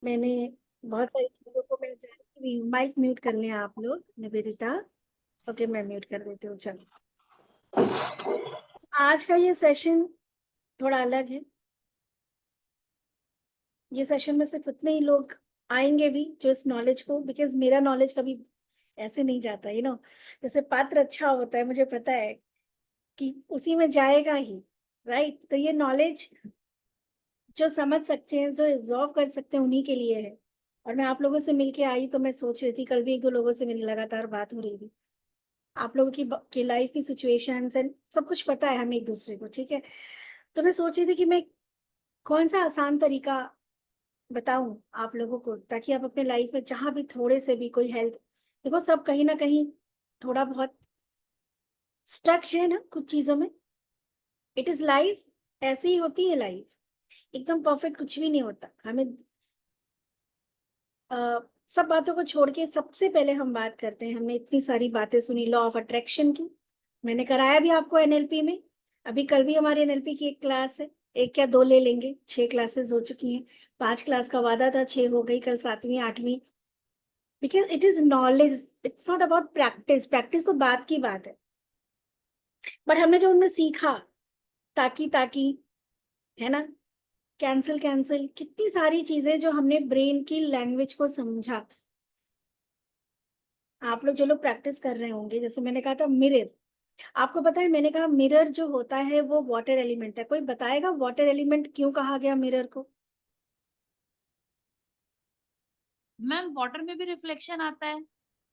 मैंने बहुत सारी चीजों को मैं जानती भी हूँ। माइक म्यूट कर लें आप लोग, निवेदिता। ओके, मैं म्यूट कर देती हूँ। चलो, आज का ये सेशन थोड़ा अलग है। ये सेशन में सिर्फ उतने ही लोग आएंगे भी जो इस नॉलेज को, बिकॉज मेरा नॉलेज कभी ऐसे नहीं जाता, जैसे पात्र अच्छा होता है, मुझे पता है कि उसी में जाएगा ही। राइट, तो ये नॉलेज जो समझ सकते हैं, जो एब्जॉर्व कर सकते हैं, उन्हीं के लिए है। और मैं आप लोगों से मिलके आई तो मैं सोच रही थी, कल भी एक दो लोगों से मेरी लगातार बात हो रही थी। आप लोगों की लाइफ की सिचुएशंस एंड सब कुछ पता है हमें एक दूसरे को, ठीक है। तो मैं सोच रही थी कि मैं कौन सा आसान तरीका बताऊं आप लोगों को, ताकि आप अपने लाइफ में जहां भी थोड़े से भी कोई हेल्थ, देखो सब कहीं ना कहीं थोड़ा बहुत स्टक है ना कुछ चीजों में। इट इज लाइफ, ऐसे ही होती है लाइफ। एकदम परफेक्ट कुछ भी नहीं होता। हमें सब बातों को छोड़ के सबसे पहले हम बात करते हैं। हमने इतनी सारी बातें सुनी लॉ ऑफ अट्रैक्शन की, मैंने कराया भी आपको एनएलपी में। अभी कल भी हमारी एनएलपी की एक क्लास है, एक क्या दो ले लेंगे, 6 क्लासेस हो चुकी हैं। 5 क्लास का वादा था, 6 हो गई, कल 7वीं 8वीं। Because it is knowledge, it's not about practice. Practice तो बात की बात है, बट हमने जो उनमें सीखा, ताकि ताकि, है ना, कैंसिल कैंसिल, कितनी सारी चीजें जो हमने ब्रेन की लैंग्वेज को समझा। आप लोग जो लोग प्रैक्टिस कर रहे होंगे, जैसे मैंने कहा था मिरर, आपको पता है मैंने कहा मिरर जो होता है वो वाटर एलिमेंट है। कोई बताएगा वाटर एलिमेंट क्यों कहा गया मिरर को? मैम वाटर में भी रिफ्लेक्शन आता है।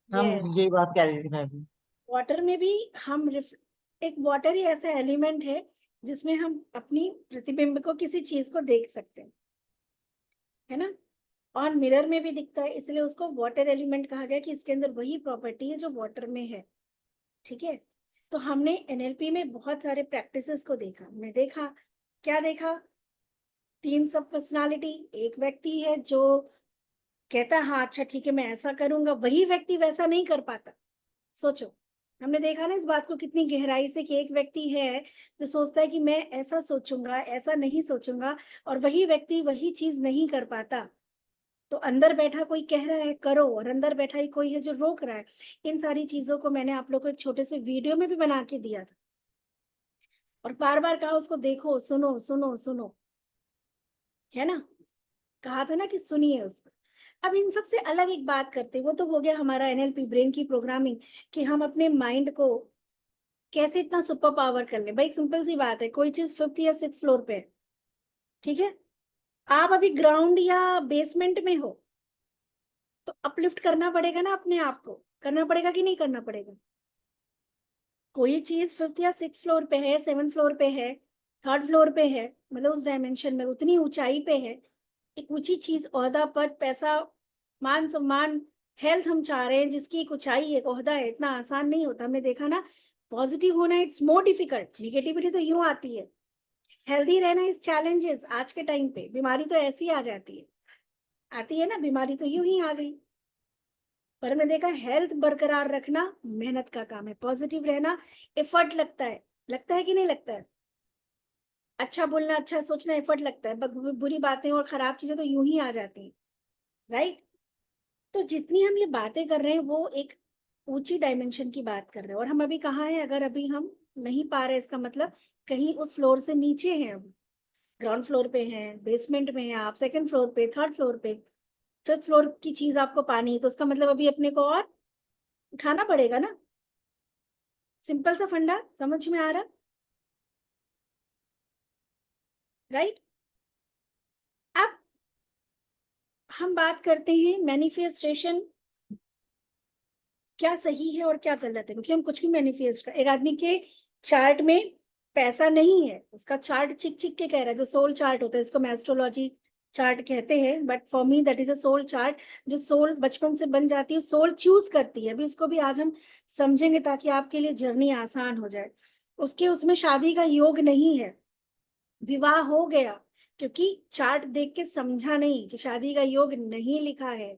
हम यस, यही बात कह रही थी मैं भी। वाटर में भी हम एक वाटर ही ऐसा एलिमेंट है जिसमें हम अपनी प्रतिबिंब को, किसी चीज को देख सकते हैं, है ना। और मिरर में भी दिखता है, इसलिए उसको वाटर एलिमेंट कहा गया कि इसके अंदर वही प्रॉपर्टी है जो वाटर में है, ठीक है। तो हमने एनएलपी में बहुत सारे प्रैक्टिसेस को देखा। मैं देखा, क्या देखा? 3 सब पर्सनालिटी। एक व्यक्ति है जो कहता है हाँ अच्छा ठीक है मैं ऐसा करूंगा, वही व्यक्ति वैसा नहीं कर पाता। सोचो, हमने देखा ना इस बात को कितनी गहराई से, कि एक व्यक्ति है जो सोचता है कि मैं ऐसा सोचूंगा, ऐसा नहीं सोचूंगा, और वही व्यक्ति वही चीज नहीं कर पाता। तो अंदर बैठा कोई कह रहा है करो, और अंदर बैठा ही कोई है जो रोक रहा है। इन सारी चीजों को मैंने आप लोग को एक छोटे से वीडियो में भी बना के दिया था, और बार बार कहा उसको देखो, सुनो सुनो सुनो, है ना। कहा था ना कि सुनिए उसको। अब इन सबसे अलग एक बात करते हैं, वो तो हो गया हमारा एनएलपी, ब्रेन की प्रोग्रामिंग, कि हम अपने माइंड को कैसे इतना सुपर पावर कर ले। भाई एक सिंपल सी बात है, कोई चीज 5th या 6th फ्लोर पे है, ठीक है। आप अभी ग्राउंड या बेसमेंट में हो, तो अपलिफ्ट करना पड़ेगा ना अपने आप को, करना पड़ेगा कि नहीं करना पड़ेगा? कोई चीज 5th या 6th फ्लोर पे है, 7th फ्लोर पे है, 3rd फ्लोर पे है, मतलब उस डायमेंशन में उतनी ऊंचाई पे है, एक ऊंची चीज, ओहदा, पद, पैसा, मान सम्मान, हेल्थ हम चाह रहे हैं, जिसकी एक ऊंचाई है, एक ओहदा है, इतना आसान नहीं होता। हमने देखा ना, पॉजिटिव होना इट्स मोर डिफिकल्ट, निगेटिविटी तो यूं आती है। हेल्दी रहना इज चैलेंजेस। आज के टाइम पे बीमारी तो ऐसी आ जाती है, आती है ना, बीमारी तो यूं ही आ गई। पर मैं देखा हेल्थ बरकरार रखना मेहनत का काम है, पॉजिटिव रहना एफर्ट लगता है। लगता है कि नहीं लगता है? अच्छा बोलना, अच्छा सोचना एफर्ट लगता है, बुरी बातें और खराब चीजें तो यूं ही आ जाती हैं, राइट। तो जितनी हम ये बातें कर रहे हैं वो एक ऊंची डायमेंशन की बात कर रहे हैं, और हम अभी कहाँ हैं? अगर अभी हम नहीं पा रहे, इसका मतलब कहीं उस फ्लोर से नीचे हैं। अब ग्राउंड फ्लोर पे हैं, बेसमेंट में हैं आप, 2nd फ्लोर पे, 3rd फ्लोर पे, 5th फ्लोर की चीज आपको पानी है, तो उसका मतलब अभी अपने को और उठाना पड़ेगा ना। सिंपल सा फंडा समझ में आ रहा, राइट। अब हम बात करते हैं मैनिफेस्टेशन, क्या सही है और क्या गलत है, क्योंकि हम कुछ भी मैनिफेस्ट कर, एक आदमी के चार्ट में पैसा नहीं है, उसका चार्ट चिक चिक के कह रहा है, जो सोल चार्ट होता है, इसको मैं एस्ट्रोलॉजी चार्ट कहते हैं, but for me that is a soul chart. जो सोल बचपन से बन जाती है, सोल चूज करती है, अभी उसको भी आज हम समझेंगे ताकि आपके लिए जर्नी आसान हो जाए। उसके उसमें शादी का योग नहीं है, विवाह हो गया, क्योंकि चार्ट देख के समझा नहीं कि शादी का योग नहीं लिखा है,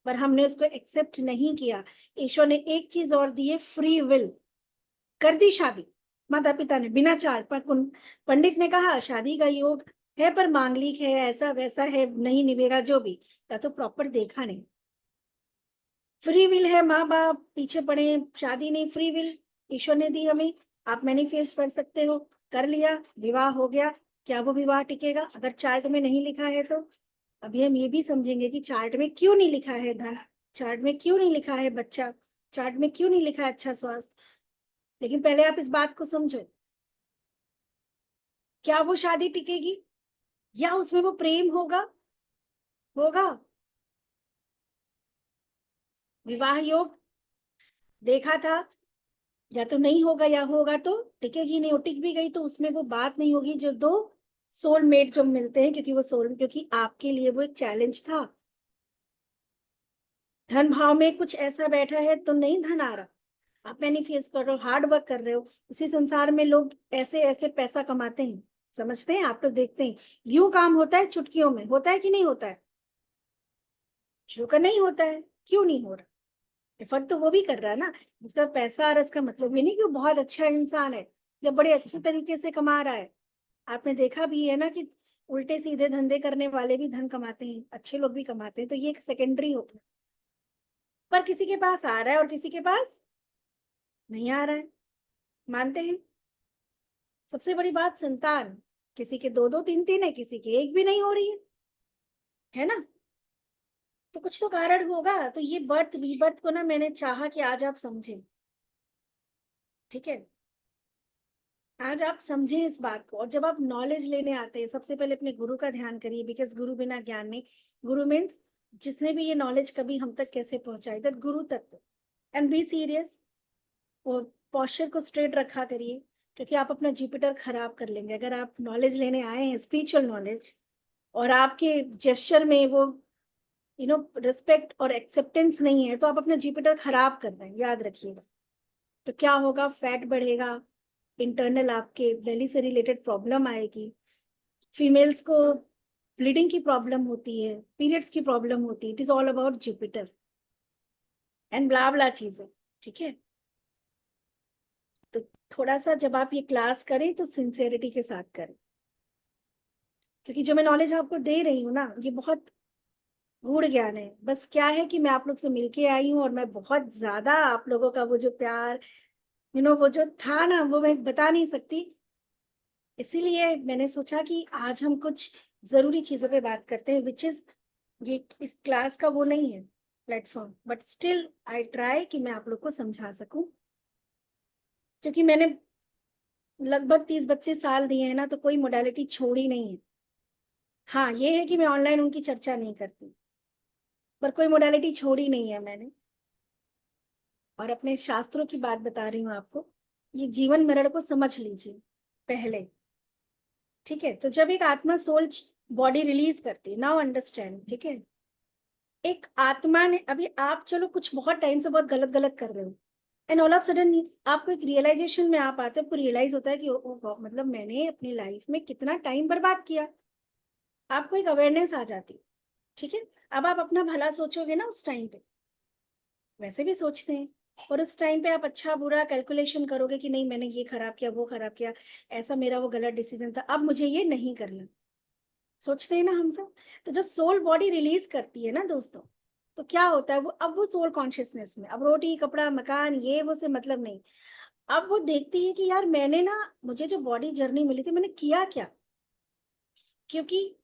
पर हमने उसको एक्सेप्ट नहीं किया। ईश्वर ने एक चीज और दी है, फ्री विल, कर दी शादी। माता पिता ने बिना चार्ट पर, पंडित ने कहा शादी का योग है पर मांगलिक है, ऐसा वैसा है, नहीं निभेगा, जो भी, या तो प्रॉपर देखा नहीं। फ्री विल है, माँ बाप पीछे पड़े, शादी नहीं, फ्री विल ईश्वर ने दी हमें, आप मैनिफेस्ट कर सकते हो, कर लिया, विवाह हो गया, क्या वो विवाह टिकेगा? अगर चार्ट में नहीं लिखा है तो अभी हम ये भी समझेंगे कि चार्ट में क्यों नहीं लिखा है धन, चार्ट में क्यों नहीं लिखा है बच्चा, चार्ट में क्यों नहीं लिखा है अच्छा स्वास्थ्य। लेकिन पहले आप इस बात को समझो, क्या वो शादी टिकेगी, या उसमें वो प्रेम होगा? होगा। विवाह योग देखा था, या तो नहीं होगा या होगा तो टिकेगी नहीं, और टिक भी गई तो उसमें वो बात नहीं होगी जो दो सोलमेट जो मिलते हैं, क्योंकि वो सोल, क्योंकि आपके लिए वो एक चैलेंज था। धन भाव में कुछ ऐसा बैठा है तो नहीं धन आ रहा, आप मैनिफेस्ट कर रहे हो, हार्ड वर्क कर रहे हो। इसी संसार में लोग ऐसे ऐसे पैसा कमाते हैं, समझते हैं आप लोग, देखते हैं यूं काम होता है, चुटकियों में होता है कि नहीं होता है? शुरू का नहीं होता है, क्यों नहीं हो रहा? एफर्ट तो वो भी कर रहा है ना, उसका पैसा आ रहा है, इसका मतलब ये नहीं कि वो बहुत अच्छा इंसान है, जब बड़े अच्छे तरीके से कमा रहा है। आपने देखा भी है ना कि उल्टे सीधे धंधे करने वाले भी धन कमाते हैं, अच्छे लोग भी कमाते हैं, तो ये एक सेकेंडरी हो गया। पर किसी के पास आ रहा है और किसी के पास नहीं आ रहा है, मानते हैं? सबसे बड़ी बात संतान, किसी के दो दो तीन तीन है, किसी की एक भी नहीं हो रही है ना? तो कुछ तो कारण होगा। तो ये बर्थ रीबर्थ को ना मैंने चाहा कि आज आप समझें, ठीक है? आज आप समझें इस बात को, और जब आप नॉलेज लेने आते हैं सबसे पहले अपने गुरु का ध्यान करिए, बिकॉज गुरु बिना ज्ञान नहीं। गुरु मीन्स जिसने भी ये नॉलेज कभी हम तक कैसे पहुंचाई, दैट गुरु तत्व। एंड बी सीरियस, और पोस्चर को स्ट्रेट रखा करिए, क्योंकि आप अपना जुपिटर खराब कर लेंगे अगर आप नॉलेज लेने आए हैं, स्पिरिचुअल नॉलेज, और आपके जेस्चर में वो रिस्पेक्ट और एक्सेप्टेंस नहीं है, तो आप अपना जुपिटर खराब कर रहे हैं, याद रखिएगा। तो क्या होगा? फैट बढ़ेगा, इंटरनल आपके बेली से रिलेटेड प्रॉब्लम आएगी, फीमेल्स को ब्लीडिंग की प्रॉब्लम होती है, पीरियड्स की प्रॉब्लम होती है, it is all about Jupiter and blah blah चीजें, ठीक है? तो थोड़ा सा जब आप ये क्लास करें तो सिंसेरिटी के साथ करें, क्योंकि जो मैं नॉलेज आपको दे रही हूँ ना, ये बहुत गूढ़ ज्ञान है। बस क्या है कि मैं आप लोग से मिलके आई हूँ, और मैं बहुत ज्यादा आप लोगों का वो जो प्यार, वो जो था ना, वो मैं बता नहीं सकती। इसीलिए मैंने सोचा कि आज हम कुछ जरूरी चीजों पे बात करते हैं, विच इज, ये इस क्लास का वो नहीं है platform, but still I try कि मैं आप लोग को समझा सकूं, क्योंकि मैंने लगभग 30-32 साल दिए हैं ना, तो कोई मोडालिटी छोड़ी नहीं है। हाँ, ये है कि मैं ऑनलाइन उनकी चर्चा नहीं करती, पर कोई मोडालिटी छोड़ी नहीं है मैंने। और अपने शास्त्रों की बात बता रही हूँ आपको, ये जीवन मरण को समझ लीजिए पहले, ठीक है? तो जब एक आत्मा सोल बॉडी रिलीज करती है, नाउ अंडरस्टैंड, ठीक है? एक आत्मा ने, अभी आप चलो कुछ बहुत टाइम से बहुत गलत गलत कर रहे हो, एंड ऑल ऑफ सडन आपको एक रियलाइजेशन में आप आते हो, आपको रियलाइज होता है कि मतलब मैंने अपनी लाइफ में कितना टाइम बर्बाद किया, आपको एक अवेयरनेस आ जाती है, ठीक है? अब आप अपना भला सोचोगे ना उस टाइम पे, वैसे भी सोचते हैं, और उस टाइम पे आप अच्छा बुरा कैलकुलेशन करोगे कि नहीं मैंने ये खराब किया, वो खराब किया, ऐसा मेरा वो गलत डिसीजन था, अब मुझे ये नहीं करना, सोचते हैं ना हम सब। तो जब सोल बॉडी रिलीज करती है ना दोस्तों, तो क्या होता है, वो अब वो सोल कॉन्शियसनेस में, अब रोटी कपड़ा मकान ये वो से मतलब नहीं, अब वो देखती है कि यार मैंने ना, मुझे जो बॉडी जर्नी मिली थी मैंने किया क्या? क्योंकि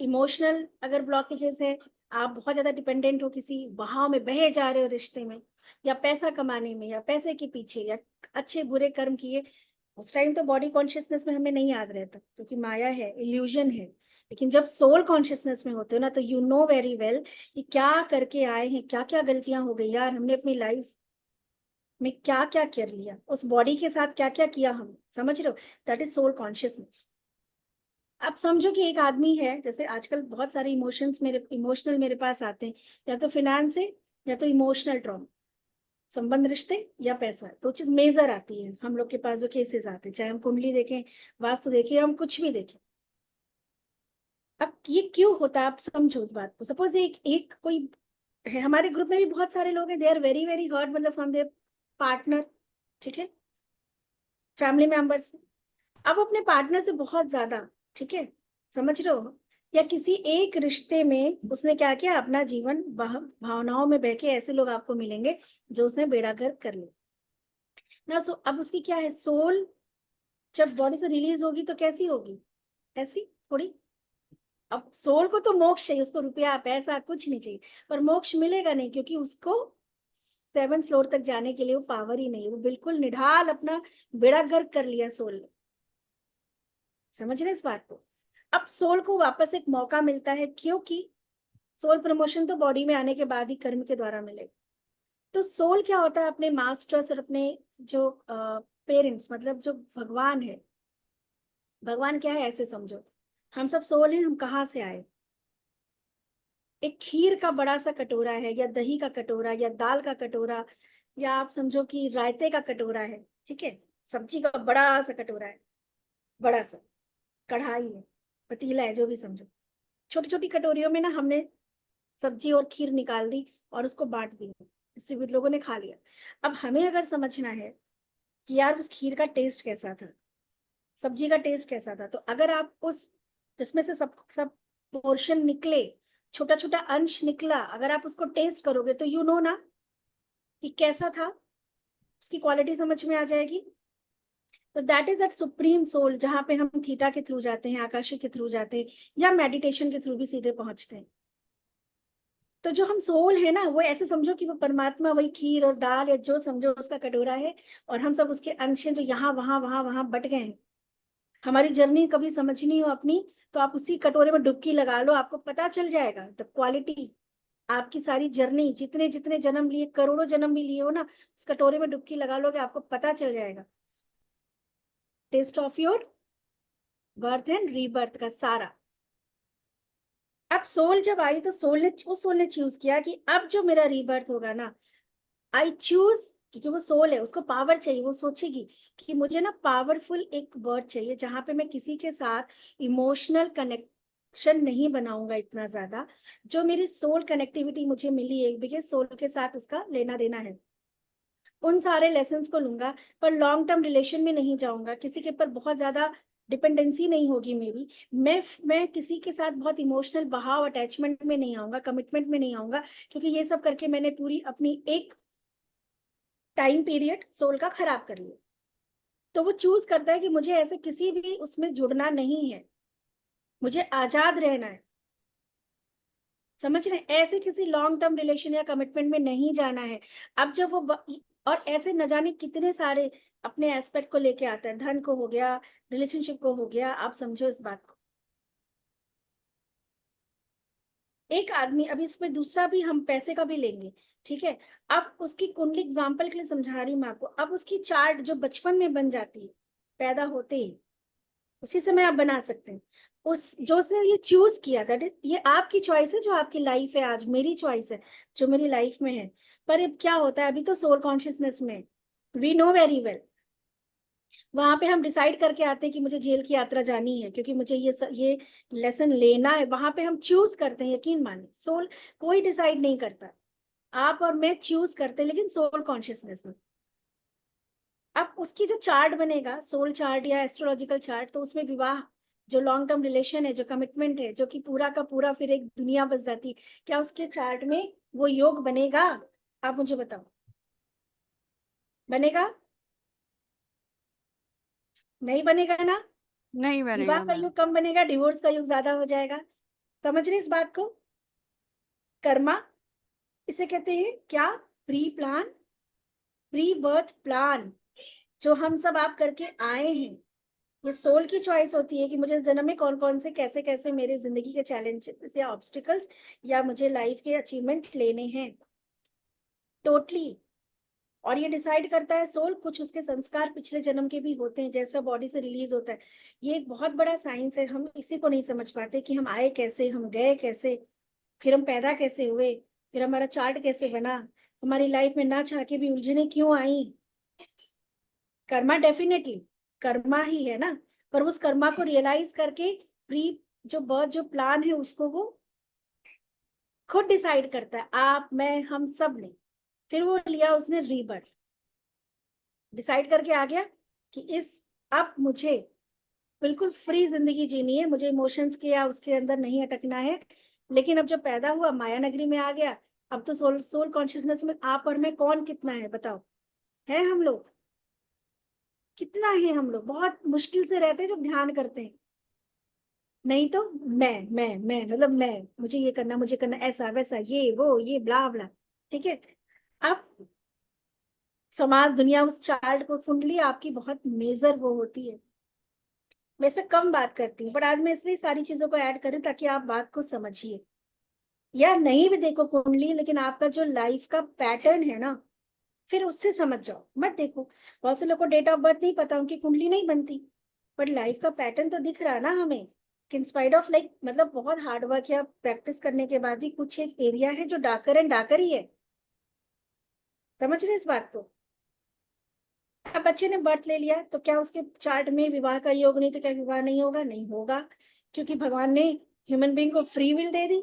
इमोशनल अगर ब्लॉकेजेस है, आप बहुत ज्यादा डिपेंडेंट हो किसी बहाव में, बहे जा रहे हो रिश्ते में, या पैसा कमाने में, या पैसे के पीछे, या अच्छे बुरे कर्म किए, उस टाइम तो बॉडी कॉन्शियसनेस में हमें नहीं याद रहता, क्योंकि माया है, इल्यूजन है। लेकिन जब सोल कॉन्शियसनेस में होते हो ना, तो यू नो वेरी वेल कि क्या करके आए हैं, क्या क्या गलतियां हो गई यार, हमने अपनी लाइफ में क्या क्या कर लिया, उस बॉडी के साथ क्या क्या किया हम, समझ रहे हो? That is soul consciousness. आप समझो कि एक आदमी है, जैसे आजकल बहुत सारे इमोशनल मेरे पास आते हैं, या तो फिनेंस है, या तो इमोशनल ट्रॉमा, संबंध रिश्ते या पैसा, दो चीज मेजर आती है हम लोग के पास जो केसेस आते हैं, चाहे हम कुंडली देखें, वास्तु देखें, हम कुछ भी देखें। अब ये क्यों होता है आप समझो इस बात को। सपोज एक एक कोई है, हमारे ग्रुप में भी बहुत सारे लोग हैं, they are very very hurt, मतलब फ्रॉम देयर पार्टनर, ठीक है, फैमिली मेंबर्स। अब अपने पार्टनर से बहुत ज्यादा, ठीक है, समझ रहे हो? या किसी एक रिश्ते में उसने क्या किया, अपना जीवन भावनाओं में बह के ऐसे लोग आपको मिलेंगे जो उसने बेड़ा गर्क कर लिया ना। सो अब उसकी क्या है, सोल जब बॉडी से रिलीज होगी तो कैसी होगी, ऐसी थोड़ी। अब सोल को तो मोक्ष चाहिए, उसको रुपया पैसा कुछ नहीं चाहिए, पर मोक्ष मिलेगा नहीं, क्योंकि उसको 7th फ्लोर तक जाने के लिए वो पावर ही नहीं है। वो बिल्कुल निढाल अपना बेड़ा गर्क कर लिया सोल ने। समझ रहे इस बात को? अब सोल को वापस एक मौका मिलता है, क्योंकि सोल प्रमोशन तो बॉडी में आने के बाद ही कर्म के द्वारा मिलेगा। तो सोल क्या होता है, अपने मास्टर्स और अपने जो पेरेंट्स, मतलब जो भगवान है, भगवान क्या है ऐसे समझो, हम सब सोल हैं। हम कहाँ से आए? एक खीर का बड़ा सा कटोरा है, या दही का कटोरा, या दाल का कटोरा, या आप समझो कि रायते का कटोरा है, ठीक है, सब्जी का बड़ा सा कटोरा है, बड़ा सा कढ़ाई है, पतीला है, जो भी समझो। छोटी छोटी कटोरियों में ना हमने सब्जी और खीर निकाल दी और उसको बांट दिया, इससे भी लोगों ने खा लिया। अब हमें अगर समझना है कि यार उस खीर का टेस्ट कैसा था, सब्जी का टेस्ट कैसा था, तो अगर आप उस जिसमें से सब सब पोर्शन निकले, छोटा छोटा अंश निकला, अगर आप उसको टेस्ट करोगे तो यू नो ना कि कैसा था, उसकी क्वालिटी समझ में आ जाएगी। तो that is that supreme soul, जहां पे हम थीटा के थ्रू जाते हैं, आकाशी के थ्रू जाते हैं, या मेडिटेशन के थ्रू भी सीधे पहुंचते हैं। तो जो हम सोल है ना, वो ऐसे समझो कि वो परमात्मा वही खीर और दाल या जो समझो उसका कटोरा है, और हम सब उसके अंश हैं जो यहाँ वहां वहां वहां बट गए हैं। हमारी जर्नी कभी समझनी हो अपनी, तो आप उसी कटोरे में डुबकी लगा लो, आपको पता चल जाएगा द क्वालिटी। आपकी सारी जर्नी, जितने जितने जन्म लिए, करोड़ों जन्म भी लिए हो ना, उस कटोरे में डुबकी लगा लोगे, आपको पता चल जाएगा test of your birth and rebirth का सारा। अब सोल जब आई तो सोल ने चूज किया कि अब जो मेरा रीबर्थ होगा ना, आई चूज, क्योंकि वो सोल है, उसको पावर चाहिए। वो सोचेगी कि मुझे ना पावरफुल एक बर्थ चाहिए, जहां पे मैं किसी के साथ इमोशनल कनेक्शन नहीं बनाऊंगा इतना ज्यादा। जो मेरी सोल कनेक्टिविटी मुझे मिली है, बिकॉज सोल के साथ उसका लेना देना है, उन सारे लेसन्स को लूंगा, पर लॉन्ग टर्म रिलेशन में नहीं जाऊंगा, किसी के ऊपर बहुत ज्यादा डिपेंडेंसी नहीं होगी मेरी। मैं किसी के साथ बहुत इमोशनल बहाव अटैचमेंट में नहीं आऊंगा, कमिटमेंट में नहीं आऊंगा, क्योंकि ये सब करके मैंने पूरी अपनी एक टाइम पीरियड सोल का खराब कर लिया। तो वो चूज करता है कि मुझे ऐसे किसी भी उसमें जुड़ना नहीं है, मुझे आजाद रहना है। समझ रहे हैं? ऐसे किसी लॉन्ग टर्म रिलेशन या कमिटमेंट में नहीं जाना है। अब जब और ऐसे न जाने कितने सारे अपने एस्पेक्ट को लेके आता है, धन को हो गया, रिलेशनशिप को हो गया, आप समझो इस बात को। एक आदमी, अभी इसमें दूसरा भी हम पैसे का भी लेंगे, ठीक है। अब उसकी कुंडली एग्जाम्पल के लिए समझा रही हूँ मैं आपको। अब उसकी चार्ट जो बचपन में बन जाती है, पैदा होते ही उसी समय आप बना सकते हैं। उस जो से ये चूज किया, दैट इज, ये आपकी चॉइस है, जो आपकी लाइफ है आज, मेरी चॉइस है जो मेरी लाइफ में है। पर अब क्या होता है, अभी तो सोल कॉन्शियसनेस में, वी नो वेरी वेल, वहां पे हम डिसाइड करके आते हैं कि मुझे जेल की यात्रा जानी है, क्योंकि मुझे ये लेसन लेना है। वहां पे हम चूज करते हैं, यकीन मानिए, सोल कोई डिसाइड नहीं करता, आप और मैं चूज करते हैं, लेकिन सोल कॉन्शियसनेस में। अब उसकी जो चार्ट बनेगा, सोल चार्ट या एस्ट्रोलॉजिकल चार्ट, तो उसमें विवाह, जो लॉन्ग टर्म रिलेशन है, जो कमिटमेंट है, जो कि पूरा का पूरा फिर एक दुनिया बस जाती है, क्या उसके चार्ट में वो योग बनेगा? आप मुझे बताओ, बनेगा? नहीं बनेगा ना। नहीं विवाह बनेगा का मैम। योग कम बनेगा, डिवोर्स का योग ज्यादा हो जाएगा। समझ रहे इस बात को? कर्मा, इसे कहते हैं क्या? Pre plan, pre birth plan, जो हम सब आप करके आए हैं। ये सोल की चॉइस होती है कि मुझे इस जन्म में कौन कौन से कैसे कैसे मेरे जिंदगी के चैलेंजेस या ऑब्स्टिकल्स या मुझे लाइफ के अचीवमेंट लेने हैं, टोटली। और ये डिसाइड करता है सोल, कुछ उसके संस्कार पिछले जन्म के भी होते हैं, जैसा बॉडी से रिलीज होता है। ये एक बहुत बड़ा साइंस है, हम इसी को नहीं समझ पाते कि हम आए कैसे, हम गए कैसे, फिर हम पैदा कैसे हुए, फिर हमारा चार्ट कैसे बना, हमारी लाइफ में ना चाह के भी उलझने क्यों आई। कर्मा डेफिनेटली कर्मा ही है ना, पर उस कर्मा को रियलाइज करके प्री जो बर्थ जो प्लान है, उसको वो खुद डिसाइड करता है, आप मैं हम सब ने। फिर वो लिया उसने रीबर्थ, डिसाइड करके आ गया कि इस अब मुझे बिल्कुल फ्री जिंदगी जीनी है, मुझे इमोशंस के या उसके अंदर नहीं अटकना है। लेकिन अब जब पैदा हुआ, माया नगरी में आ गया, अब तो सोल सोल कॉन्शियसनेस में आप और मैं कौन कितना है बताओ? है हम लोग कितना है? हम लोग बहुत मुश्किल से रहते हैं जब ध्यान करते हैं। नहीं तो मैं मतलब मैं, मुझे ये करना, मुझे करना, ऐसा वैसा, ये वो ये ब्ला ब्ला। ठीक है। अब समाज दुनिया उस चार्ट को, कुंडली आपकी बहुत मेजर वो होती है। मैं इसमें कम बात करती हूँ, पर आज मैं इसलिए सारी चीजों को ऐड करूँ ताकि आप बात को समझिए। या नहीं भी देखो कुंडली, लेकिन आपका जो लाइफ का पैटर्न है ना, फिर उससे समझ जाओ, मत देखो। बहुत से लोग को डेट ऑफ बर्थ नहीं पता, उनकी कुंडली नहीं बनती, बट लाइफ का पैटर्न तो दिख रहा है ना हमें। कि इंस्पाइट ऑफ लाइक मतलब बहुत हार्ड वर्क या प्रैक्टिस करने के बाद भी कुछ एक एरिया है जो डार्कर एंड डार्कर ही है। समझ रहे हैं इस बात को? अब बच्चे ने बर्थ ले लिया तो क्या उसके चार्ट में विवाह का योग नहीं, तो क्या विवाह नहीं होगा? नहीं होगा, क्योंकि भगवान ने ह्यूमन बीइंग को free will they the.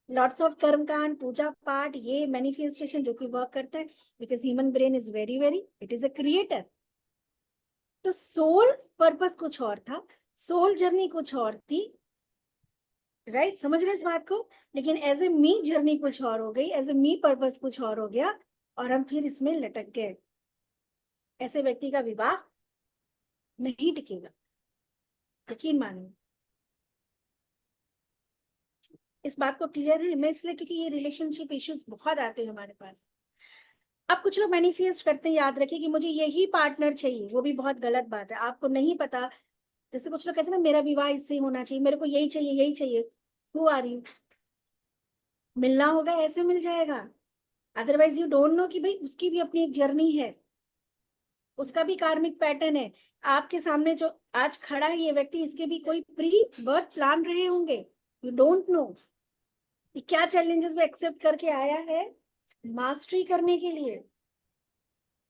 Lots of कर्म कांड, पूजा पाठ, ये मैनिफेस्टेशन जो कि वर्क करता है, because human brain is very very, it is a creator. तो सोल पर्पस कुछ और था, सोल जर्नी कुछ और थी, राइट? समझ रहे हैं इस बात को? लेकिन एज ए मी जर्नी कुछ और हो गई, एज ए मी पर्पस कुछ और हो गया, और हम फिर इसमें लटक गए। ऐसे व्यक्ति का विवाह नहीं टिकेगा, यकीन मानिए। इस बात को क्लियर है? मैं इसलिए क्योंकि ये रिलेशनशिप इश्यूज बहुत आते हैं हमारे पास। अब कुछ लोग मैनिफेस्ट करते हैं, याद रखिए कि मुझे यही पार्टनर चाहिए, वो भी बहुत गलत बात है, आपको नहीं पता। जैसे कुछ लोग कहते हैं ना, मेरा विवाह इससे होना चाहिए, मेरे को यही चाहिए यही चाहिए। Who are you? मिलना होगा ऐसे मिल जाएगा, अदरवाइज यू डोंट नो कि भाई उसकी भी अपनी एक जर्नी है, उसका भी कार्मिक पैटर्न है। आपके सामने जो आज खड़ा है ये व्यक्ति, इसके भी कोई प्री बर्थ प्लान रहे होंगे, यू डोंट नो। ये क्या चैलेंजेस वो एक्सेप्ट करके आया है मास्टरी करने के लिए।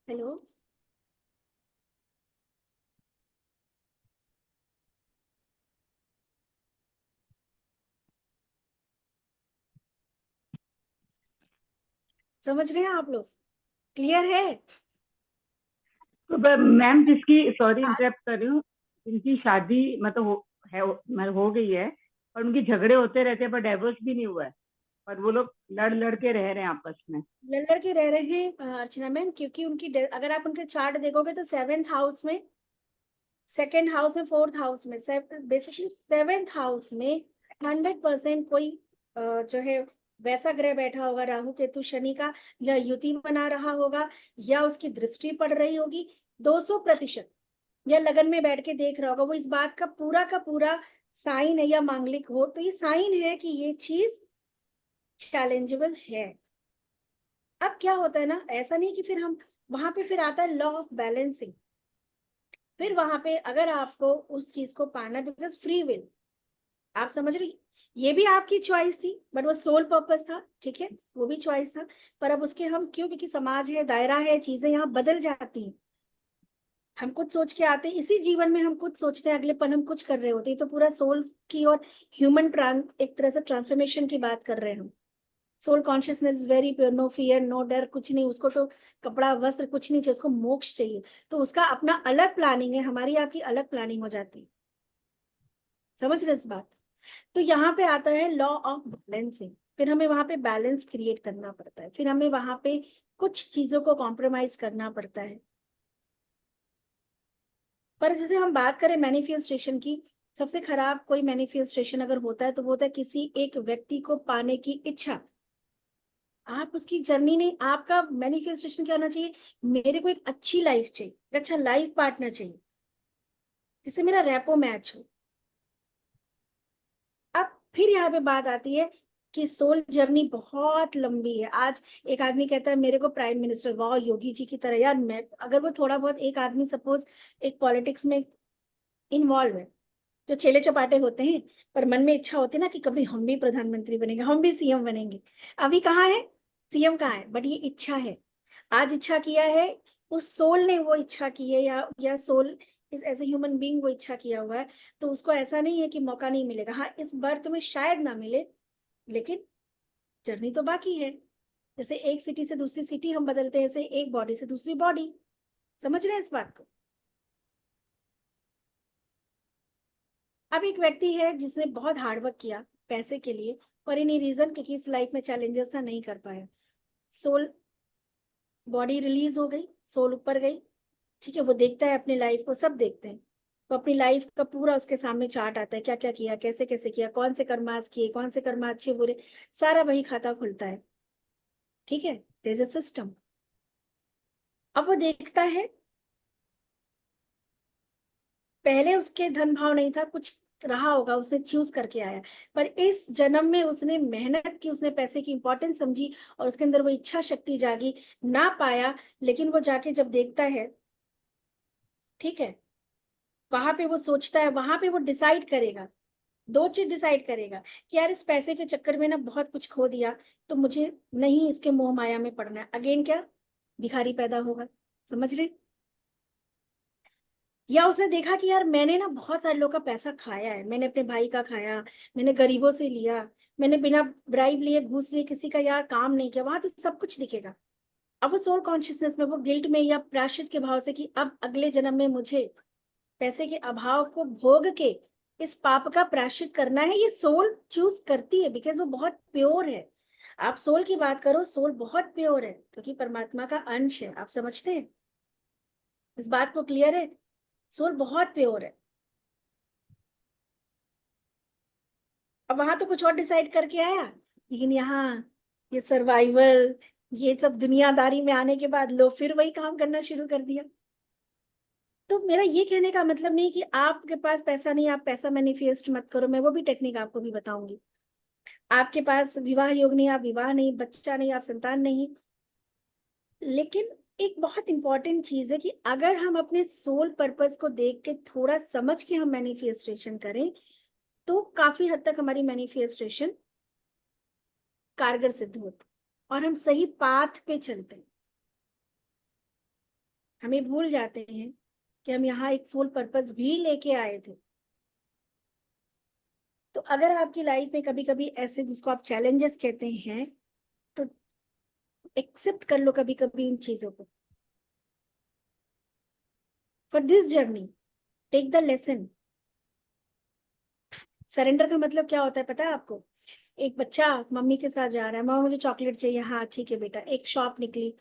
हेलो? समझ रहे हैं आप लोग? क्लियर है? तो मैम जिसकी, सॉरी हाँ। इंटरप्ट कर रही हूँ, जिनकी शादी मतलब मतलब हो गई है, और उनके झगड़े होते रहते हैं पर डाइवोर्स भी नहीं हुआ है, पर वो लोग लड़ लड़ के रह रहे हैं आपस में। लड़ के रह रहे हैं अर्चना मैम, क्योंकि अगर आप उनके चार्ट देखोगे तो सेवेंथ हाउस में, सेकेंड हाउस में, फोर्थ हाउस में, बेसिकली सेवेंथ हाउस में 100% कोई जो है वैसा ग्रह बैठा होगा, राहु केतु शनि का, या युति बना रहा होगा, या उसकी दृष्टि पड़ रही होगी 200%, या लगन में बैठ के देख रहा होगा। वो इस बात का पूरा साइन है, या मांगलिक हो तो ये साइन है कि ये चीज चैलेंजेबल है। अब क्या होता है ना, ऐसा नहीं कि फिर हम वहां पे, फिर आता है लॉ ऑफ बैलेंसिंग। फिर वहां पे अगर आपको उस चीज को पाना, बिकॉज फ्री विल, आप समझ रही, ये भी आपकी चॉइस थी, बट वो सोल पर्पस था, ठीक है, वो भी चॉइस था। पर अब उसके हम क्यों, क्योंकि समाज है, दायरा है, चीजें यहाँ बदल जाती हैं। हम कुछ सोच के आते हैं इसी जीवन में, हम कुछ सोचते हैं, अगले पल हम कुछ कर रहे होते हैं। तो पूरा सोल की और ह्यूमन एक तरह से ट्रांसफॉर्मेशन की बात कर रहे हैं हम। Soul consciousness is very pure, no fear no डर, कुछ नहीं उसको, तो कपड़ा वस्त्र कुछ नहीं चाहिए उसको, मोक्ष चाहिए। तो उसका अपना अलग प्लानिंग है, हमारी आपकी अलग प्लानिंग हो जाती है। समझ रहे इस बात? तो यहाँ पे आता है लॉ ऑफ बैलेंसिंग। फिर हमें वहां पे बैलेंस क्रिएट करना पड़ता है, फिर हमें वहां पे कुछ चीजों को कॉम्प्रोमाइज करना पड़ता है। पर जैसे हम बात करें मैनिफेस्टेशन की, सबसे खराब कोई मैनिफेस्टेशन अगर होता है तो वो होता है किसी एक व्यक्ति को पाने की इच्छा। आप उसकी जर्नी नहीं, आपका मैनिफेस्टेशन क्या होना चाहिए? मेरे को एक अच्छी लाइफ चाहिए, एक अच्छा लाइफ पार्टनर चाहिए, जिससे मेरा रैपो मैच हो। अब फिर यहाँ पे बात आती है कि सोल जर्नी बहुत लंबी है। आज एक आदमी कहता है मेरे को प्राइम मिनिस्टर, वाह योगी जी की तरह। यार मैं, अगर वो थोड़ा बहुत, एक आदमी सपोज एक पॉलिटिक्स में इन्वॉल्व है, जो चेले चपाटे होते हैं, पर मन में इच्छा होती है ना कि कभी हम भी प्रधानमंत्री बनेंगे, हम भी सीएम बनेंगे। अभी कहाँ है? सीएम कहाँ है? बट ये इच्छा है, आज इच्छा किया है, उस सोल ने वो इच्छा की है, या सोल इस एज ए ह्यूमन बीइंग वो इच्छा किया हुआ है। तो उसको ऐसा नहीं है कि मौका नहीं मिलेगा, हाँ इस बर्थ में शायद ना मिले, लेकिन जर्नी तो बाकी है। जैसे एक सिटी से दूसरी सिटी हम बदलते हैं, ऐसे एक बॉडी से दूसरी बॉडी। समझ रहे हैं इस बात को? अब एक व्यक्ति है जिसने बहुत हार्डवर्क किया पैसे के लिए, फॉर एनी रीजन, क्योंकि इस लाइफ में चैलेंजेस था, नहीं कर पाया, सोल, बॉडी रिलीज हो गई, सोल ऊपर गई, ठीक है, वो देखता है अपनी लाइफ को, सब देखते हैं, तो अपनी लाइफ का पूरा उसके सामने चार्ट आता है, क्या क्या किया, कैसे कैसे किया, कौन से कर्म आज किए, कौन से कर्म अच्छे बुरे, सारा वही खाता खुलता है, ठीक है, देयर इज अ सिस्टम। अब वो देखता है, पहले उसके धन भाव नहीं था, कुछ रहा होगा, उसने चूज करके आया, पर इस जन्म में उसने मेहनत की, उसने पैसे की इंपॉर्टेंस समझी, और उसके अंदर वो इच्छा शक्ति जागी, ना पाया, लेकिन वो जाके जब देखता है, ठीक है, वहां पे वो सोचता है, वहां पे वो डिसाइड करेगा, दो चीज डिसाइड करेगा कि यार इस पैसे के चक्कर में ना बहुत कुछ खो दिया, तो मुझे नहीं इसके मोह माया में पड़ना है, अगेन क्या, भिखारी पैदा होगा, समझ रहे? या उसने देखा कि यार मैंने ना बहुत सारे लोगों का पैसा खाया है, मैंने अपने भाई का खाया, मैंने गरीबों से लिया, मैंने बिना ब्राइब लिए, घूस लिए किसी का यार काम नहीं किया, वहां तो सब कुछ दिखेगा। अब वो सोल कॉन्शियसनेस में, वो गिल्ट में या प्रायश्चित के भाव से कि अब अगले जन्म में मुझे पैसे के अभाव को भोग के इस पाप का प्रायश्चित करना है, ये सोल चूज करती है, बिकॉज वो बहुत प्योर है। आप सोल की बात करो, सोल बहुत प्योर है, क्योंकि परमात्मा का अंश है, आप समझते हैं, इस बात को क्लियर है, सोल बहुत प्योर है। अब वहां तो कुछ और डिसाइड करके आया, लेकिन यहाँ ये सर्वाइवल, ये सब दुनियादारी में आने के बाद लो फिर वही काम करना शुरू कर दिया। तो मेरा ये कहने का मतलब नहीं कि आपके पास पैसा नहीं, आप पैसा मैनिफेस्ट मत करो, मैं वो भी टेक्निक आपको भी बताऊंगी। आपके पास विवाह योग नहीं, आप विवाह नहीं, बच्चा नहीं, आप संतान नहीं, लेकिन एक बहुत इंपॉर्टेंट चीज है कि अगर हम अपने सोल पर्पस को देख के थोड़ा समझ के हम मैनिफेस्टेशन करें, तो काफी हद तक हमारी मैनिफेस्टेशन कारगर सिद्ध होती, और हम सही पाथ पे चलते हैं। हमें भूल जाते हैं कि हम यहाँ एक सोल पर्पस भी लेके आए थे। तो अगर आपकी लाइफ में कभी कभी ऐसे, जिसको आप चैलेंजेस कहते हैं, तो एक्सेप्ट कर लो कभी कभी इन चीजों को। For this journey take the lesson. Surrender का मतलब क्या होता है पता है आपको? एक बच्चा मम्मी के साथ जा रहा है, माँ मुझे चॉकलेट चाहिए, हाँ ठीक है बेटा, एक शॉप निकली,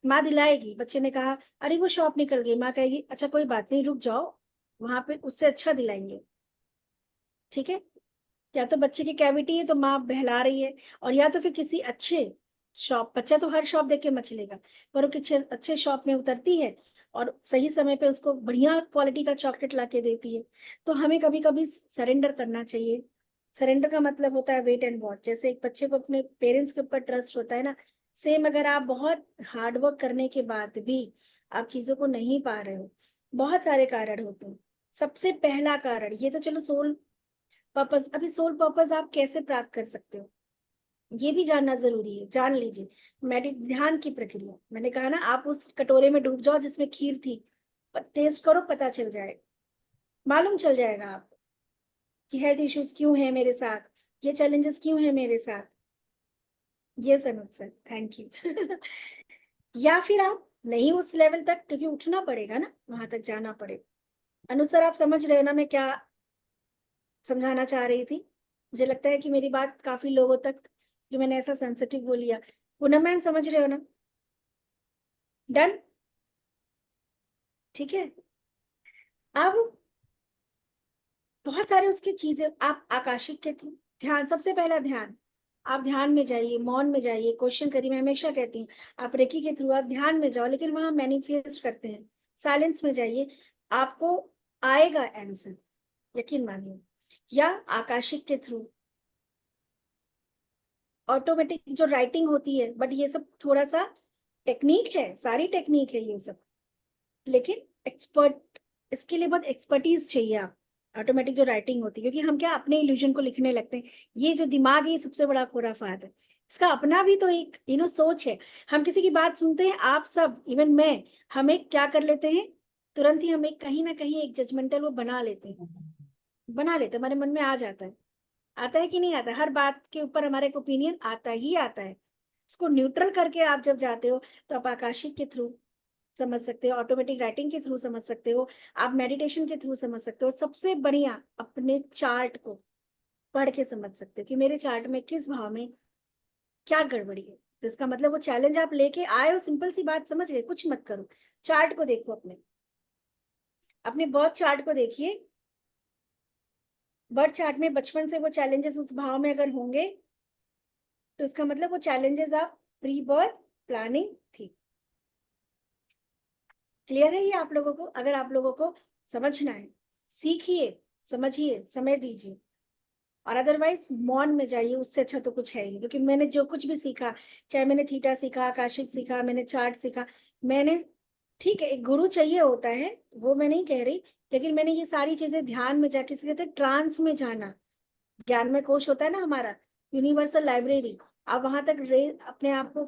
माँ दिलाएगी, बच्चे ने कहा अरे वो शॉप निकल गई, माँ कहेगी अच्छा कोई बात नहीं, रुक जाओ, वहां पे उससे अच्छा दिलाएंगे, ठीक है। या तो बच्चे की कैविटी है तो माँ बहला रही है, और या तो फिर किसी अच्छे शॉप, बच्चा तो हर शॉप देख के मचलेगा, पर वो किसी अच्छे शॉप में उतरती है और सही समय पे उसको बढ़िया क्वालिटी का चॉकलेट ला के देती है। तो हमें कभी कभी सरेंडर करना चाहिए। सरेंडर का मतलब होता है वेट एंड वॉच। जैसे एक बच्चे को अपने पेरेंट्स के ऊपर ट्रस्ट होता है ना, सेम अगर आप बहुत हार्डवर्क करने के बाद भी आप चीजों को नहीं पा रहे हो, बहुत सारे कारण होते हैं। सबसे पहला कारण, ये तो चलो सोल पर्पस, अभी सोल पर्पस आप कैसे प्राप्त कर सकते हो ये भी जानना जरूरी है, जान लीजिए। ध्यान की प्रक्रिया, मैंने कहा ना, आप उस कटोरे में डूब जाओ जिसमें खीर थी, टेस्ट करो, पता चल जाएगा, मालूम चल जाएगा आपको कि हेल्थ इश्यूज क्यों है मेरे साथ, ये चैलेंजेस क्यों है मेरे साथ। ये अनुज सर, थैंक यू। या फिर आप नहीं उस लेवल तक, क्योंकि उठना पड़ेगा ना, वहां तक जाना पड़ेगा। अनुज सर आप समझ रहे हो ना मैं क्या समझाना चाह रही थी? मुझे लगता है कि मेरी बात काफी लोगों तक, जो मैंने ऐसा सेंसिटिव बोल लिया। पूनम मैम समझ रहे हो ना? डन, ठीक है। अब बहुत सारे उसकी चीजें, आप आकाशिक के थ्रू ध्यान, सबसे पहला ध्यान, आप ध्यान में जाइए, मौन में जाइए, क्वेश्चन करिए। मैं हमेशा कहती हूँ आप रेकी के थ्रू आप ध्यान में जाओ, लेकिन वहां मैनिफेस्ट करते हैं, साइलेंस में जाइए, आपको आएगा आंसर, यकीन मानिए। या आकाशिक के थ्रू ऑटोमेटिक जो राइटिंग होती है, बट ये सब थोड़ा सा टेक्निक है, सारी टेक्निक है ये सब, लेकिन एक्सपर्ट, इसके लिए बहुत एक्सपर्टीज चाहिए। आप ऑटोमेटिक जो राइटिंग होती है, क्योंकि हम क्या अपने इल्यूजन को लिखने लगते हैं, ये जो दिमाग है ये सबसे बड़ा खुराफात है, इसका अपना भी तो एक सोच है। हम किसी की बात सुनते हैं, आप सब, इवन मैं, हमें क्या कर लेते हैं, तुरंत ही हमें कहीं ना कहीं एक जजमेंटल वो बना लेते हैं, हमारे मन में आ जाता है, आता है कि नहीं आता है? हर बात के ऊपर हमारा एक ओपिनियन आता ही आता है। इसको न्यूट्रल करके आप जब जाते हो, तो आप आकाशिक के थ्रू समझ सकते हो, ऑटोमेटिक राइटिंग के थ्रू समझ सकते हो, आप मेडिटेशन के थ्रू समझ सकते हो, सबसे बढ़िया अपने चार्ट को पढ़ के समझ सकते हो कि मेरे चार्ट में किस भाव में क्या गड़बड़ी है। तो इसका मतलब वो चैलेंज आप लेके आए हो, सिंपल सी बात समझ गए, कुछ मत करो, चार्ट को देखो, अपने अपने बर्थ चार्ट को देखिए। बर्थ चार्ट में बचपन से वो चैलेंजेस उस भाव में अगर होंगे तो इसका मतलब वो चैलेंजेस आप प्री बर्थ प्लानिंग थी। क्लियर है ये आप लोगों को? अगर आप लोगों को समझना है, सीखिए, समझिए, समय दीजिए, और अदरवाइज मौन में जाइए, उससे अच्छा तो कुछ है ही नहीं। क्योंकि मैंने जो कुछ भी सीखा, चाहे मैंने थीटा सीखा, आकाशिक सीखा, मैंने चार्ट सीखा, मैंने, ठीक है एक गुरु चाहिए होता है, वो मैं नहीं कह रही, लेकिन मैंने ये सारी चीजें ध्यान में जाके सीखे थे, ट्रांस में जाना। ज्ञान में कोश होता है ना हमारा, यूनिवर्सल लाइब्रेरी, आप वहां तक अपने आप को,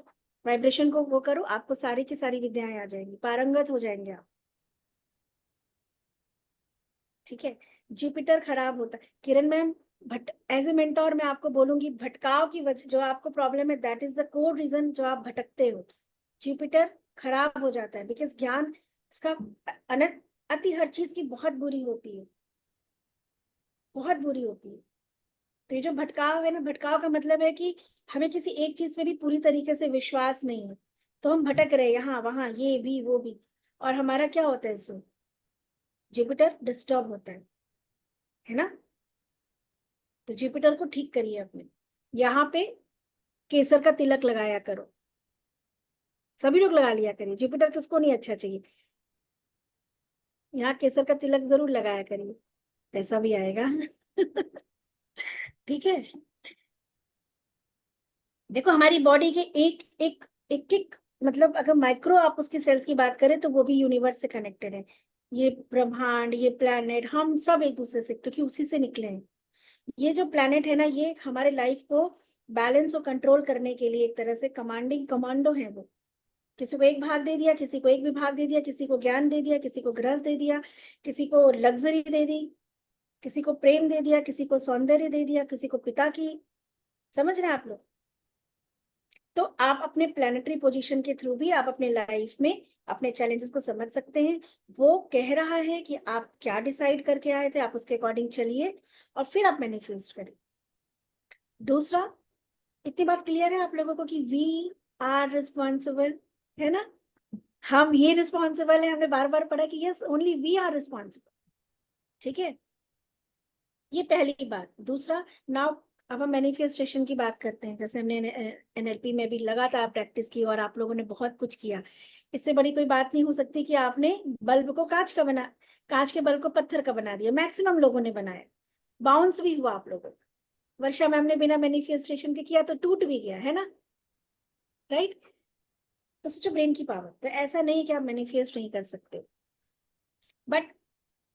वाइब्रेशन को वो करो, आपको सारी की सारी विद्याएं आ जाएंगी, पारंगत हो जाएंगे आप। ठीक है, जुपिटर खराब होता है, Kiran ma'am, but as a mentor मैं आपको बोलूंगी, भटकाव की वजह जो आपको प्रॉब्लम है, that is the core reason जो आप भटकते हो। जुपिटर खराब हो जाता है, बिकॉज ज्ञान इसका अति हर चीज की बहुत बुरी होती है, बहुत बुरी होती है। तो ये जो भटकाव है ना, भटकाव का मतलब है कि हमें किसी एक चीज में भी पूरी तरीके से विश्वास नहीं है, तो हम भटक रहे हैं यहाँ वहां, ये भी वो भी, और हमारा क्या होता है इससे, जुपिटर डिस्टर्ब होता है ना। तो जुपिटर को ठीक करिए अपने, यहाँ पे केसर का तिलक लगाया करो, सभी लोग लगा लिया करिए, जुपिटर किसको नहीं अच्छा चाहिए, यहाँ केसर का तिलक जरूर लगाया करिए, पैसा भी आएगा। ठीक है, देखो हमारी बॉडी के एक मतलब अगर माइक्रो आप उसकी सेल्स की बात करें तो वो भी यूनिवर्स से कनेक्टेड है। ये ब्रह्मांड, ये प्लैनेट, हम सब एक दूसरे से, क्योंकि उसी से निकले हैं। ये जो प्लैनेट है ना, ये हमारे लाइफ को बैलेंस और कंट्रोल करने के लिए एक तरह से कमांडिंग कमांडो है वो। किसी को एक भाग दे दिया, किसी को एक विभाग दे दिया, किसी को ज्ञान दे दिया, किसी को ग्रह दे दिया, किसी को लग्जरी दे दी, किसी को प्रेम दे दिया, किसी को सौंदर्य दे दिया, किसी को पिता की, समझ रहे हैं आप लोग? तो आप अपने प्लानिटरी पोजीशन के थ्रू भी आप अपने लाइफ में अपने चैलेंजेस को समझ सकते हैं। वो कह रहा है कि आप क्या डिसाइड करके आए थे, आप उसके अकॉर्डिंग चलिए और फिर आप मैनिफेस्ट करें। दूसरा, इतनी बात क्लियर है आप लोगों को कि वी आर रिस्पॉन्सिबल, है ना, हम ही रिस्पॉन्सिबल है, हमने बार बार पढ़ा कि yes only we are responsible. ठीक है, ये पहली बात। दूसरा, नाउ अब हम मैनिफेस्टेशन की बात करते हैं। जैसे हमने एनएलपी में भी लगातार प्रैक्टिस की और आप लोगों ने बहुत कुछ किया, इससे बड़ी कोई बात नहीं हो सकती कि आपने बल्ब को कांच का बना, कांच के बल्ब को पत्थर का बना दिया, मैक्सिमम लोगों ने बनाया, बाउंस भी हुआ आप लोगों को। वर्षा मैम ने बिना मैनिफेस्टेशन के किया तो टूट भी गया, है ना, राइट। तो सोचो ब्रेन की पावर, तो ऐसा नहीं कि आप मैनिफेस्ट नहीं कर सकते, बट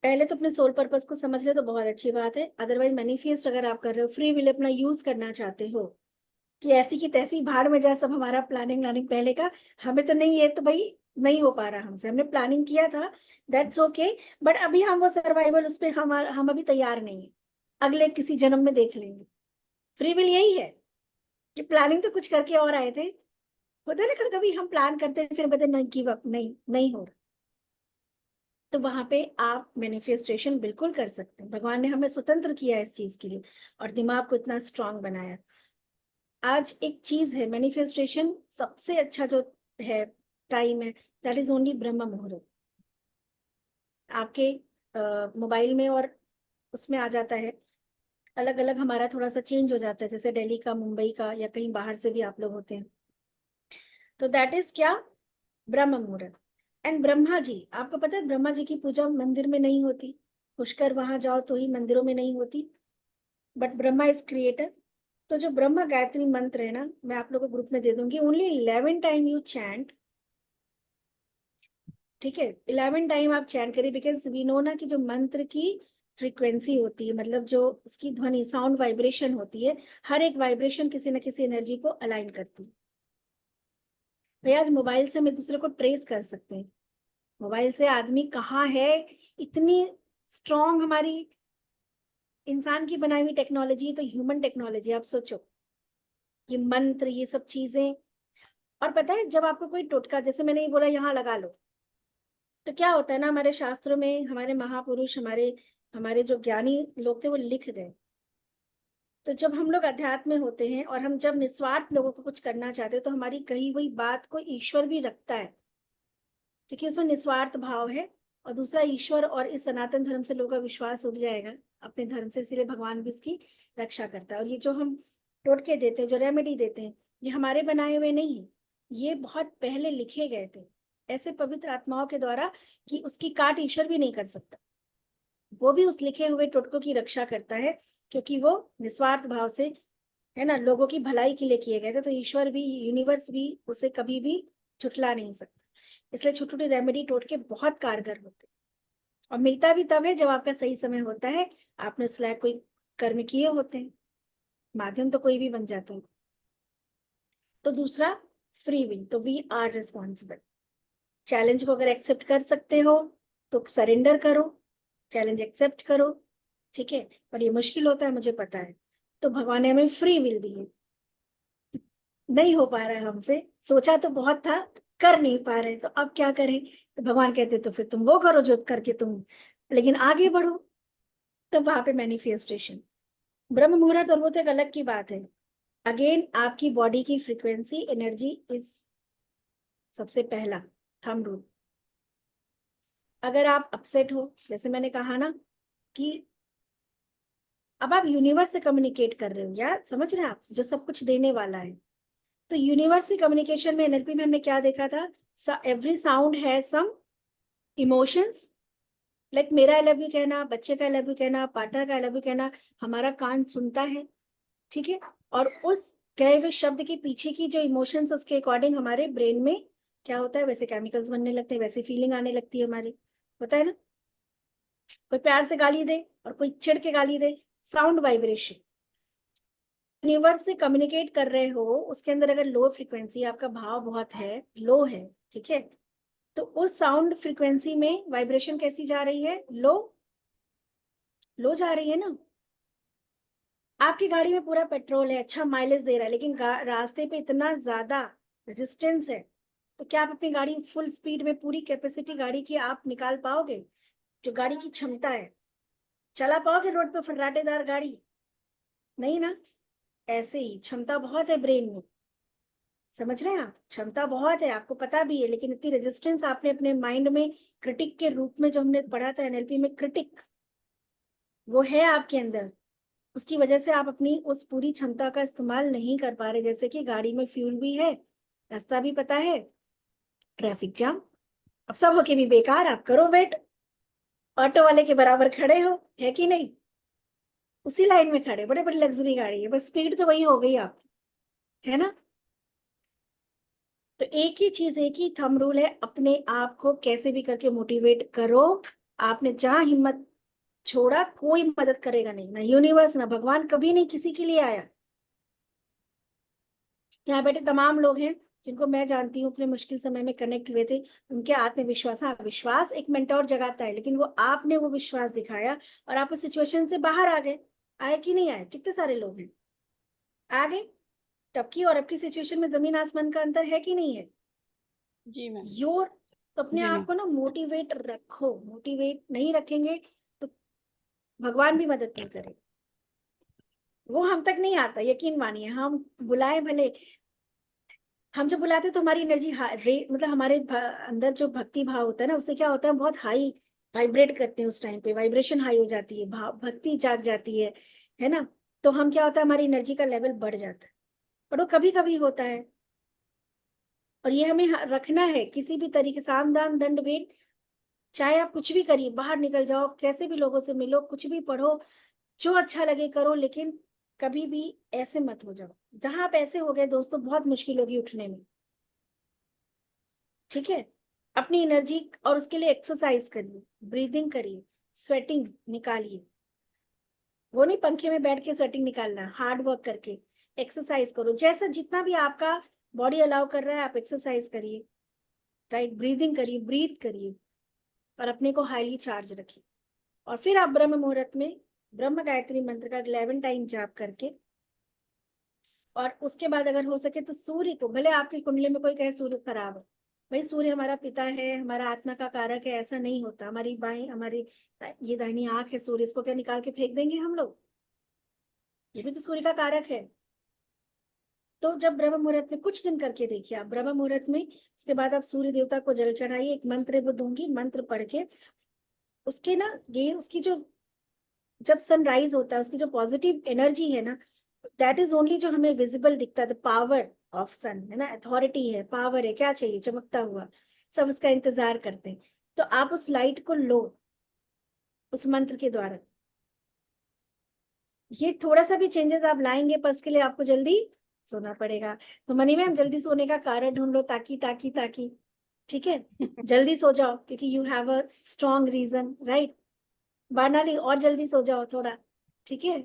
पहले तो अपने सोल पर्पस को समझ ले तो बहुत अच्छी बात है। अदरवाइज मैनिफेस्ट अगर आप कर रहे हो, फ्री विल अपना यूज करना चाहते हो कि ऐसी की तैसी भाड़ में जाए सब, हमारा प्लानिंग पहले का, हमें तो नहीं, ये तो भाई नहीं हो पा रहा हमसे, हमने प्लानिंग किया था, दैट्स ओके, बट अभी हम वो सर्वाइवल उस पर हम अभी तैयार नहीं है, अगले किसी जन्म में देख लेंगे। फ्री विल यही है कि प्लानिंग तो कुछ करके और आए थे, होता है ना कभी कभी हम प्लान करते हैं फिर बताते नहीं, गिव अप, नहीं नहीं हो रहा, तो वहां पे आप मैनिफेस्टेशन बिल्कुल कर सकते हैं। भगवान ने हमें स्वतंत्र किया है इस चीज के लिए और दिमाग को इतना स्ट्रांग बनाया। आज एक चीज है, मैनिफेस्टेशन सबसे अच्छा जो है टाइम है, दैट इज ओनली ब्रह्म मुहूर्त। आपके मोबाइल में और उसमें आ जाता है, अलग अलग हमारा थोड़ा सा चेंज हो जाता है, जैसे दिल्ली का, मुंबई का, या कहीं बाहर से भी आप लोग होते हैं, तो दैट इज क्या, ब्रह्म मुहूर्त। एंड ब्रह्मा जी, आपको पता है ब्रह्मा जी की पूजा मंदिर में नहीं होती, पुष्कर वहां जाओ तो ही, मंदिरों में नहीं होती, बट ब्रह्मा इज क्रिएटर। तो जो ब्रह्मा गायत्री मंत्र है ना, मैं आप लोगों को ग्रुप में दे दूंगी, ओनली 11 टाइम यू चैंट। ठीक है, 11 टाइम आप चैंट करिए, बिकॉज वी नो ना कि जो मंत्र की फ्रीक्वेंसी होती है, मतलब जो उसकी ध्वनि साउंड वाइब्रेशन होती है, हर एक वाइब्रेशन किसी न किसी एनर्जी को अलाइन करती है। भैया आज मोबाइल से हम एक दूसरे को ट्रेस कर सकते हैं, मोबाइल से आदमी कहाँ है, इतनी स्ट्रॉन्ग हमारी इंसान की बनाई हुई टेक्नोलॉजी, तो ह्यूमन टेक्नोलॉजी, आप सोचो ये मंत्र, ये सब चीजें। और पता है जब आपको कोई टोटका, जैसे मैंने ये बोला यहाँ लगा लो, तो क्या होता है ना, हमारे शास्त्रों में हमारे महापुरुष, हमारे हमारे जो ज्ञानी लोग थे वो लिख गए। तो जब हम लोग अध्यात्म में होते हैं और हम जब निस्वार्थ लोगों को कुछ करना चाहते हैं, तो हमारी कही हुई बात को ईश्वर भी रखता है, क्योंकि उसमें निस्वार्थ भाव है। और दूसरा, ईश्वर और इस सनातन धर्म से लोगों का विश्वास उठ जाएगा अपने धर्म से, इसीलिए भगवान भी इसकी रक्षा करता है। और ये जो हम टोटके देते हैं, जो रेमेडी देते हैं, ये हमारे बनाए हुए नहीं है, ये बहुत पहले लिखे गए थे ऐसे पवित्र आत्माओं के द्वारा, कि उसकी काट ईश्वर भी नहीं कर सकता। वो भी उस लिखे हुए टोटकों की रक्षा करता है, क्योंकि वो निस्वार्थ भाव से, है ना, लोगों की भलाई के लिए किए गए थे। तो ईश्वर भी, यूनिवर्स भी उसे कभी भी झुठला नहीं सकता। इसलिए छोटी छोटी रेमेडी टोटके बहुत कारगर होते हैं। और मिलता भी तब है जब आपका सही समय होता है, आपने उस लायक कोई कर्म किए होते हैं, माध्यम तो कोई भी बन जाता है। तो दूसरा, फ्री विल, तो वी आर रिस्पॉन्सिबल। चैलेंज को अगर एक्सेप्ट कर सकते हो तो सरेंडर करो, चैलेंज एक्सेप्ट करो, ठीक है। पर ये मुश्किल होता है, मुझे पता है। तो भगवान ने हमें फ्री विल दी है, नहीं हो पा रहा है हमसे, सोचा तो बहुत था, कर नहीं पा रहे, तो अब क्या करें। तो भगवान कहते तो फिर तुम वो करो जो करके तुम लेकिन आगे बढ़ो। तो वहां पे मैनिफेस्टेशन, ब्रह्म मुहूर्त और वो तो एक अलग की बात है। अगेन आपकी बॉडी की फ्रीक्वेंसी, एनर्जी इज सबसे पहला थंब रूल। अगर आप अपसेट हो, जैसे मैंने कहा ना कि अब आप यूनिवर्स से कम्युनिकेट कर रहे हो, या समझ रहे हैं आप, जो सब कुछ देने वाला है। तो यूनिवर्स की कम्युनिकेशन में, एनएलपी में हमने क्या देखा था, every sound has some emotions. Like मेरा आई लव यू कहना, बच्चे का आई लव यू कहना, पार्टनर का आई लव यू कहना, हमारा कान सुनता है, ठीक है। और उस कहे हुए शब्द के पीछे की जो इमोशंस, उसके अकॉर्डिंग हमारे ब्रेन में क्या होता है, वैसे केमिकल्स बनने लगते हैं, वैसी फीलिंग आने लगती है हमारी, होता है ना। कोई प्यार से गाली दे और कोई चिढ़ के गाली दे, साउंड वाइब्रेशन। यूनिवर्स से कम्युनिकेट कर रहे हो, उसके अंदर अगर लो फ्रीक्वेंसी, आपका भाव बहुत है, लो है, ठीक है, तो उस साउंड फ्रीक्वेंसी में वाइब्रेशन कैसी जा रही है, लो, लो जा रही है ना। आपकी गाड़ी में पूरा पेट्रोल है, अच्छा माइलेज दे रहा है, लेकिन रास्ते पे इतना ज्यादा रेजिस्टेंस है, तो क्या आप अपनी गाड़ी फुल स्पीड में, पूरी कैपेसिटी गाड़ी की आप निकाल पाओगे, जो गाड़ी की क्षमता है, चला पाओगे रोड पे फर्राटेदार गाड़ी, नहीं ना। ऐसे ही क्षमता बहुत है ब्रेन में, समझ रहे हैं आप, क्षमता बहुत है, आपको पता भी है, लेकिन इतनी रेजिस्टेंस आपने अपने माइंड में, क्रिटिक के रूप में, जो हमने पढ़ा था एनएलपी में, क्रिटिक वो है आपके अंदर। उसकी वजह से आप अपनी उस पूरी क्षमता का इस्तेमाल नहीं कर पा रहे। जैसे कि गाड़ी में फ्यूल भी है, रास्ता भी पता है, ट्रैफिक जाम, अब सब होके भी बेकार, आप करो वेट, ऑटो वाले के बराबर खड़े हो, है कि नहीं, उसी लाइन में खड़े, बड़े बड़ी लग्जरी गाड़ी है, बस स्पीड तो वही हो गई आपकी, है ना। तो एक ही चीज, एक ही थंब रूल है, अपने आप को कैसे भी करके मोटिवेट करो। आपने जहां हिम्मत छोड़ा, कोई मदद करेगा नहीं, ना यूनिवर्स ना भगवान, कभी नहीं किसी के लिए आया। यहाँ बैठे तमाम लोग हैं जिनको मैं जानती हूँ, अपने मुश्किल समय में कनेक्ट हुए थे, उनके आत्मविश्वास, हाँ विश्वास एक मेंटोर जगाता है, लेकिन वो आपने वो विश्वास दिखाया और आप उस सिचुएशन से बाहर आ गए। आए कि नहीं आए, कितने सारे लोग हैं आ गए। तब की और अब की सिचुएशन में जमीन आसमान का अंतर है कि नहीं है। जी मैम। योर, तो अपने जी आप मैम। को ना मोटिवेट रखो, मोटिवेट नहीं रखेंगे तो भगवान भी मदद नहीं करे, वो हम तक नहीं आता, यकीन मानिए। हम बुलाए भले, हम जब बुलाते हैं तो हमारी एनर्जी मतलब हमारे अंदर जो भक्ति भाव होता है ना, उससे क्या होता है, हम बहुत हाई वाइब्रेट करते हैं, उस टाइम पे वाइब्रेशन हाई हो जाती है, भाव भक्ति जाग जाती है ना। तो हम क्या होता है, हमारी एनर्जी का लेवल बढ़ जाता है, पर वो कभी कभी होता है। और ये हमें रखना है किसी भी तरीके, साम दाम दंड भेद, चाहे आप कुछ भी करिए, बाहर निकल जाओ, कैसे भी लोगों से मिलो, कुछ भी पढ़ो, जो अच्छा लगे करो, लेकिन कभी भी ऐसे मत हो जाओ। जहां आप ऐसे हो गए दोस्तों, बहुत मुश्किल होगी उठने में, ठीक है। अपनी एनर्जी, और उसके लिए एक्सरसाइज करिए, ब्रीदिंग करिए, स्वेटिंग निकालिए, वो नहीं पंखे में बैठ के स्वेटिंग निकालना, हार्ड वर्क करके एक्सरसाइज करो, जैसा जितना भी आपका बॉडी अलाउ कर रहा है, आप एक्सरसाइज करिए, राइट, ब्रीदिंग करिए, ब्रीथ करिए, और अपने को हाईली चार्ज रखिए। और फिर आप ब्रह्म मुहूर्त में ब्रह्म गायत्री मंत्र का 11 टाइम जाप करके, और उसके बाद अगर हो सके तो सूर्य को, भले आपकी कुंडली में कोई कहे सूर्य खराब है, भाई सूर्य हमारा पिता है, हमारा आत्मा का कारक है, ऐसा नहीं होता। हमारी ये दाहिनी आंख है सूर्य, इसको क्या निकाल के फेंक देंगे हम लोग? ये भी तो सूर्य का कारक है। तो जब ब्रह्म मुहूर्त में कुछ दिन करके देखिए आप, ब्रह्म मुहूर्त में, उसके बाद आप सूर्य देवता को जल चढ़ाइए, एक मंत्र वो दूंगी, मंत्र पढ़ के उसके ना, ये उसकी जो, जब सनराइज होता है उसकी जो पॉजिटिव एनर्जी है ना, दैट इज ओनली जो हमें विजिबल दिखता है, द पावर ऑफ सन है ना, अथॉरिटी है, पावर है, क्या चाहिए, चमकता हुआ, सब उसका इंतजार करते हैं। तो आप उस लाइट को लो उस मंत्र के द्वारा। ये थोड़ा सा भी चेंजेस आप लाएंगे, पर उसके लिए आपको जल्दी सोना पड़ेगा। तो मनी मैम जल्दी सोने का कारण ढूंढ लो, ताकि ताकि ताकि, ठीक है, जल्दी सो जाओ, क्योंकि you have a strong reason, right? Banali और जल्दी सो जाओ थोड़ा, ठीक है?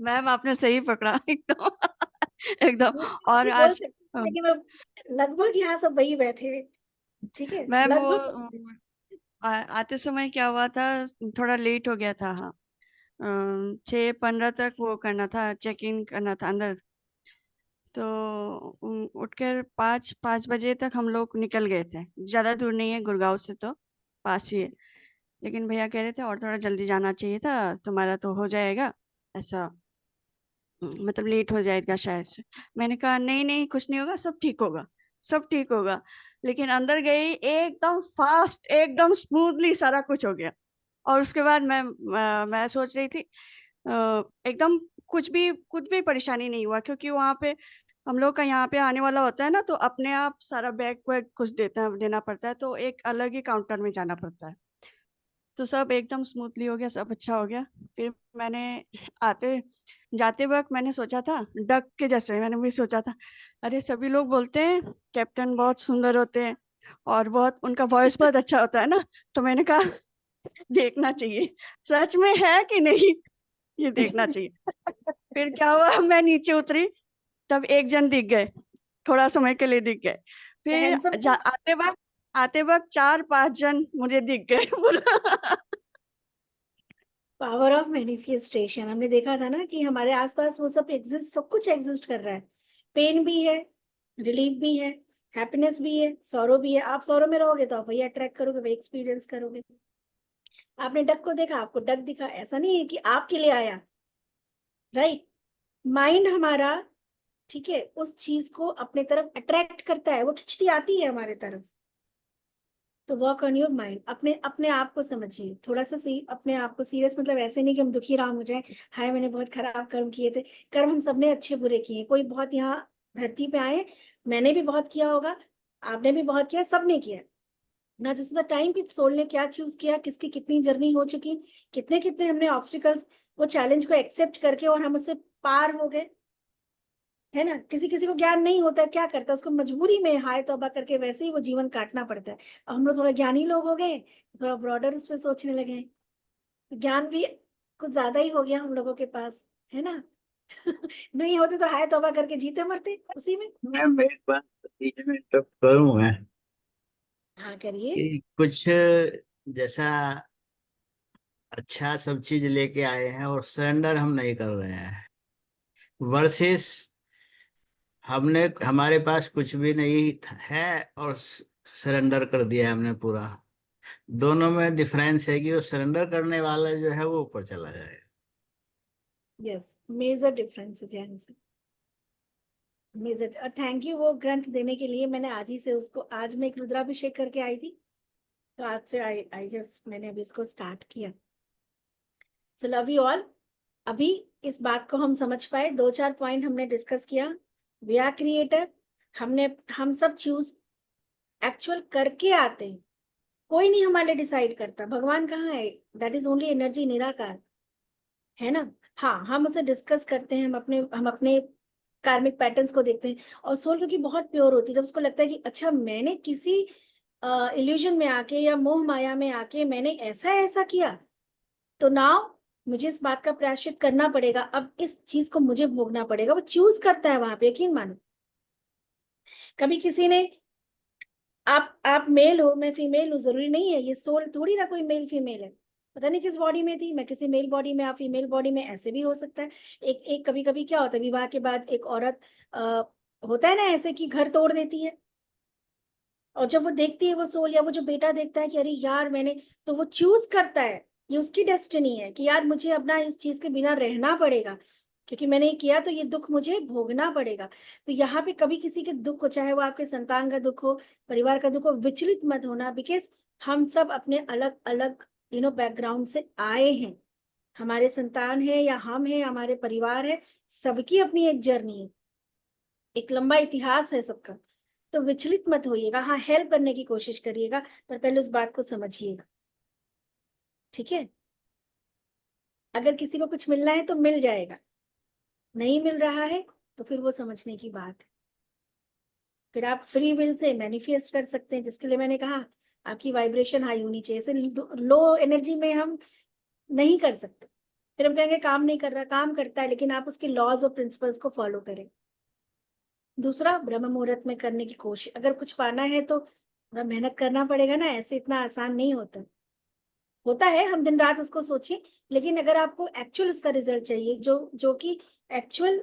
मैम आपने सही पकड़ा एकदम एकदम। ये और अभी बोल आज सकती हूँ, लेकिन अब लगभग यहाँ सब वही बैठे हैं, ठीक है, मैम वो लगभग। आते समय क्या हुआ था, थोड़ा लेट हो गया था। हाँ 6:15 तक वो करना था, चेक इन करना था अंदर। तो उठकर 5 बजे तक हम लोग निकल गए थे। ज्यादा दूर नहीं है गुड़गांव से, तो पास ही है। लेकिन भैया कह रहे थे और थोड़ा जल्दी जाना चाहिए था, तुम्हारा तो हो जाएगा ऐसा, मतलब लेट हो जाएगा शायद से। मैंने कहा नहीं नहीं कुछ नहीं होगा, सब ठीक होगा, सब ठीक होगा। लेकिन अंदर गई, एकदम फास्ट, एकदम स्मूथली सारा कुछ हो गया। और उसके बाद मैं सोच रही थी एकदम कुछ भी परेशानी नहीं हुआ, क्योंकि वहां पे हम लोग का यहाँ पे आने वाला होता है ना, तो अपने आप सारा बैग वैग कुछ देना पड़ता है, तो एक अलग ही काउंटर में जाना पड़ता है। तो सब एकदम स्मूथली हो गया, सब अच्छा हो गया। फिर मैंने आते जाते वक्त मैंने सोचा था, डक के जैसे मैंने भी सोचा था, अरे सभी लोग बोलते हैं कैप्टन बहुत सुंदर होते हैं और बहुत उनका वॉइस बहुत अच्छा होता है ना, तो मैंने कहा देखना चाहिए सच में है कि नहीं, ये देखना चाहिए। फिर क्या हुआ, मैं नीचे उतरी, तब एक जन दिख गए, थोड़ा समय के लिए दिख गए। फिर हैंडसम था। आते वक्त 4-5 जन मुझे दिख गए पूरा पावर ऑफ मैनिफेस्टेशन, हमने देखा था ना कि हमारे आसपास वो सब एग्जिस्ट, सब कुछ एग्जिस्ट कर रहा है। पेन भी है, रिलीफ भी है, हैप्पीनेस भी है, सौरो भी है। आप सौरो में रहोगे तो आप वही अट्रैक्ट करोगे, वही एक्सपीरियंस करोगे। आपने डक को देखा, आपको डक दिखा, ऐसा नहीं है कि आपके लिए आया, राइट? माइंड हमारा, ठीक है, उस चीज को अपने तरफ अट्रैक्ट करता है, वो खिंचती आती है हमारे तरफ। तो वर्क ऑन योर माइंड, अपने अपने आप को समझिए थोड़ा सा, अपने आप को सीरियस, मतलब ऐसे नहीं कि हम दुखी राम हो जाए, हाय मैंने बहुत खराब कर्म किए थे। कर्म हम सबने अच्छे बुरे किए, कोई बहुत यहाँ धरती पे आए, मैंने भी बहुत किया होगा, आपने भी बहुत किया, सबने किया ना। जिस द टाइम कि सोल ने क्या चूज किया, किसकी कितनी जर्नी हो चुकी, कितने कितने हमने ऑब्स्टिकल्स, वो चैलेंज को एक्सेप्ट करके, और हम उससे पार हो गए, है ना? किसी किसी को ज्ञान नहीं होता है, क्या करता है, उसको मजबूरी में हाय तौबा करके वैसे ही वो जीवन काटना पड़ता है। अब हम लोग थोड़ा ज्ञानी लोग हो गए, थोड़ा ब्रॉडर उस पर सोचने लगे हैं, ज्ञान भी कुछ ज्यादा ही हो गया हम लोगों के पास, है ना? नहीं होते तो हाय तौबा करके जीते मरते उसी में। मैम एक बात बीच में इंटरप्ट करूँ मैं, हाँ करिए। कि कुछ जैसा अच्छा सब चीज लेके आए हैं और सरेंडर हम नहीं कर रहे हैं, वर्सेस हमने हमारे पास कुछ भी नहीं है और सरेंडर कर दिया हमने पूरा। दोनों में डिफरेंस है कि वो सरेंडर करने वाला जो है वो ऊपर चला जाएगा। यस, मेजर डिफरेंस है जैन से, मेजर। और थैंक यू वो ग्रंथ देने के लिए, मैंने आज ही से उसको, आज मैं एक रुद्राभिषेक करके आई थी, तो आज से आई जस्ट मैंने अभी इसको स्टार्ट किया। So love you all. अभी इस बात को हम समझ पाए, 2-4 पॉइंट हमने डिस्कस किया। वी आर क्रिएटर, हम सब चूज एक्चुअल करके आते हैं, कोई नहीं हमारे लिए डिसाइड करता। भगवान कहाँ है? दैट इज ओनली एनर्जी, निराकार, है ना? हाँ, हम उसे डिस्कस करते हैं, हम अपने कार्मिक पैटर्न्स को देखते हैं। और सोल क्योंकि बहुत प्योर होती है, जब उसको लगता है कि अच्छा मैंने किसी इल्यूजन में आके या मोह माया में आके मैंने ऐसा ऐसा किया, तो नाउ मुझे इस बात का प्रायश्चित करना पड़ेगा, अब इस चीज को मुझे भोगना पड़ेगा। वो चूज करता है वहां पे, यकीन मानो। कभी किसी ने, आप मेल हो, मैं फीमेल हूँ, जरूरी नहीं है, ये सोल थोड़ी ना कोई मेल फीमेल है। पता नहीं किस बॉडी में थी, मैं किसी मेल बॉडी में, आप फीमेल बॉडी में, ऐसे भी हो सकता है। एक एक कभी कभी क्या होता है, विवाह के बाद एक औरत होता है ना ऐसे कि घर तोड़ देती है, और जब वो देखती है वो सोल, या वो जो बेटा देखता है कि अरे यार मैंने, तो वो चूज करता है, ये उसकी डेस्टिनी है कि यार मुझे अपना इस चीज के बिना रहना पड़ेगा, क्योंकि मैंने ये किया तो ये दुख मुझे भोगना पड़ेगा। तो यहाँ पे कभी किसी के दुख को, चाहे वो आपके संतान का दुख हो, परिवार का दुख हो, विचलित मत होना, बिकॉज हम सब अपने अलग अलग बैकग्राउंड से आए हैं। हमारे संतान है या हम हैं, हमारे परिवार है, सबकी अपनी एक जर्नी है, एक लंबा इतिहास है सबका। तो विचलित मत होइएगा, हाँ हेल्प करने की कोशिश करिएगा, पर पहले उस बात को समझिएगा, ठीक है। अगर किसी को कुछ मिलना है तो मिल जाएगा, नहीं मिल रहा है तो फिर वो समझने की बात है। फिर आप फ्री विल से मैनिफेस्ट कर सकते हैं, जिसके लिए मैंने कहा आपकी वाइब्रेशन हाई होनी चाहिए। ऐसे लो एनर्जी में हम नहीं कर सकते, फिर हम कहेंगे काम नहीं कर रहा, काम करता है, लेकिन आप उसके लॉज और प्रिंसिपल्स को फॉलो करें। दूसरा, ब्रह्म मुहूर्त में करने की कोशिश, अगर कुछ पाना है तो थोड़ा मेहनत करना पड़ेगा ना, ऐसे इतना आसान नहीं होता है, हम दिन रात उसको सोचें, लेकिन अगर आपको एक्चुअल उसका रिजल्ट चाहिए, जो कि एक्चुअल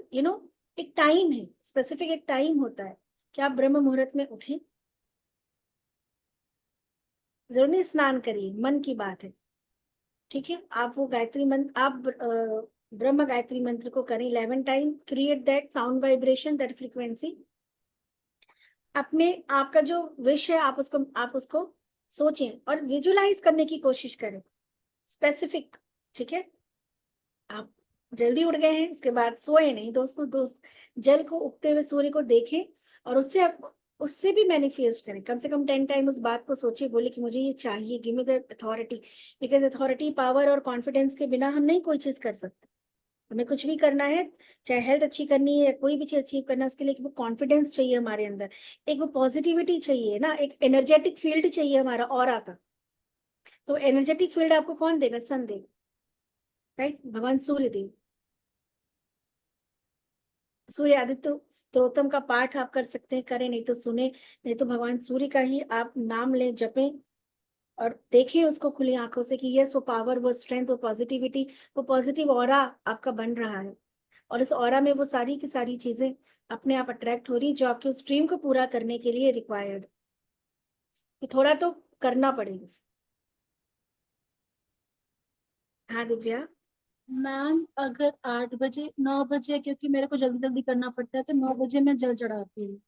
एक टाइम है, स्पेसिफिक एक टाइम होता है कि आप ब्रह्म मुहूर्त में उठें, जरूर नहीं स्नान करिए, मन की बात है, ठीक है। आप वो गायत्री मंत्र, आप ब्रह्म गायत्री मंत्र को करें 11 time, create that sound vibration, that frequency. अपने आपका जो विश है आप उसको सोचें और विजुलाइज करने की कोशिश करें, स्पेसिफिक, ठीक है। आप जल्दी उठ गए हैं, उसके बाद सोए नहीं दोस्त जल को उगते हुए सूर्य को देखें और उससे भी मैनिफेस्ट करें, कम से कम 10 टाइम उस बात को सोचिए, बोले कि मुझे ये चाहिए, give me the authority, because authority, power और कॉन्फिडेंस के बिना हम नहीं कोई चीज कर सकते। हमें कुछ भी करना है, चाहे हेल्थ अच्छी करनी है या कोई भी चीज अचीव करना है, उसके लिए वो कॉन्फिडेंस चाहिए हमारे अंदर, एक वो पॉजिटिविटी चाहिए ना, एक एनर्जेटिक फील्ड चाहिए हमारा ऑरा का। तो एनर्जेटिक फील्ड आपको कौन देगा? सन देगा, राइट, भगवान सूर्य देव। सूर्य आदित्य स्तोत्रम का पाठ आप कर सकते हैं, करें, नहीं तो सुने, नहीं तो भगवान सूर्य का ही आप नाम लें, जपें और देखें उसको खुली आंखों से कि यस, वो पावर, वो स्ट्रेंथ, वो पॉजिटिविटी, वो पॉजिटिव ऑरा आपका बन रहा है, और इस ऑरा में वो सारी की सारी चीजें अपने आप अट्रैक्ट हो रही जो आपके उस ड्रीम को पूरा करने के लिए रिक्वायर्ड। तो थोड़ा तो करना पड़ेगा। हाँ दिव्या। मैम अगर 8 बजे 9 बजे, क्योंकि मेरे को जल्दी जल्दी करना पड़ता है, तो 9 बजे मैं जल चढ़ाती हूँ।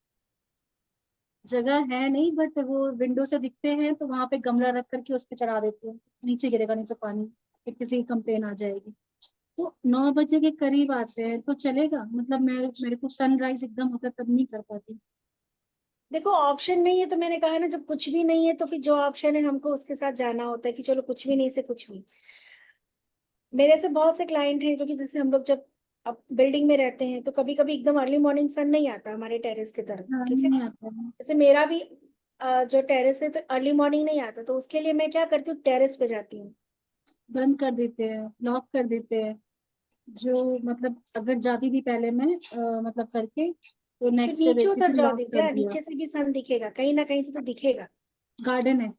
जगह है नहीं, बट वो विंडो से दिखते हैं तो वहां पे गमला रख करके उस पे चढ़ा देती हूँ, नीचे गिरेगा नहीं तो पानी, फिर किसी की कंप्लेन आ जाएगी। तो 9 बजे के करीब आते हैं तो चलेगा, मतलब मेरे को सनराइज एकदम होता है तब नहीं कर पाती। देखो ऑप्शन नहीं है तो मैंने कहा ना, जब कुछ भी नहीं है तो फिर जो ऑप्शन है हमको उसके साथ जाना होता है कि चलो कुछ भी नहीं से कुछ भी। मेरे से बहुत से क्लाइंट हैं, क्योंकि जैसे हम लोग जब अब बिल्डिंग में रहते हैं तो कभी कभी एकदम अर्ली मॉर्निंग सन नहीं आता हमारे टेरेस की तरफ, हाँ, ठीक है। नहीं आता है। जैसे मेरा भी जो टेरेस है तो अर्ली मॉर्निंग नहीं आता, तो उसके लिए मैं क्या करती हूँ, टेरेस पे जाती हूँ। बंद कर देते हैं, लॉक कर देते हैं। जो मतलब अगर जाती थी पहले मैं मतलब करके, तो फिर नेक्स्ट डे नीचे देखती उतर थी जाओ लॉक कर दिव्या, दिया। नीचे से भी सन दिखेगा, कहीं ना कहीं से तो दिखेगा, गार्डन है,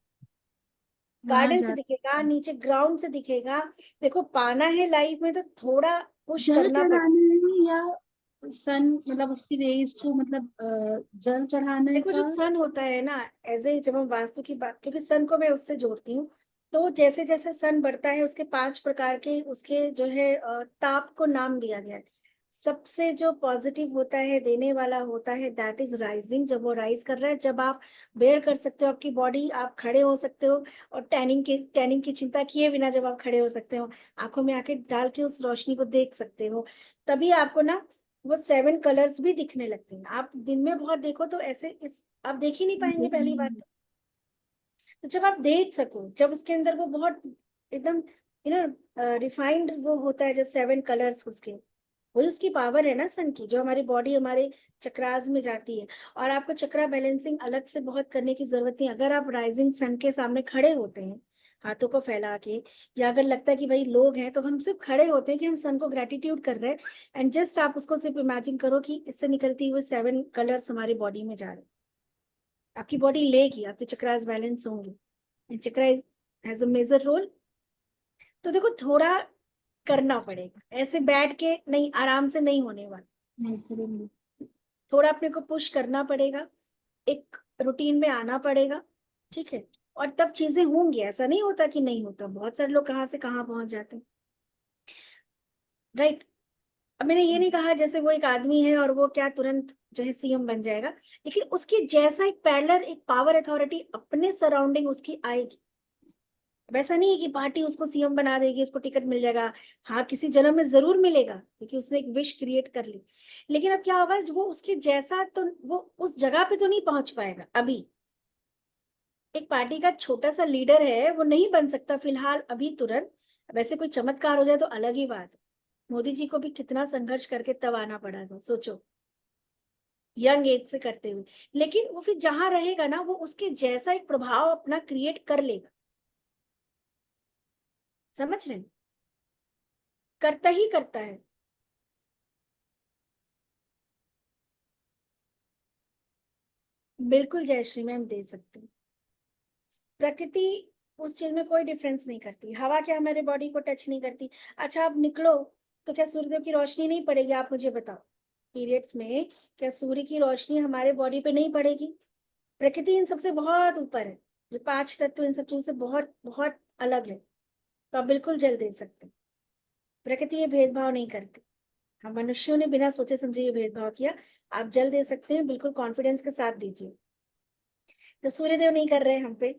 वहां गार्डन से जा। दिखेगा, नीचे ग्राउंड से दिखेगा। देखो पाना है लाइफ में तो थोड़ा पुश जल करना पड़ेगा। चढ़ाने में या सन मतलब उसकी रेस को, मतलब जल चढ़ाने देखो जो का। सन होता है ना, एज ए, जब हम वास्तु की बात, क्योंकि सन को मैं उससे जोड़ती हूँ, तो जैसे जैसे सन बढ़ता है उसके 5 प्रकार के उसके जो है ताप को नाम दिया गया है। सबसे जो पॉजिटिव होता है, देने वाला होता है, दैट इज राइजिंग, जब वो राइज कर रहा है, जब आप बेयर कर सकते हो आपकी बॉडी, आप खड़े हो सकते हो, और टैनिंग की चिंता किए बिना जब आप खड़े हो सकते हो, आंखों में आंखें डाल के उस रोशनी को देख सकते हो, तभी आपको ना वो 7 कलर्स भी दिखने लगते हैं। आप दिन में बहुत देखो तो ऐसे इस आप देख ही नहीं पाएंगे पहली बात तो जब आप देख सको, जब उसके अंदर वो बहुत एकदम रिफाइंड वो होता है, जब 7 कलर्स उसके, वही उसकी पावर है ना सन की, जो हमारी बॉडी हमारे चक्रास में जाती है। और आपको चक्रा बैलेंसिंग अलग से बहुत करने की जरूरत नहीं, अगर आप राइजिंग सन के सामने खड़े होते हैं हाथों को फैला के, या अगर लगता है कि भाई लोग हैं, तो हम सिर्फ खड़े होते हैं कि हम सन को ग्रेटिट्यूड कर रहे हैं, एंड जस्ट आप उसको सिर्फ इमेजिन करो कि इससे निकलती हुई 7 कलर्स हमारी बॉडी में जा रहे हैं। आपकी बॉडी लेगी, आपके चक्रास बैलेंस होंगे, चक्रा हैज अ मेजर रोल। तो देखो थोड़ा करना पड़ेगा, ऐसे बैठ के नहीं, आराम से नहीं होने वाला, नहीं करूंगी। थोड़ा अपने को पुश करना पड़ेगा। एक रूटीन में आना पड़ेगा, ठीक है। और तब चीजें होंगी, ऐसा नहीं होता कि नहीं होता, बहुत सारे लोग कहाँ से कहाँ पहुंच जाते हैं, राइट। अब मैंने ये नहीं कहा जैसे वो एक आदमी है और वो क्या तुरंत जो है सीएम बन जाएगा, लेकिन उसके जैसा एक पैरेलल एक पावर अथॉरिटी अपने सराउंडिंग उसकी आएगी। वैसा नहीं है कि पार्टी उसको सीएम बना देगी, उसको टिकट मिल जाएगा। हाँ, किसी जन्म में जरूर मिलेगा क्योंकि उसने एक विश क्रिएट कर ली, लेकिन अब क्या होगा, जो वो उसके जैसा, तो वो उस जगह पे तो नहीं पहुंच पाएगा अभी। एक पार्टी का छोटा सा लीडर है, वो नहीं बन सकता फिलहाल अभी तुरंत। वैसे कोई चमत्कार हो जाए तो अलग ही बात है। मोदी जी को भी कितना संघर्ष करके तब आना पड़ा था, सोचो, यंग एज से करते हुए। लेकिन वो फिर जहां रहेगा ना, वो उसके जैसा एक प्रभाव अपना क्रिएट कर लेगा, समझ रहे हैं? करता ही करता है। बिल्कुल जयश्री मैम दे सकते हैं। प्रकृति उस चीज में कोई डिफरेंस नहीं करती। हवा क्या हमारे बॉडी को टच नहीं करती? अच्छा, आप निकलो तो क्या सूर्यदेव की रोशनी नहीं पड़ेगी? आप मुझे बताओ, पीरियड्स में क्या सूर्य की रोशनी हमारे बॉडी पे नहीं पड़ेगी? प्रकृति इन सबसे बहुत ऊपर है, जो 5 तत्व इन सब चीजों से बहुत बहुत अलग है। तो आप बिल्कुल जल दे सकते हैं। प्रकृति ये भेदभाव नहीं करती, हम मनुष्यों ने बिना सोचे समझे ये भेदभाव किया। आप जल दे सकते हैं, बिल्कुल कॉन्फिडेंस के साथ दीजिए। तो सूर्यदेव नहीं कर रहे हैं हम पे,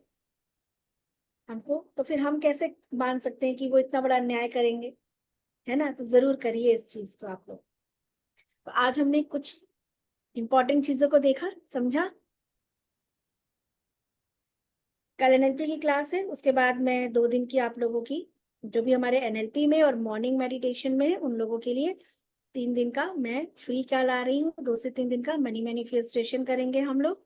हमको, तो फिर हम कैसे मान सकते हैं कि वो इतना बड़ा अन्याय करेंगे? है ना? तो जरूर करिए इस चीज को आप लोग। तो आज हमने कुछ इंपॉर्टेंट चीजों को देखा, समझा। कल एनएलपी की क्लास है, उसके बाद मैं 2 दिन की आप लोगों की, जो भी हमारे एनएलपी में और मॉर्निंग मेडिटेशन में है, उन लोगों के लिए 3 दिन का मैं फ्री क्या ला रही हूँ, 2 से 3 दिन का मनी मैनिफेस्टेशन करेंगे हम लोग।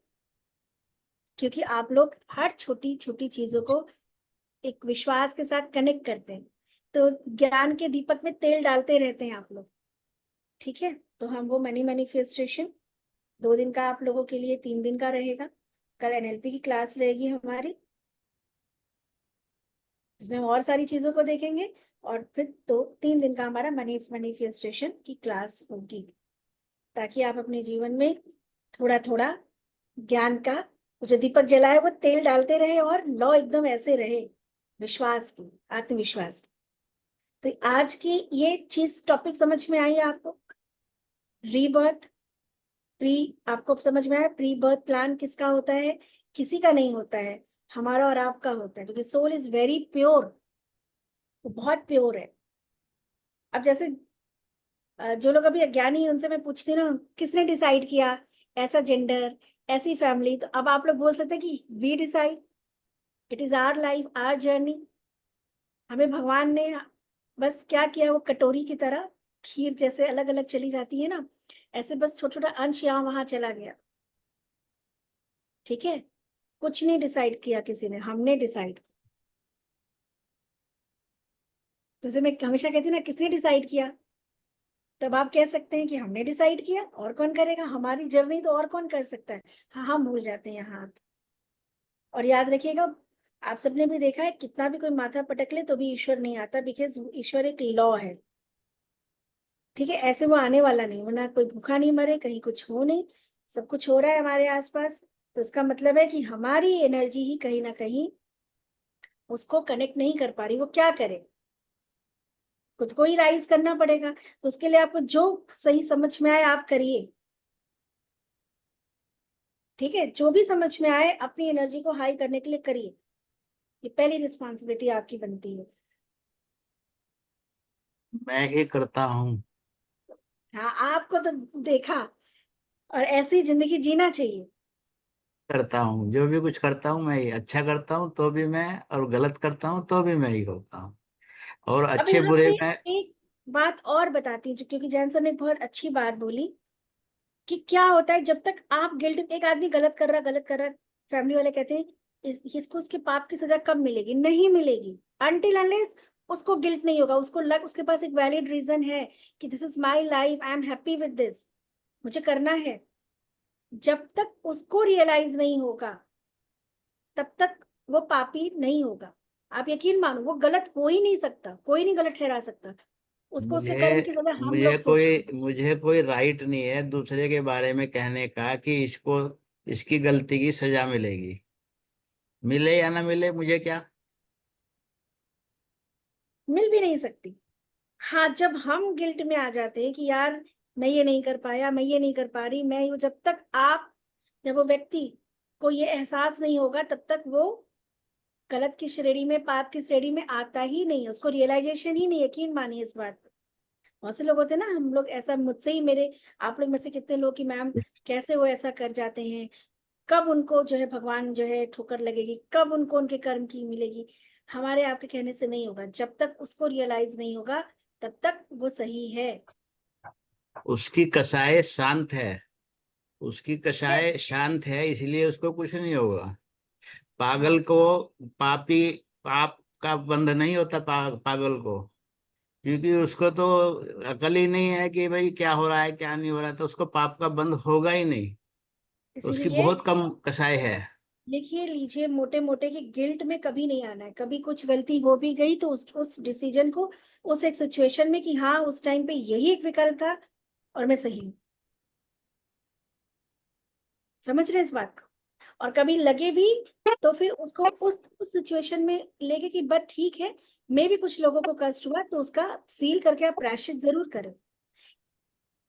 क्योंकि आप लोग हर छोटी छोटी चीजों को एक विश्वास के साथ कनेक्ट करते हैं, तो ज्ञान के दीपक में तेल डालते रहते हैं आप लोग, ठीक है। तो हम वो मनी मैनिफेस्टेशन 2 दिन का आप लोगों के लिए 3 दिन का रहेगा। कल एनएलपी की क्लास रहेगी हमारी, जिसमें हम और सारी चीजों को देखेंगे। और फिर 3 दिन का हमारा मनी मैनिफेस्टेशन की क्लास होगी, ताकि आप अपने जीवन में थोड़ा थोड़ा ज्ञान का जो दीपक जलाए वो तेल डालते रहे, और लौ एकदम ऐसे रहे, विश्वास की, आत्मविश्वास की। तो आज की ये चीज टॉपिक समझ में आई आपको? रीबर्थ, आपको समझ में आया? प्री बर्थ प्लान किसका होता है? किसी का नहीं होता है, हमारा और आपका होता है, क्योंकि सोल इज वेरी प्योर, वो बहुत प्योर है। अब जैसे जो लोग अभी अज्ञानी है, उनसे मैं पूछती ना, किसने डिसाइड किया ऐसा जेंडर, ऐसी फैमिली? तो अब आप लोग बोल सकते हैं कि we decide, it is our life, our journey. हमें भगवान ने बस क्या किया, वो कटोरी की तरह खीर जैसे अलग अलग चली जाती है ना, ऐसे बस छोटा छोटा अंश यहाँ वहां चला गया, ठीक है। कुछ नहीं डिसाइड किया किसी ने, हमने डिसाइड। तो जैसे मैं हमेशा कहती ना, किसने डिसाइड किया? तब आप कह सकते हैं कि हमने डिसाइड किया, और कौन करेगा? हमारी जर्नी तो और कौन कर सकता है? हाँ, हम भूल जाते हैं यहाँ। और याद रखिएगा, आप सबने भी देखा है, कितना भी कोई माथा पटक ले तो भी ईश्वर नहीं आता, बिकॉज ईश्वर एक लॉ है, ठीक है। ऐसे वो आने वाला नहीं, वरना कोई भूखा नहीं मरे, कहीं कुछ हो नहीं, सब कुछ हो रहा है हमारे आसपास। तो इसका मतलब है कि हमारी एनर्जी ही कहीं ना कहीं उसको कनेक्ट नहीं कर पा रही। वो क्या करे? खुद को ही राइज करना पड़ेगा। तो उसके लिए आपको जो सही समझ में आए आप करिए, ठीक है। जो भी समझ में आए अपनी एनर्जी को हाई करने के लिए करिए, ये पहली रिस्पॉन्सिबिलिटी आपकी बनती है। मैं ही करता हूँ। हाँ, आपको तो देखा, और ऐसी जिंदगी जीना चाहिए। करता हूँ, जो भी कुछ करता हूँ मैं ही, अच्छा करता हूँ तो भी मैं, और गलत करता हूँ तो भी मैं ही करता हूँ, और अब अच्छे यहाँ बुरे पे में। एक बात और बताती हूँ, क्योंकि जैन सर ने बहुत अच्छी बात बोली कि क्या होता है जब तक आप गिल्ट, एक आदमी गलत कर रहा, फैमिली वाले कहते हैं इसको उसके पाप की सजा कब मिलेगी? नहीं मिलेगी, अनटिल अनलेस उसको गिल्ट नहीं होगा, उसको उसके पास एक वैलिड रीजन है कि this is my life, I am happy with this, मुझे करना है। जब तक उसको रियलाइज नहीं होगा, तब तक वो पापी नहीं होगा। आप यकीन मानो, वो गलत हो ही नहीं सकता, कोई नहीं गलत ठहरा सकता उसको, उसके कर्म की मुझे सजा हम लोग सोचते हैं। मुझे कोई राइट नहीं है दूसरे के बारे में कहने का कि इसको इसकी गलती की सजा मिलेगी, मिले या ना मिले मुझे क्या। मिल भी नहीं सकती। हाँ, जब हम गिल्ट में आ जाते हैं कि यार मैं ये नहीं कर पाया, मैं ये नहीं कर पा रही, मैं जब तक आप, जब वो व्यक्ति को ये एहसास नहीं होगा तब तक वो गलत की श्रेणी में, पाप की श्रेणी में आता ही नहीं, उसको रियलाइजेशन ही नहीं। यकीन मानिए इस बात पर। बहुत से लोग होते हैं ना, हम लोग ऐसा, मुझसे ही मेरे, आप लोग में से कितने लोग कि मैम कैसे वो ऐसा कर जाते हैं, कब उनको जो है भगवान जो है ठोकर लगेगी, कब उनको उनके कर्म की मिलेगी। हमारे आपके कहने से नहीं होगा, जब तक उसको रियलाइज नहीं होगा तब तक वो सही है। उसकी कसाई शांत है, उसकी है। कसाई शांत है, इसलिए उसको कुछ नहीं होगा। पागल को पापी, पाप का बंध नहीं होता पागल को, क्योंकि उसको तो अकल ही नहीं है कि भाई क्या हो रहा है क्या नहीं हो रहा है, तो उसको पाप का बंध होगा ही नहीं। उसकी इसीलिए बहुत कम कसाई है। लिखिए लीजिए मोटे मोटे कि गिल्ट में कभी नहीं आना है। कभी कुछ गलती हो भी गई तो उस डिसीजन को, उस एक सिचुएशन में कि हाँ उस टाइम पे यही एक विकल्प था और मैं सही हूँ। समझ रहे हैं इस बात को। और कभी लगे भी तो फिर उसको उस सिचुएशन में लेके कि बट ठीक है, मे भी कुछ लोगों को कष्ट हुआ तो उसका फील करके आप प्रायश्चित जरूर करें।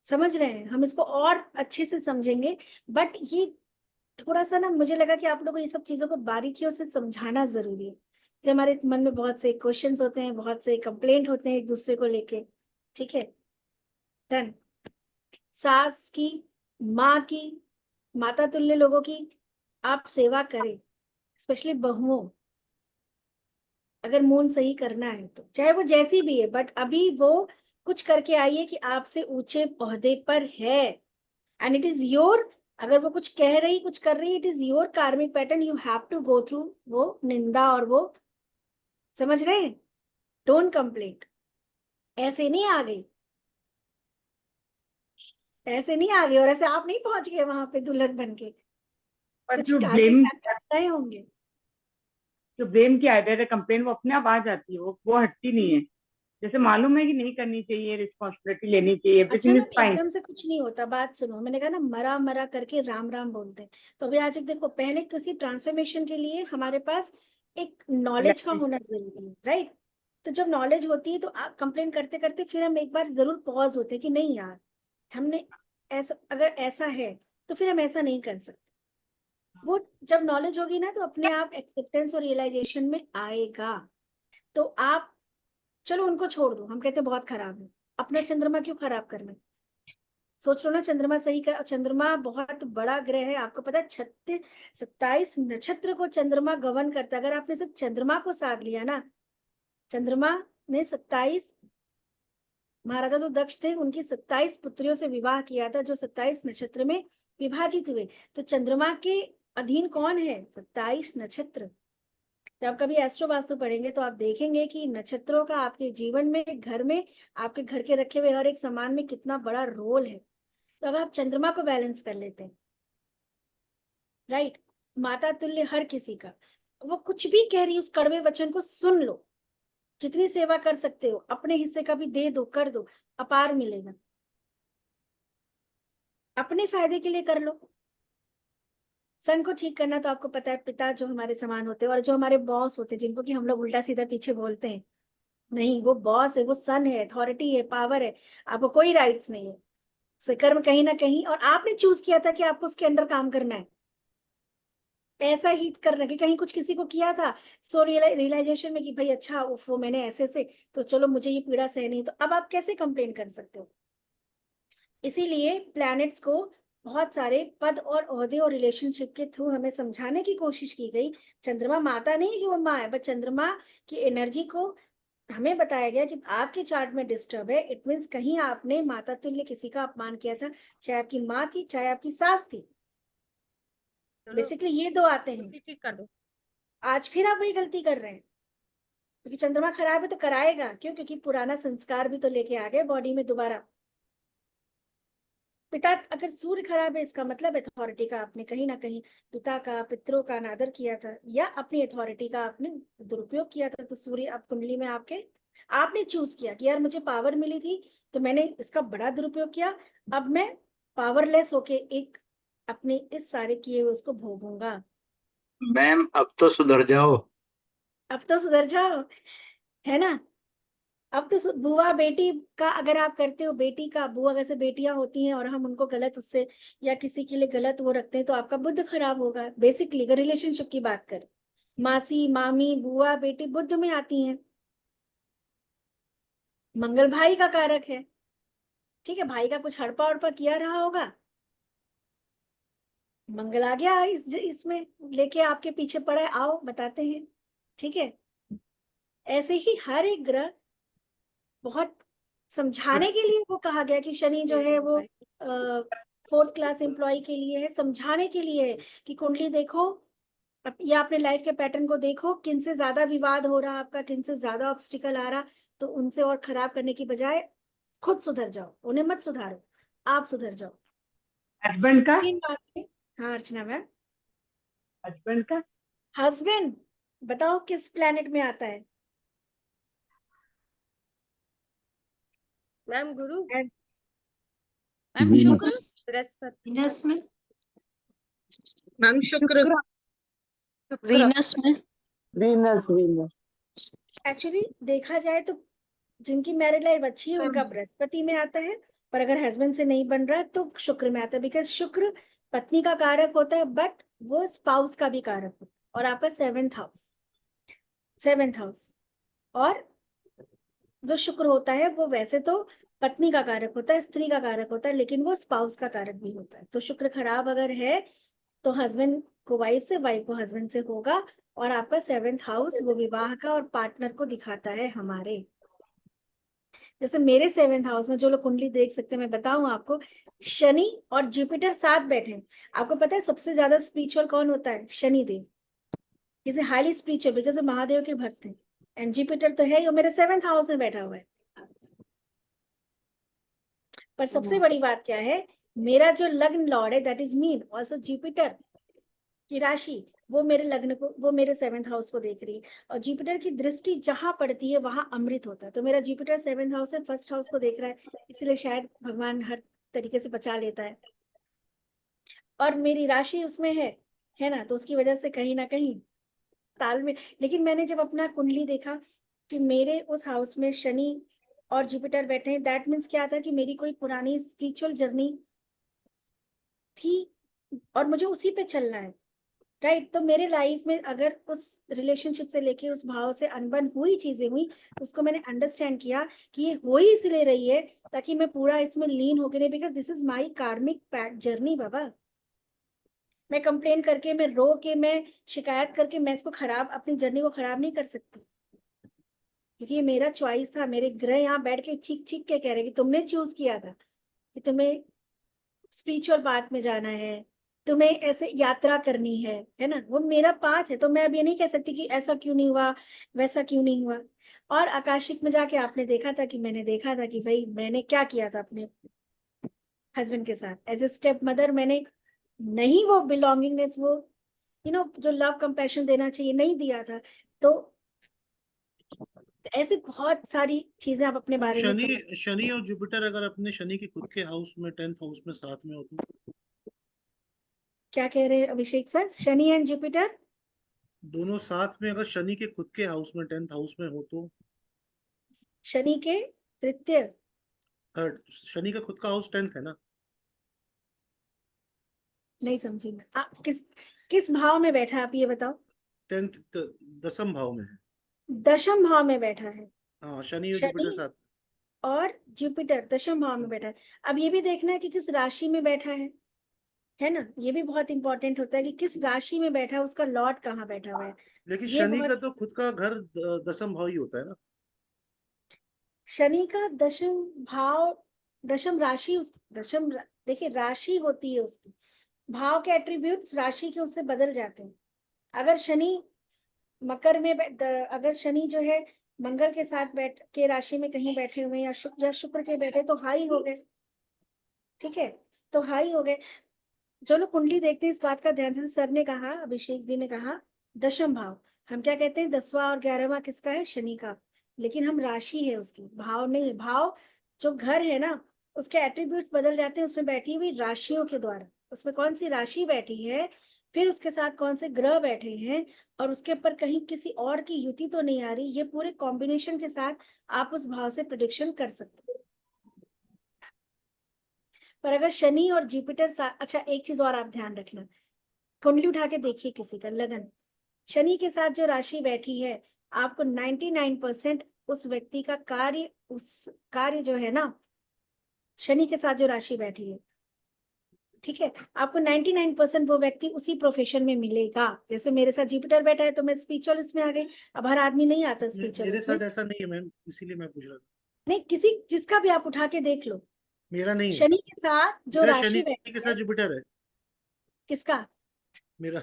समझ रहे हैं, हम इसको और अच्छे से समझेंगे। बट ये थोड़ा सा ना, मुझे लगा कि आप लोगों को ये सब चीजों को बारीकियों से समझाना जरूरी है, कि हमारे मन में बहुत से क्वेश्चंस होते हैं, बहुत से कंप्लेंट होते हैं एक दूसरे को लेके। ठीक है, डन। सास की, माँ की, माता तुल्य लोगों की आप सेवा करें, स्पेशली बहुओं। अगर मून सही करना है तो चाहे वो जैसी भी है, बट अभी वो कुछ करके आई है कि आपसे ऊंचे ओहदे पर है, एंड इट इज योर, अगर वो कुछ कह रही, कुछ कर रही, it is your karmic pattern, you have to go through वो निंदा और वो, समझ रहे हैं। Don't complaint. ऐसे नहीं आ गई, ऐसे नहीं आ गए और ऐसे आप नहीं पहुंच गए वहां पे दुल्हन बन के, पर कुछ जो कार्मिक ब्लेम, फैक्टर्स तय होंगे। जो ब्लेम की आइडिया है, कंप्लेन वो अपने आप आ जाती है, वो हटती नहीं है। जैसे मालूम है कि नहीं करनी चाहिए, रिस्पॉन्सिबिलिटी लेनी चाहिए, अच्छा एवरीथिंग इज मैम, फाइन। एकदम से कुछ नहीं होता। बात सुनो, मैंने कहा ना मरा मरा करके राम राम बोलते हैं। तो अभी आज एक देखो, पहले किसी ट्रांसफॉर्मेशन के लिए हमारे पास एक नॉलेज का होना जरूरी है, राइट। तो जब नॉलेज होती है तो आप कंप्लेन करते करते फिर हम एक बार जरूर पॉज होते हैं कि नहीं यार, हमने ऐसा, अगर ऐसा है तो फिर हम ऐसा नहीं कर सकते। वो जब नॉलेज होगी ना तो अपने आप एक्सेप्टेंस और रियलाइजेशन में आएगा। तो आप, चलो उनको छोड़ दो, हम कहते हैं बहुत खराब है, अपना चंद्रमा क्यों खराब करना है। सोच लो ना, चंद्रमा सही कर, चंद्रमा बहुत बड़ा ग्रह है, आपको पता है 27 नक्षत्र को चंद्रमा गवर्न करता है। अगर आपने सिर्फ चंद्रमा को साथ लिया ना, चंद्रमा ने 27, महाराजा जो दक्ष थे उनकी 27 पुत्रियों से विवाह किया था, जो 27 नक्षत्र में विभाजित हुए। तो चंद्रमा के अधीन कौन है, 27 नक्षत्र। जब कभी एस्ट्रो वास्तु पढ़ेंगे तो आप देखेंगे कि नक्षत्रों का आपके जीवन में, घर में, आपके घर के रखे हुए हर एक सामान में कितना बड़ा रोल है। तो अगर आप चंद्रमा को बैलेंस कर लेते हैं, राइट, माता तुल्य हर किसी का, वो कुछ भी कह रही है उस कड़वे वचन को सुन लो। जितनी सेवा कर सकते हो अपने हिस्से का भी दे दो, कर दो, अपार मिलेगा। अपने फायदे के लिए कर लो। सन को ठीक करना तो आपको पता है, पिता जो हमारे समान होते हैं और जो हमारे बॉस होते हैं, जिनको कि हम लोग उल्टा सीधा पीछे बोलते हैं, नहीं वो बॉस है, वो सन है, अथॉरिटी है, पावर है। आपको कोई राइट्स नहीं है। उससे कर्म कहीं ना कहीं, और आपने चूज किया था कि आपको उसके अंडर काम करना है, ऐसा ही करना कि कहीं कुछ किसी को किया था, सो रियलाइजेशन में कि भाई अच्छा वो मैंने ऐसे से, तो चलो मुझे ये पीड़ा सहनी, तो अब आप कैसे कंप्लेन कर सकते हो। इसीलिए प्लैनेट्स को बहुत सारे पद और ओहदे और रिलेशनशिप के थ्रू हमें समझाने की कोशिश की गई। चंद्रमा माता नहीं है कि वो माँ है, बट चंद्रमा की एनर्जी को हमें बताया गया कि आपके चार्ट में डिस्टर्ब है, इट मीन्स कहीं आपने माता तुल्य किसी का अपमान किया था, चाहे आपकी माँ थी चाहे आपकी सास थी। बेसिकली ये दो आते हैं। ठीक कर दो। आज फिर आप वही गलती कर रहे हैं, क्योंकि चंद्रमा खराब है तो कराएगा क्यों, क्योंकि पुराना संस्कार भी तो लेके आ गए बॉडी में दोबारा। पिता, अगर सूर्य खराब है इसका मतलब अथॉरिटी का आपने कहीं ना कहीं, पिता का, पितरों का अनादर किया था या अपनी अथॉरिटी का आपने दुरुपयोग किया था। तो सूर्य आप कुंडली में आपके, आपने चूज किया कि यार मुझे पावर मिली थी तो मैंने इसका बड़ा दुरुपयोग किया, अब मैं पावरलेस होके एक अपने इस सारे किए हुए उसको भोगूंगा। मैम अब तो सुधर जाओ। अब तो सुधर जाओ, है ना। अब तो बुआ बेटी का अगर आप करते हो, बेटी का बुआ जैसे बेटियां होती हैं और हम उनको गलत उससे या किसी के लिए गलत वो रखते हैं तो आपका बुद्ध खराब होगा। बेसिकली अगर रिलेशनशिप की बात करें, मासी मामी बुआ बेटी बुद्ध में आती हैं। मंगल भाई का कारक है, ठीक है, भाई का कुछ हड़पा उड़पा किया रहा होगा, मंगल आ गया इसमें लेके आपके पीछे पड़ा है, आओ बताते हैं, ठीक है। ऐसे ही हर एक ग्रह बहुत समझाने के लिए वो कहा गया कि शनि जो है वो 4th क्लास एम्प्लॉय के लिए है, समझाने के लिए है कि कुंडली देखो या अपने लाइफ के पैटर्न को देखो, किन से ज्यादा विवाद हो रहा आपका, किन से ज्यादा ऑब्स्टिकल आ रहा, तो उनसे और खराब करने की बजाय खुद सुधर जाओ, उन्हें मत सुधारो, आप सुधर जाओ। हस्बैंड का, तीन बातें। हाँ अर्चना मैम। हस्बैंड का हस्बैंड बताओ किस प्लेनेट में आता है? मैम गुरु, मैम शुक्र, बृहस्पति, वीनस में, मैम शुक्र, वीनस में। वीनस एक्चुअली देखा जाए तो जिनकी मैरिड लाइफ अच्छी है उनका बृहस्पति में आता है, पर अगर हस्बैंड से नहीं बन रहा है तो शुक्र में आता है, बिकॉज शुक्र पत्नी का कारक होता है बट वो स्पाउस का भी कारक होता है। और आपका 7th हाउस और जो शुक्र होता है वो वैसे तो पत्नी का कारक होता है, स्त्री का कारक होता है, लेकिन वो स्पाउस का कारक भी होता है। तो शुक्र खराब अगर है तो हस्बैंड को वाइफ से, वाइफ को हस्बैंड से होगा। और आपका 7th हाउस वो विवाह का और पार्टनर को दिखाता है हमारे। जैसे मेरे 7th हाउस में जो लोग कुंडली देख सकते हैं, मैं बताऊं आपको, शनि और जुपिटर साथ बैठे हैं। आपको पता है सबसे ज्यादा स्पिरिचुअल कौन होता है? शनि देव। इसे हाईली स्पिरिचुअल बिकॉज महादेव के भक्त हैं। एंड जुपिटर तो है, वो मेरे 7th हाउस में बैठा हुआ है। पर सबसे बड़ी बात क्या है, मेरा जो लग्न लॉर्ड है that is mean also Jupiter की राशि, वो मेरे लग्न को, वो मेरे 7th हाउस को देख रही है। और जुपिटर की दृष्टि जहां पड़ती है वहां अमृत होता है। तो मेरा जुपिटर 7th हाउस से 1st हाउस को देख रहा है, इसलिए शायद भगवान हर तरीके से बचा लेता है। और मेरी राशि उसमें है ना, तो उसकी वजह से कहीं ना कहीं ताल में। लेकिन मैंने जब अपना कुंडली देखा कि मेरे उस हाउस में शनि और जुपिटर बैठे हैं, दैट मीन्स क्या था कि मेरी कोई पुरानी स्पिरिचुअल जर्नी थी और मुझे उसी पे चलना है, राइट। तो मेरे लाइफ में अगर उस रिलेशनशिप से लेके उस भाव से अनबन हुई, चीजें हुई, उसको मैंने अंडरस्टैंड किया कि ये हो ही इसलिए रही है ताकि मैं पूरा इसमें लीन होके नहीं, बिकॉज दिस इज माई कार्मिक जर्नी बाबा। मैं कंप्लेन करके, मैं रो के, मैं शिकायत करके मैं इसको खराब, अपनी जर्नी को खराब नहीं कर सकती, क्योंकि ये मेरा चॉइस था। मेरे ग्रह यहाँ बैठ के चीख चीख के कह रहे कि तुमने चूज किया था कि तुम्हें स्पिरिचुअल पाथ में जाना है, तुम्हें ऐसे यात्रा करनी है ना, वो मेरा पाथ है। तो मैं अब ये नहीं कह सकती कि ऐसा क्यों नहीं हुआ, वैसा क्यों नहीं हुआ। और आकाशिक में जाके आपने देखा था कि मैंने देखा था कि भाई मैंने क्या किया था अपने हस्बैंड के साथ एज ए स्टेप मदर। मैंने नहीं वो बिलोंगिंगनेस, वो जो लव कंपैशन देना चाहिए, नहीं दिया था। तो ऐसे बहुत सारी चीजें आप अपने बारे में समझ। शनि और जुपिटर अगर अपने शनि के खुद के हाउस में 10th हाउस में साथ में हो तो क्या कह रहे हैं अभिषेक सर? शनि एंड जुपिटर दोनों साथ में, अगर शनि के खुद के हाउस में 10th हाउस में हो तो शनि के तृतीय, थर्ड, शनि का खुद का हाउस 10th है ना। नहीं समझी मैं। आप किस भाव में बैठा है आप ये बताओ? 10th 10th भाव में है। 10th भाव में बैठा है। हाँ, शनि और जुपिटर शनि साथ। और जुपिटर 10th भाव में बैठा है। अब ये भी देखना है कि किस राशि में बैठा है ना। ये भी बहुत इंपॉर्टेंट होता है कि किस राशि में बैठा है, उसका लॉर्ड कहाँ बैठा हुआ है। लेकिन ये शनि का बहुत, तो खुद का घर 10th भाव ही होता है ना। शनि का 10th भाव, 10th राशि, देखिए राशि होती है उसकी, भाव के एट्रीब्यूट्स राशि के उससे बदल जाते हैं। अगर शनि मकर में अगर शनि जो है मंगल के साथ बैठ के राशि में कहीं बैठे हुए या शुक्र के बैठे तो हाई हो गए, ठीक है, तो हाई हो गए। जो लोग कुंडली देखते हैं इस बात का ध्यान से, सर ने कहा, अभिषेक जी ने कहा 10th भाव, हम क्या कहते हैं 10वां और 11वां किसका है? शनि का। लेकिन हम राशि है उसकी, भाव नहीं है। भाव जो घर है ना, उसके एट्रीब्यूट्स बदल जाते हैं उसमें बैठी हुई राशियों के द्वारा। उसमें कौन सी राशि बैठी है, फिर उसके साथ कौन से ग्रह बैठे हैं, और उसके ऊपर कहीं किसी और की युति तो नहीं आ रही, ये पूरे कॉम्बिनेशन के साथ आप उस भाव से प्रिडिक्शन कर सकते हो। पर अगर शनि और जुपिटर अच्छा एक चीज और आप ध्यान रखना, कुंडली उठा के देखिए किसी का लगन, शनि के साथ जो राशि बैठी है, आपको 99% उस व्यक्ति का कार्य, उस कार्य जो है ना, शनि के साथ जो राशि बैठी है, ठीक है, आपको 99% वो व्यक्ति उसी प्रोफेशन में मिलेगा। जैसे मेरे साथ जुपिटर बैठा है तो मैं स्पिरिचुअलिस्ट में आ गई, अब हर आदमी नहीं आता मेरे स्पिरिचुअलिस्ट में। साथ ऐसा नहीं है मैम, इसीलिए मैं पूछ रहा था। नहीं, किसी जिसका भी आप उठा के देख लो, मेरा नहीं है, शनि के साथ जो मेरा राशि शनि बैठी के है, साथ जुपिटर है किसका, मेरा।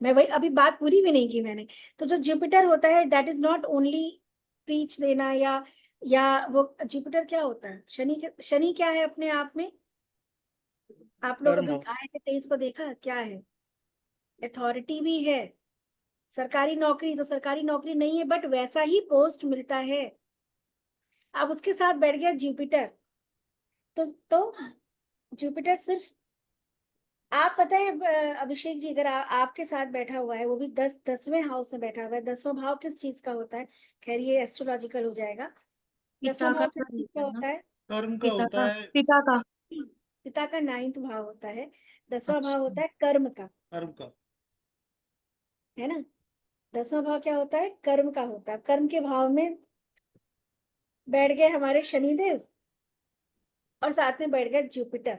मैं वही अभी बात पूरी भी नहीं की मैंने। तो जो जुपिटर होता है that is not only preach देना, या वो जुपिटर क्या होता है, शनि क्या है अपने आप में, आप लोग कर्म अभी हाउस। आए थे 23 को देखा क्या है, अथॉरिटी भी है, सरकारी नौकरी तो सरकारी नौकरी नहीं है बट वैसा ही पोस्ट मिलता है। अब उसके साथ बैठ गया जुपिटर, तो जुपिटर सिर्फ, आप पता है अभिषेक जी, अगर आपके साथ बैठा हुआ है, वो भी 10वें हाउस में बैठा हुआ है, 10वां भाव किस चीज का होता है, खैर ये एस्ट्रोलॉजिकल हो जाएगा, 10वां पिता का भाव किस चीज का होता है, कर्म का पिता होता का है, पिता का पिता का 9वां भाव होता है, 10वां भाव अच्छा होता है कर्म का, कर्म का। है ना, 10वां भाव क्या होता है, कर्म का होता है। कर्म के भाव में बैठ गए हमारे शनिदेव और साथ में बैठ गया जुपिटर,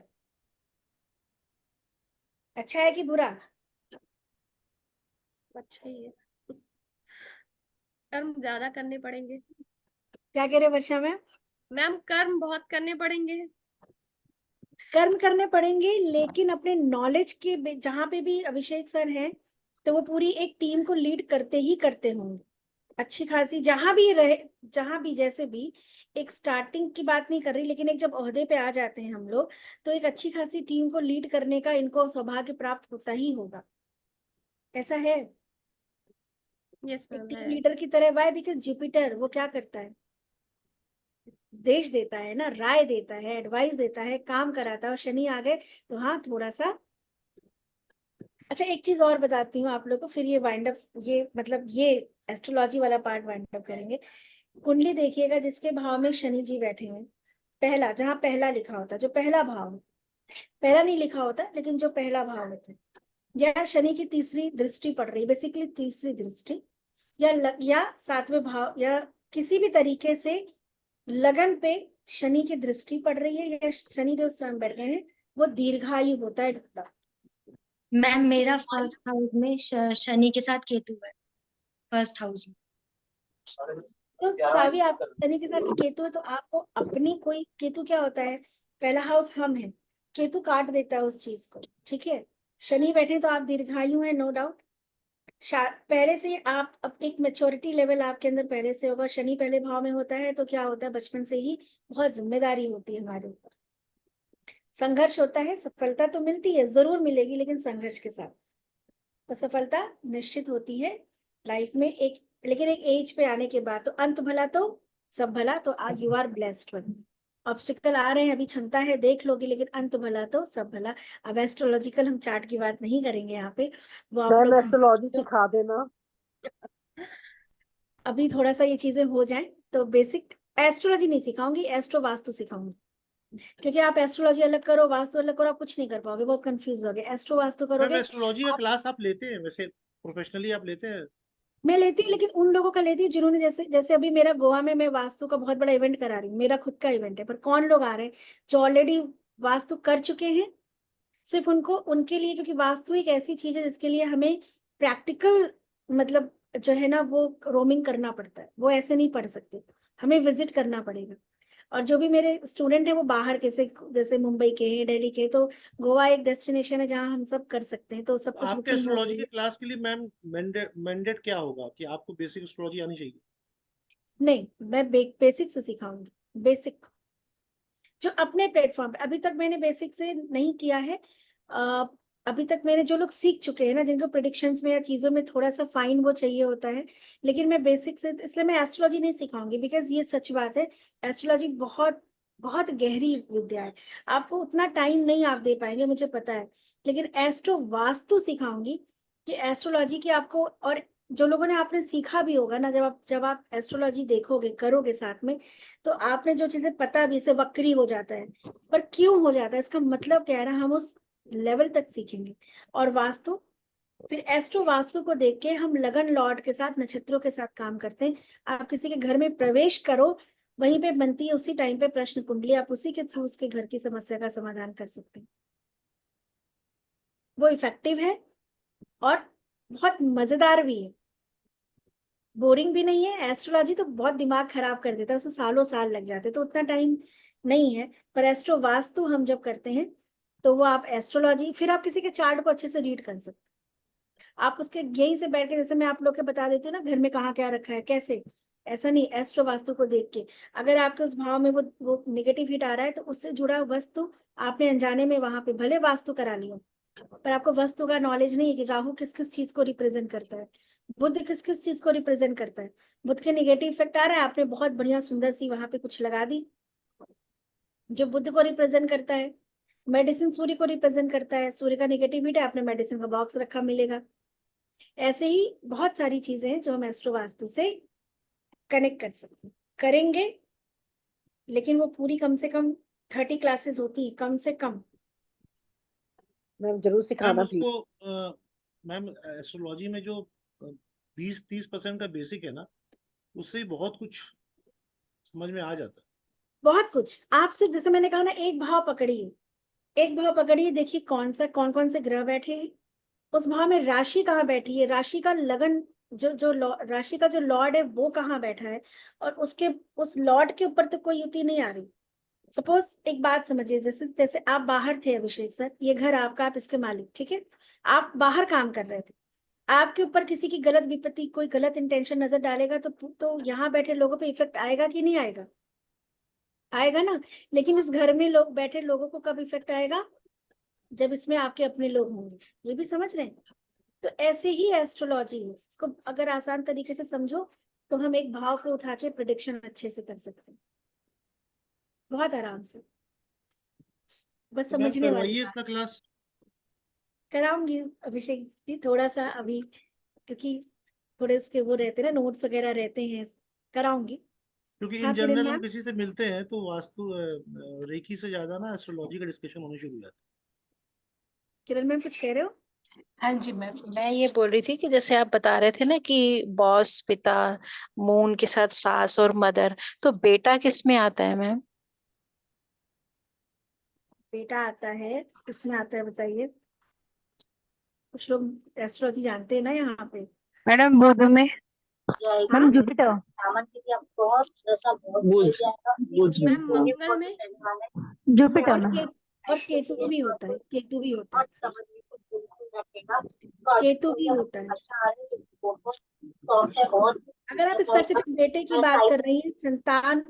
अच्छा है कि बुरा, अच्छा ही है, कर्म ज्यादा करने पड़ेंगे क्या कह रहे वर्षा मैम, मैम, कर्म बहुत करने पड़ेंगे। कर्म करने पड़ेंगे, लेकिन अपने नॉलेज के जहां पे भी अभिषेक सर हैं, तो वो पूरी एक टीम को लीड करते ही करते होंगे, अच्छी खासी, जहां भी रहे, जहां भी जैसे भी, एक स्टार्टिंग की बात नहीं कर रही, लेकिन एक जब ओहदे पे आ जाते हैं हम लोग, तो एक अच्छी खासी टीम को लीड करने का इनको सौभाग्य प्राप्त होता ही होगा, ऐसा है, यस एक मैम टीम है। लीडर की तरह। वाई, बिकॉज जुपिटर वो क्या करता है, देश देता है ना, राय देता है, एडवाइस देता है, काम कराता है, और शनि आ गए तो हाँ थोड़ा सा। अच्छा एक चीज और बताती हूँ आप लोग को, फिर ये वाइंड अप, ये मतलब ये एस्ट्रोलॉजी वाला पार्ट वाइंड अप करेंगे। कुंडली देखिएगा जिसके भाव में शनि जी बैठे हैं, पहला, जहाँ पहला लिखा होता है, जो पहला भाव है, पहला नहीं लिखा होता लेकिन जो पहला भाव होता है, या शनि की तीसरी दृष्टि पड़ रही है, बेसिकली तीसरी दृष्टि, या 7वें भाव, या किसी भी तरीके से लगन पे शनि की दृष्टि पड़ रही है, या शनि देव स्वयं बैठ गए हैं, वो दीर्घायु होता है डॉक्टर। मैम इसकी मेरा बीमारी, फर्स्ट हाउस में शनि के साथ केतु है, फर्स्ट हाउस में। तो सावी आप शनि के साथ केतु है, तो आपको अपनी कोई, केतु क्या होता है, पहला हाउस हम है, केतु काट देता है उस चीज को, ठीक है, शनि बैठे तो आप दीर्घायु है, नो डाउट, पहले से आप अब एक मेच्योरिटी लेवल आपके अंदर पहले से होगा, शनि पहले भाव में होता है तो क्या होता है, बचपन से ही बहुत जिम्मेदारी होती है हमारे ऊपर, संघर्ष होता है, सफलता तो मिलती है, जरूर मिलेगी लेकिन संघर्ष के साथ, तो सफलता निश्चित होती है लाइफ में एक, लेकिन एक एज पे आने के बाद तो अंत भला तो सब भला, तो आज you are blessed one, obstacle आ रहे हैं, अभी क्षमता है देख लोगे, लेकिन अंत भला तो सब भला। अब एस्ट्रोलॉजिकल हम चार्ट की बात नहीं करेंगे यहाँ पे, वो आप मैम लोग एस्ट्रोलॉजी सिखा देना। अभी थोड़ा सा ये चीजें हो जाएं तो बेसिक एस्ट्रोलॉजी नहीं सिखाऊंगी, एस्ट्रो वास्तु सिखाऊंगी, क्योंकि आप एस्ट्रोलॉजी अलग करो, वास्तु अलग करो, आप कुछ नहीं कर पाओगे, बहुत कंफ्यूज होगे, एस्ट्रो वास्तु मैम करोगे। एस्ट्रोलॉजी का क्लास आप लेते हैं वैसे, प्रोफेशनली आप लेते हैं? मैं लेती हूँ, लेकिन उन लोगों का लेती हूँ जिन्होंने, जैसे जैसे अभी मेरा गोवा में मैं वास्तु का बहुत बड़ा इवेंट करा रही हूँ, मेरा खुद का इवेंट है, पर कौन लोग आ रहे हैं जो ऑलरेडी वास्तु कर चुके हैं, सिर्फ उनको, उनके लिए, क्योंकि वास्तु एक ऐसी चीज है जिसके लिए हमें प्रैक्टिकल, मतलब जो है ना वो रोमिंग करना पड़ता है, वो ऐसे नहीं पढ़ सकते, हमें विजिट करना पड़ेगा। और जो भी मेरे स्टूडेंट हैं वो बाहर के से, जैसे मुंबई के हैं, दिल्ली के, तो गोवा एक डेस्टिनेशन है जहाँ हम सब कर सकते हैं, तो सब कुछ आपके बुकिंग हो एस्ट्रोलॉजी गई के है। क्लास के लिए मैम मैंडेट क्या होगा कि आपको बेसिक एस्ट्रोलॉजी आनी चाहिए? नहीं, मैं बेसिक से सिखाऊंगी, बेसिक जो अपने प्लेटफॉर्म पे, अभी तक मैंने बेसिक से नहीं किया है, अ, अभी तक मैंने जो लोग सीख चुके हैं ना, जिनको प्रिडिक्शंस में या चीजों में थोड़ा सा फाइन वो चाहिए होता है, लेकिन मैं बेसिक से, इसलिए मैं एस्ट्रोलॉजी नहीं सिखाऊंगी, बिकॉज ये सच बात है, एस्ट्रोलॉजी बहुत बहुत गहरी विद्या है, आपको उतना टाइम नहीं आप दे पाएंगे मुझे पता है, लेकिन एस्ट्रो वास्तु सिखाऊंगी कि एस्ट्रोलॉजी की आपको, और जो लोगों ने आपने सीखा भी होगा ना, जब आप एस्ट्रोलॉजी देखोगे करोगे साथ में, तो आपने जो चीजें पता भी, इसे वक्री हो जाता है, पर क्यों हो जाता है इसका मतलब क्या है ना, हम उस लेवल तक सीखेंगे। और वास्तु, फिर एस्ट्रो वास्तु को देख के हम लगन लॉर्ड के साथ, नक्षत्रों के साथ काम करते हैं। आप किसी के घर में प्रवेश करो, वहीं पे बनती है उसी टाइम पे प्रश्न कुंडली, आप उसी के थ्रू उसके घर की समस्या का समाधान कर सकते हैं। वो इफेक्टिव है और बहुत मजेदार भी है, बोरिंग भी नहीं है। एस्ट्रोलॉजी तो बहुत दिमाग खराब कर देता है, उसमें सालों साल लग जाते हैं, तो उतना टाइम नहीं है। पर एस्ट्रो वास्तु हम जब करते हैं तो वो आप एस्ट्रोलॉजी, फिर आप किसी के चार्ट को अच्छे से रीड कर सकते हैं। आप उसके यहीं से बैठ के, जैसे मैं आप लोग के बता देती हूँ ना घर में कहाँ क्या रखा है कैसे, ऐसा नहीं, एस्ट्रो वास्तु को देख के अगर आपके उस भाव में वो निगेटिव हिट आ रहा है, तो उससे जुड़ा वस्तु आपने अनजाने में वहां पे भले वास्तु करा लिया, पर आपको वस्तु का नॉलेज नहीं है कि राहु किस किस चीज को रिप्रेजेंट करता है, बुध किस किस चीज को रिप्रेजेंट करता है। बुध के निगेटिव इफेक्ट आ रहा है, आपने बहुत बढ़िया सुंदर सी वहां पे कुछ लगा दी जो बुध को रिप्रेजेंट करता है। मेडिसिन सूर्य को रिप्रेजेंट करता है, सूर्य का निगेटिव हिट है, आपने मेडिसिन का बॉक्स रखा मिलेगा। ऐसे ही बहुत सारी चीजें हैं जो हम एस्ट्रो वास्तु से कनेक्ट कर सकते हैं, करेंगे, लेकिन वो पूरी कम से कम 30 क्लासेस होती है, कम से कम। मैम जरूर मैम सिखाना उसको मैम एस्ट्रोलॉजी में जो 20-30% का बेसिक है ना, उससे ही बहुत कुछ समझ में आ जाता है। बहुत कुछ, आप सिर्फ जैसे मैंने कहा ना, एक भाव पकड़िए, एक भाव पकड़िए, देखिए कौन कौन से ग्रह बैठे हैं, उस भाव में राशि कहाँ बैठी है, राशि का लगन, राशि का जो लॉर्ड है वो कहाँ बैठा है, और उसके उस लॉर्ड के ऊपर तो कोई युति नहीं आ रही। सपोज एक बात समझिए, जैसे जैसे आप बाहर थे अभिषेक सर, ये घर आपका, आप इसके मालिक, ठीक है, आप बाहर काम कर रहे थे, आपके ऊपर किसी की गलत विपत्ति, कोई गलत इंटेंशन नजर डालेगा तो यहाँ बैठे लोगों पे इफेक्ट आएगा कि नहीं आएगा? आएगा ना। लेकिन इस घर में लोग बैठे लोगों को कब इफेक्ट आएगा? जब इसमें आपके अपने लोग होंगे। ये भी समझ रहे हैं? तो ऐसे ही एस्ट्रोलॉजी है, इसको अगर आसान तरीके से समझो तो हम एक भाव को उठा के प्रिडिक्शन अच्छे से कर सकते हैं, बहुत आराम से, बस तो मैम समझने वाली करवाइए बात। इसका क्लास। कराऊंगी अभिषेक जी, थोड़ा सा अभी, क्योंकि थोड़े उसके वो रहते हैं ना, नोट्स वगैरह रहते हैं, कराऊंगी। क्योंकि इन हाँ किरण जनरल हम मैम। किसी से मिलते हैं तो वास्तु रेकी से ज्यादा ना एस्ट्रोलॉजी का डिस्कशन होने शुरू हो जाता किरण मैम कुछ कह रहे हो? हाँ जी मैम, मैं ये बोल रही थी कि जैसे आप बता रहे थे ना कि बॉस, पिता, मून के साथ सास और मदर, तो बेटा किस में आता है मैम? बेटा आता है, किसमें आता है बताइए? कुछ लोग एस्ट्रोलॉजी जानते हैं ना यहाँ पे। मैडम बुध में, मैम हाँ, जुपिटर, मैम मंगल में। जुपिटर और में। और केतु भी होता है, केतु भी होता है, केतु भी होता है। अगर आप स्पेसिफिक बेटे की बात कर रही हैं, संतान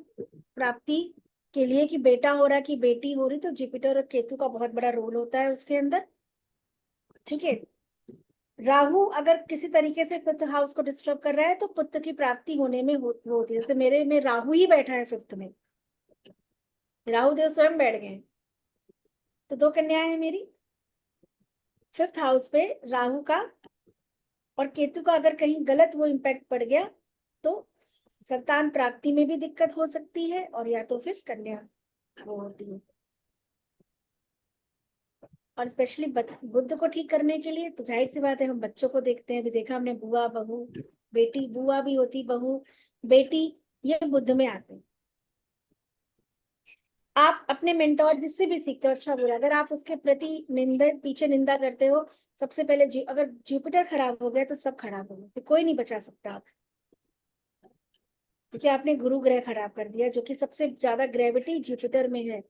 प्राप्ति के लिए, कि बेटा हो रहा कि बेटी हो रही, तो जुपिटर और केतु का बहुत बड़ा रोल होता है उसके अंदर, ठीक है। राहु अगर किसी तरीके से फिफ्थ हाउस को डिस्टर्ब कर रहा है तो पुत्र की प्राप्ति होने में वो होती है। जैसे मेरे में राहु ही बैठा है फिफ्थ में, राहु देव स्वयं बैठ गए हैं, तो 2 कन्याएं हैं मेरी फिफ्थ हाउस पे राहु का, और केतु का अगर कहीं गलत वो इम्पैक्ट पड़ गया तो संतान प्राप्ति में भी दिक्कत हो सकती है, और या तो फिर कन्या वो होती है। और स्पेशली बुद्ध को ठीक करने के लिए तो जाहिर सी बात है हम बच्चों को देखते हैं, अभी देखा हमने बुआ बहू बेटी, बुआ भी होती बहू बेटी, ये बुद्ध में आते हैं। आप अपने मेंटोर जिससे भी सीखते हो अच्छा बुरा, अगर आप उसके प्रति पीछे निंदा करते हो, सबसे पहले अगर जुपिटर खराब हो गया तो सब खराब हो गया, तो कोई नहीं बचा सकता आप, क्योंकि आपने गुरु ग्रह खराब कर दिया, जो कि सबसे ज्यादा ग्रेविटी जुपिटर में है।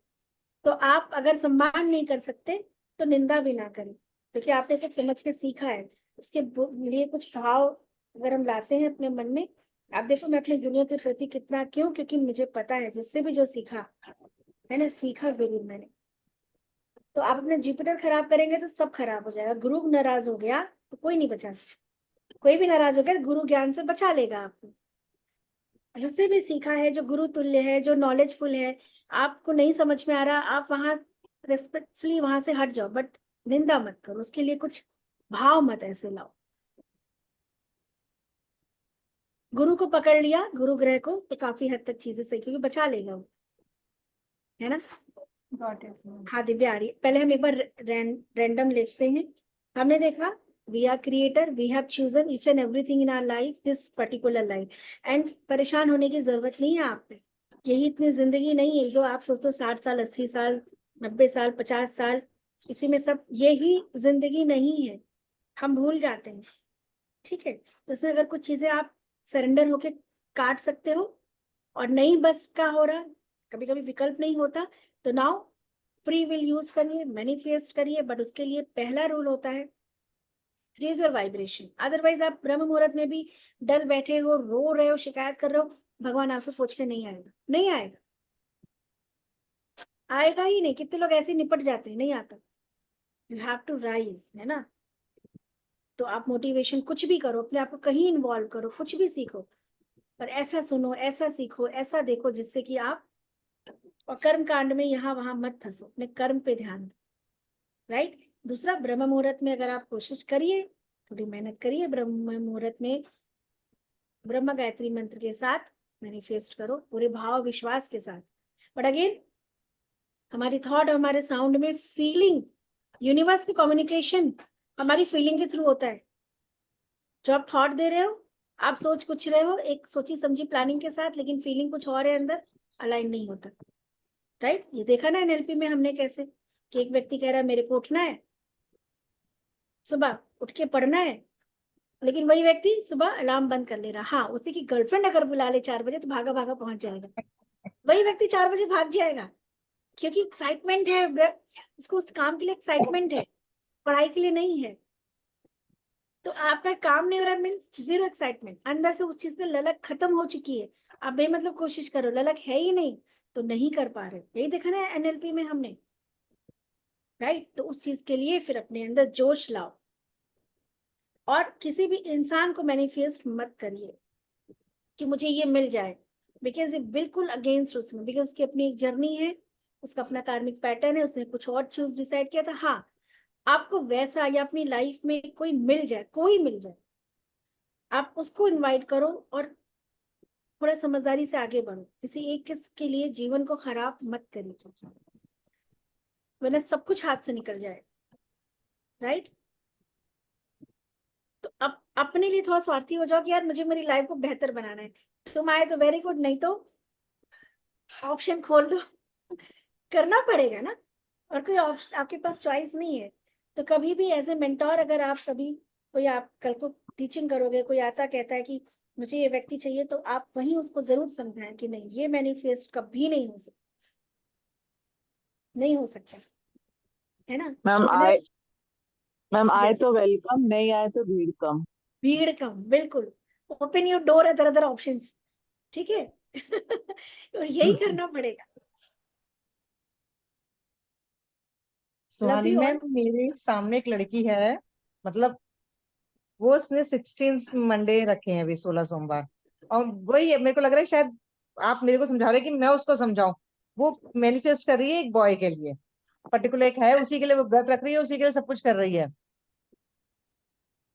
तो आप अगर सम्मान नहीं कर सकते तो निंदा भी ना करें, क्योंकि आपने कुछ समझ के सीखा है, उसके लिए कुछ भाव अगर हम लाते हैं अपने मन में। आप देखो मैं अपने गुरुओं के प्रति कितना, क्यों? क्योंकि मुझे पता है जिससे भी जो सीखा है ना, सीखा जरूर मैंने। तो आप अपने जुपिटर खराब करेंगे तो सब खराब हो जाएगा। गुरु नाराज हो गया तो कोई नहीं बचा सकता, कोई भी नाराज हो गया गुरु ज्ञान से बचा लेगा आपको। जिससे भी सीखा है, जो गुरु तुल्य है, जो नॉलेजफुल है, आपको नहीं समझ में आ रहा, आप वहां रेस्पेक्टफुली वहां से हट जाओ, बट निंदा मत करो, उसके लिए कुछ भाव मत ऐसे लाओ। गुरु को पकड़ लिया, गुरु ग्रह को, तो काफी हद तक चीजें सही, क्योंकि बचा लेगा वो, है ना। हाँ दिव्या आ रही है। पहले हम एक बार रैंडम लिखते हैं। हमने देखा we are creator, we have chosen each and everything in our life, this particular life, and परेशान होने की जरूरत नहीं है आप पे। यही इतनी जिंदगी नहीं है जो आप सोचते हो 60 साल, 80 साल, 90 साल, 50 साल, इसी में सब, यही जिंदगी नहीं है, हम भूल जाते हैं। ठीक है, तो इसमें अगर कुछ चीजें आप सरेंडर होके काट सकते हो और नहीं बस का हो रहा, कभी कभी विकल्प नहीं होता, तो नाउ फ्री विल यूज करिए, मैनिफेस्ट करिए, बट उसके लिए पहला रूल होता है रेज योर वाइब्रेशन। अदरवाइज आप ब्रह्म मुहूर्त में भी डल बैठे हो, रो रहे हो, शिकायत कर रहे हो, भगवान आपसे पूछने नहीं आएगा, नहीं आएगा, आएगा ही नहीं। कितने लोग ऐसे निपट जाते हैं, नहीं आता। यू हैव टू राइज, है ना। तो आप मोटिवेशन कुछ भी करो, अपने आप को कहीं इन्वॉल्व करो, कुछ भी सीखो, पर ऐसा सुनो, ऐसा सीखो, ऐसा देखो जिससे कि आप, और कर्म कांड में यहाँ वहां मत फंसो, अपने कर्म पे ध्यान दो, राइट। दूसरा, ब्रह्म मुहूर्त में अगर आप कोशिश करिए, थोड़ी मेहनत करिए, ब्रह्म मुहूर्त में ब्रह्म गायत्री मंत्र के साथ मैनिफेस्ट करो, पूरे भाव विश्वास के साथ। बट अगेन, हमारी थॉट, हमारे साउंड में फीलिंग, यूनिवर्स की कम्युनिकेशन हमारी फीलिंग के थ्रू होता है। जो आप थॉट दे रहे हो, आप सोच कुछ रहे हो एक सोची समझी प्लानिंग के साथ, लेकिन फीलिंग कुछ और है, अंदर अलाइन नहीं होता, राइट। ये देखा ना एनएलपी में हमने कैसे, कि एक व्यक्ति कह रहा है मेरे को उठना है, सुबह उठ के पढ़ना है, लेकिन वही व्यक्ति सुबह अलार्म बंद कर ले रहा। हाँ, उसी की गर्लफ्रेंड अगर बुला ले 4 बजे तो भागा भागा पहुंच जाएगा, वही व्यक्ति 4 बजे भाग जाएगा, क्योंकि एक्साइटमेंट है, उसको उस काम के लिए एक्साइटमेंट है, पढ़ाई के लिए नहीं है। तो आपका काम नहीं हो रहा, मीन्स जीरो एक्साइटमेंट, अंदर से उस चीज में ललक खत्म हो चुकी है। आप बेमतलब कोशिश करो, ललक है ही नहीं, तो नहीं कर पा रहे। यही देखा ना एनएलपी में हमने, राइट। तो उस चीज के लिए फिर अपने अंदर जोश लाओ, और किसी भी इंसान को मैनिफेस्ट मत करिए कि मुझे ये मिल जाए, बिकॉज ये बिल्कुल अगेंस्ट उसमें, बिकॉज उसकी अपनी एक जर्नी है, उसका अपना कार्मिक पैटर्न है, उसने कुछ और चीज डिसाइड किया था। हाँ, आपको वैसा या अपनी लाइफ में कोई मिल जाए, कोई मिल जाए, आप उसको इनवाइट करो और थोड़ा समझदारी से आगे बढ़ो। किसी एक के लिए जीवन को खराब मत करिए, वरना सब कुछ हाथ से निकल जाए, राइट। तो अब अपने लिए थोड़ा स्वार्थी हो जाओ कि यार मुझे मेरी लाइफ को बेहतर बनाना है, तुम आए तो वेरी गुड, नहीं तो ऑप्शन खोल दो, करना पड़ेगा ना, और कोई आपके पास चॉइस नहीं है। तो कभी भी एज ए मेंटोर, अगर आप कभी कोई, आप कल को टीचिंग करोगे, कोई आता कहता है कि मुझे ये व्यक्ति चाहिए, तो आप वहीं उसको जरूर समझाएं कि नहीं, ये मैनिफेस्ट कभी नहीं हो सकता, नहीं हो सकता, है ना। मैम आए Yes, तो वेलकम, नहीं आए तो भीड़ कम। भीड़ कम, बिल्कुल। Open your door, other other options, ठीक है। और यही करना पड़ेगा। सुहानी you all. मैम, मेरे सामने एक लड़की है, मतलब वो उसने 16 मंडे रखे हैं अभी, 16 सोमवार, और वही है, मेरे को लग रहा है शायद आप मेरे को समझा रहे हैं कि मैं उसको समझाऊं। वो मैनिफेस्ट कर रही है एक बॉय के लिए, पर्टिकुलर एक है, उसी के लिए वो व्रत रख रही है, उसी के लिए सब कुछ कर रही है।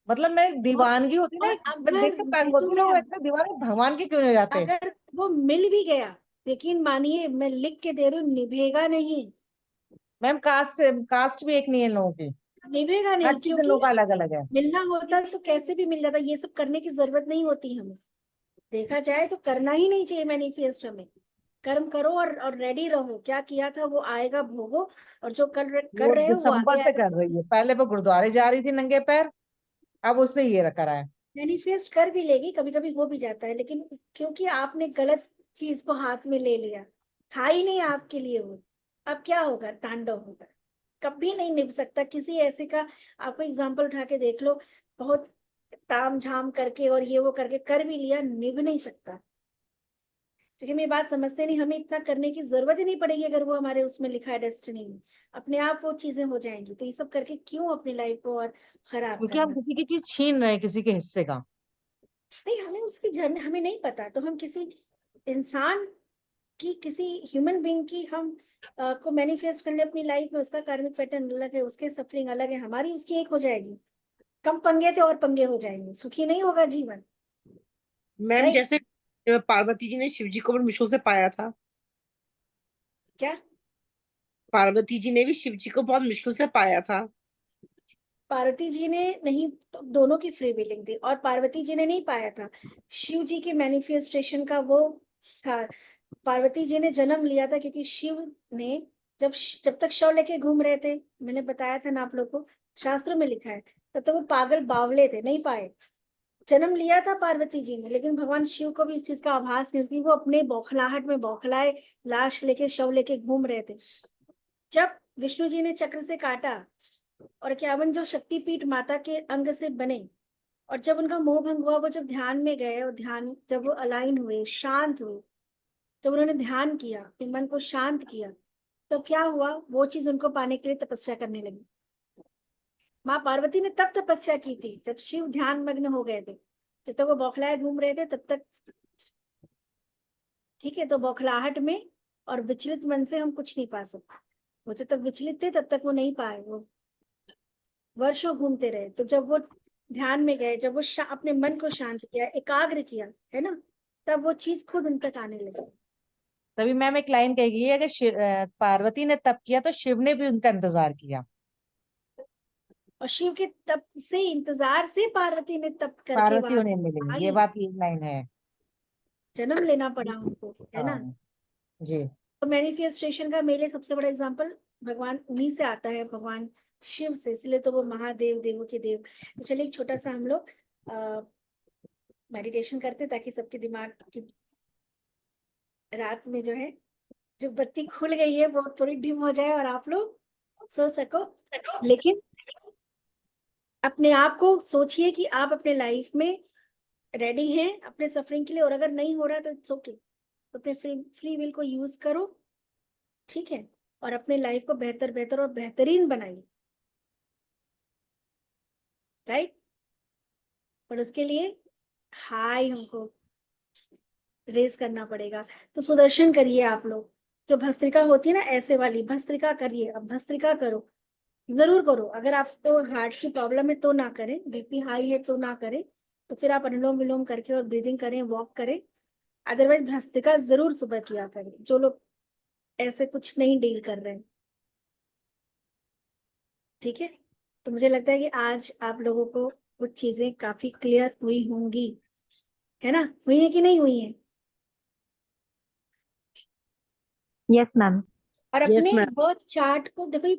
मतलब मैं दीवानगी होती ना, और मैं देख कर तंग होती हूँ, लोग इतने दीवाने भगवान के क्यों नहीं जाते। अगर वो मिल भी गया, लेकिन मानिए मैं लिख के दे रही हूँ, निभेगा नहीं। मैम कास्ट भी एक नहीं है इन लोगों की, निभेगा हर नहीं, चीज इन क्योंकि लोगों का अलग अलग है। मिलना होता तो कैसे भी मिल जाता, ये सब करने की जरूरत नहीं होती हमें। देखा जाए तो करना ही नहीं चाहिए मैनिफेस्ट हमें। कर्म करो और रेडी रहो, क्या किया था वो आएगा, भोगो, और जो कर वो रहे हो वो दिसंबर आगे से आएगा। कर रही है, पहले वो गुरुद्वारे जा रही थी नंगे पैर, अब उसने ये करा है। मैनिफेस्ट कर भी लेगी, कभी कभी हो भी जाता है, लेकिन क्योंकि आपने गलत चीज को हाथ में ले लिया, था ही नहीं आपके लिए वो, अब क्या होगा, तांडव होगा, कभी नहीं निभ सकता किसी ऐसे का। आपको एग्जाम्पल उठा के देख लो, बहुत ताम झाम करके और ये वो करके कर भी लिया, निभ नहीं सकता। क्योंकि मैं बात समझते नहीं, हमें इतना करने की जरूरत ही नहीं पड़ेगी, अगर वो हमारे उसमें लिखा है डेस्टिनी में, अपने आप वो चीजें हो जाएंगी। तो ये सब करके क्यों अपनी लाइफ को और खराब क्योंकि हम करना। किसी की चीज छीन रहे हैं, किसी के हिस्से का। नहीं, हमें उसकी जर्नी हमें नहीं पता, तो हम किसी इंसान की, किसी ह्यूमन बीइंग की हम को मैनिफेस्ट कर ले अपनी लाइफ में, उसका कार्मिक पैटर्न अलग है, उसके सफरिंग अलग है, हमारी उसकी एक हो जाएगी। कम पंगे थे और पंगे हो जाएंगे, सुखी नहीं होगा जीवन। Ma'am right? जैसे पार्वती जी ने शिव जी को बड़ी मुश्किल से पाया था, क्या? पार्वती जी ने भी शिव जी को बहुत मुश्किल से पाया था। पार्वती जी ने नहीं, तो दोनों की फ्री विलिंग थी, और पार्वती जी ने नहीं पाया था, शिव जी की मैनिफेस्टेशन का वो था। पार्वती जी ने जन्म लिया था क्योंकि शिव ने जब तक शव लेके घूम रहे थे, मैंने बताया था ना आप लोग को, शास्त्रों में लिखा है, तब तक वो पागल बावले थे, नहीं पाए। जन्म लिया था पार्वती जी ने, लेकिन भगवान शिव को भी इस चीज का आभास नहीं, क्योंकि वो अपने बौखलाहट में बौखलाए लाश लेके, शव लेके घूम रहे थे। जब विष्णु जी ने चक्र से काटा और 51 जो शक्तिपीठ माता के अंग से बने, और जब उनका मोह भंग हुआ, वो जब ध्यान में गए, और ध्यान जब वो अलाइन हुए, शांत हुए, जब उन्होंने ध्यान किया, अपने मन को शांत किया, तो क्या हुआ, वो चीज उनको पाने के लिए तपस्या करने लगी। माँ पार्वती ने तब तपस्या की थी जब शिव ध्यान मग्न हो गए थे। जब तक वो बौखलाए घूम रहे थे तब तक, ठीक है, तो बौखलाहट में और विचलित मन से हम कुछ नहीं पा सकते। वो जब तक विचलित थे तब तक वो नहीं पाए, वो वर्षों घूमते रहे। तो जब वो ध्यान में गए, जब वो अपने मन को शांत किया, एकाग्र किया, है ना, तब वो चीज खुद उन तक आने लगी। तभी मैम एक लाइन कही है कि पार्वती ने तप किया तो शिव ने भी उनका इंतजार किया। और शिव के तप से, इंतजार से पार्वती ने तप करके पार्वती वहां उन्हें मिली, ये आई, बात, ये लाइन है। जन्म लेना पड़ा उनको, है ना। हाँ जी। तो मैनिफेस्टेशन का मेरे लिए सबसे बड़ा एग्जांपल भगवान उन्हीं से आता है, भगवान शिव से, इसलिए तो वो महादेव, देवों के देव। तो चलिए एक छोटा सा हम लोग मेडिटेशन करते हैं, ताकि सबके दिमाग की रात में जो है, जो बत्ती खुल गई है वो थोड़ी डिम हो जाए और आप लोग सो सको। लेकिन अपने आप को सोचिए कि आप अपने लाइफ में रेडी हैं अपने सफरिंग के लिए, और अगर नहीं हो रहा है तो इट्स ओके, तो अपने फ्री विल को यूज करो, ठीक है, और अपने लाइफ को बेहतर बेहतर और बेहतरीन बनाइए। राइट? पर उसके लिए हाई हमको रेस करना पड़ेगा। तो सुदर्शन करिए आप लोग, जो भस्त्रिका होती है ना, ऐसे वाली भस्त्रिका करिए। अब भस्त्रिका करो, जरूर करो। अगर आपको हार्ट की प्रॉब्लम है तो ना करें, बीपी हाई है तो ना करें, तो फिर आप अनुलोम विलोम करके और ब्रीदिंग करें, वॉक करें। अदरवाइज भस्त्रिका जरूर सुबह किया करें, जो लोग ऐसे कुछ नहीं डील कर रहे हैं, ठीक है। तो मुझे लगता है कि आज आप लोगों को कुछ चीजें काफी क्लियर हुई होंगी, है ना, हुई है कि नहीं हुई है। Yes ma'am. और यस अपने मैम। बर्थ चार्ट को देखो,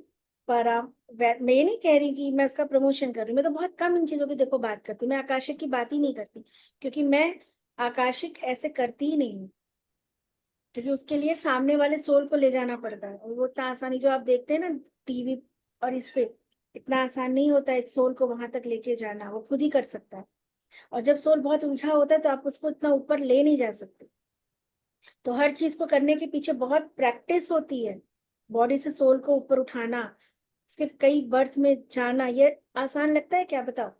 मैं ये नहीं कह रही कि मैं इसका प्रमोशन कर रही हूँ, मैं तो बहुत कम इन चीजों की देखो बात करती हूँ, मैं आकाशिक की बात ही नहीं करती, क्योंकि मैं आकाशिक ऐसे करती ही नहीं हूँ, क्योंकि उसके लिए सामने वाले सोल को ले जाना पड़ता है, और वो इतना आसानी जो आप देखते हैं ना टीवी और इस पे, इतना आसान नहीं होता एक सोल को वहां तक लेके जाना, वो खुद ही कर सकता है। और जब सोल बहुत उलझा होता है तो आप उसको इतना ऊपर ले नहीं जा सकते। तो हर चीज को करने के पीछे बहुत प्रैक्टिस होती है, बॉडी से सोल को ऊपर उठाना, इसके कई बर्थ में जाना। ये आसान लगता है क्या, बताओ।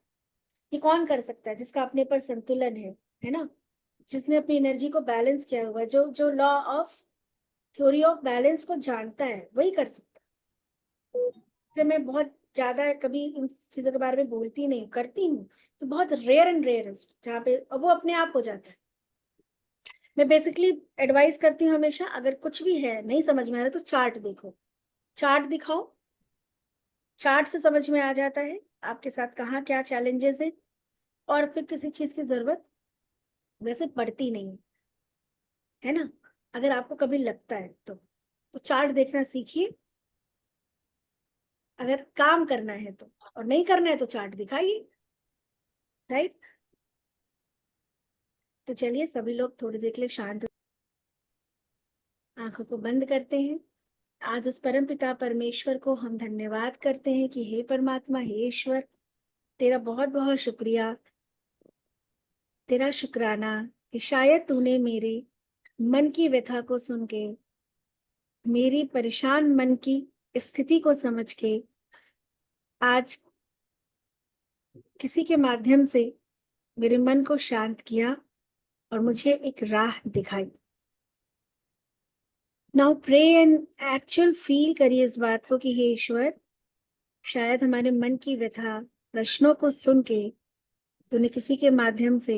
ये कौन कर सकता है? जिसका अपने पर संतुलन है ना, जिसने अपनी एनर्जी को बैलेंस किया हुआ है, जो जो law of theory of balance को जानता है, वही कर सकता है। इसलिए मैं बहुत ज्यादा कभी इन चीजों के बारे में बोलती नहीं, करती हूँ तो बहुत रेयर एंड रेयरेस्ट, जहाँ पे वो अपने आप हो जाता है। मैं बेसिकली एडवाइस करती हूँ हमेशा, अगर कुछ भी है नहीं समझ में आ रहा तो चार्ट देखो, चार्ट दिखाओ, चार्ट से समझ में आ जाता है आपके साथ कहाँ क्या चैलेंजेस है, और फिर किसी चीज की जरूरत वैसे पड़ती नहीं है ना। अगर आपको कभी लगता है तो चार्ट देखना सीखिए, अगर काम करना है तो, और नहीं करना है तो चार्ट दिखाइए। राइट? तो चलिए सभी लोग थोड़ी देर के लिए शांत आंखों को बंद करते हैं। आज उस परम पिता परमेश्वर को हम धन्यवाद करते हैं कि हे परमात्मा, हे ईश्वर, तेरा बहुत बहुत शुक्रिया, तेरा शुक्राना कि शायद तूने मेरे मन की व्यथा को सुन के, मेरी परेशान मन की स्थिति को समझ के, आज किसी के माध्यम से मेरे मन को शांत किया और मुझे एक राह दिखाई। Now pray and actual feel करिए इस बात को कि हे ईश्वर, शायद हमारे मन की व्यथा प्रश्नों को सुन के तूने किसी के माध्यम से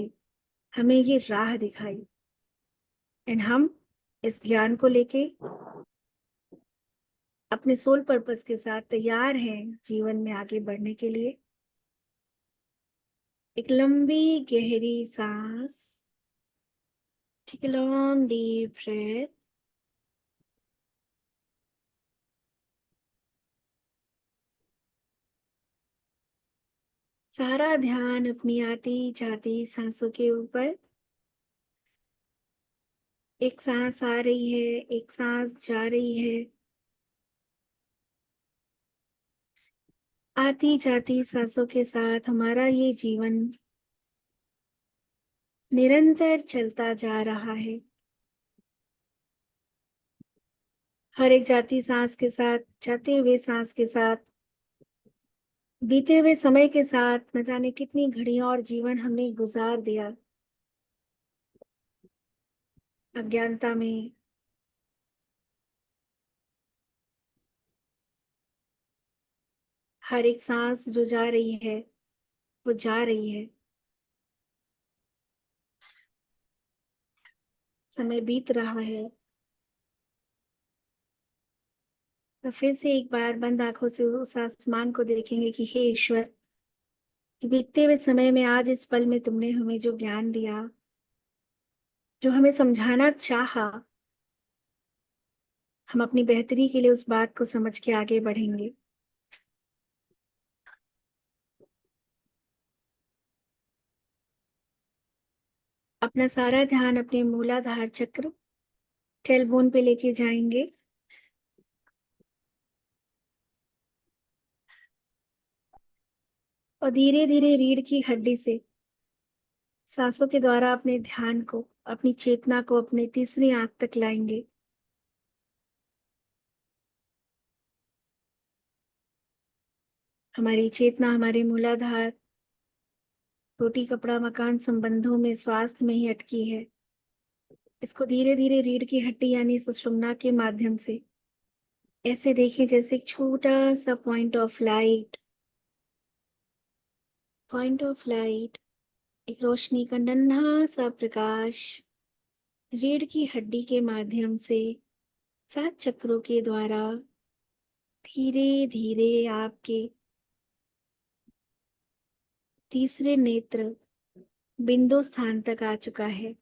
हमें ये राह दिखाई, एंड हम इस ज्ञान को लेके अपने सोल पर्पस के साथ तैयार हैं जीवन में आगे बढ़ने के लिए। एक लंबी गहरी सांस, take a long deep breath. सारा ध्यान अपनी आती जाती सांसों के ऊपर। एक सांस आ रही है, एक सांस जा रही है। आती जाती सांसों के साथ हमारा ये जीवन निरंतर चलता जा रहा है। हर एक जाती सांस के साथ, जाते हुए सांस के साथ, बीते हुए समय के साथ न जाने कितनी घड़ियां और जीवन हमने गुजार दिया अज्ञानता में। हर एक सांस जो जा रही है वो जा रही है। समय बीत रहा है। तो फिर से एक बार बंद आंखों से उस आसमान को देखेंगे कि हे ईश्वर, बीतते हुए समय में आज इस पल में तुमने हमें जो ज्ञान दिया, जो हमें समझाना चाहा, हम अपनी बेहतरी के लिए उस बात को समझ के आगे बढ़ेंगे। अपना सारा ध्यान अपने मूलाधार चक्र, टेलबोन पे लेके जाएंगे। और धीरे धीरे रीढ़ की हड्डी से सांसों के द्वारा अपने ध्यान को, अपनी चेतना को अपने तीसरी आंख तक लाएंगे। हमारी चेतना हमारे मूलाधार, रोटी कपड़ा मकान संबंधों में, स्वास्थ्य में ही अटकी है। इसको धीरे धीरे रीढ़ की हड्डी यानी सुषुम्ना के माध्यम से ऐसे देखें जैसे एक छोटा सा पॉइंट ऑफ लाइट, एक रोशनी का नन्हा सा प्रकाश रीढ़ की हड्डी के माध्यम से 7 चक्रों के द्वारा धीरे धीरे आपके तीसरे नेत्र बिंदु स्थान तक आ चुका है।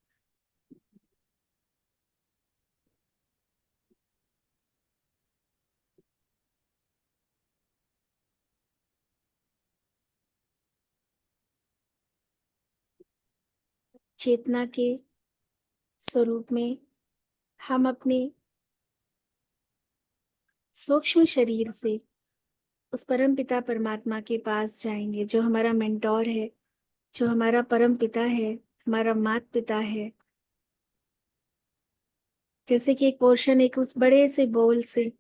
चेतना के स्वरूप में हम अपने सूक्ष्म शरीर से उस परम पिता परमात्मा के पास जाएंगे, जो हमारा मेंटोर है, जो हमारा परम पिता है, हमारा माता पिता है। जैसे कि एक पोर्शन एक उस बड़े से बोल से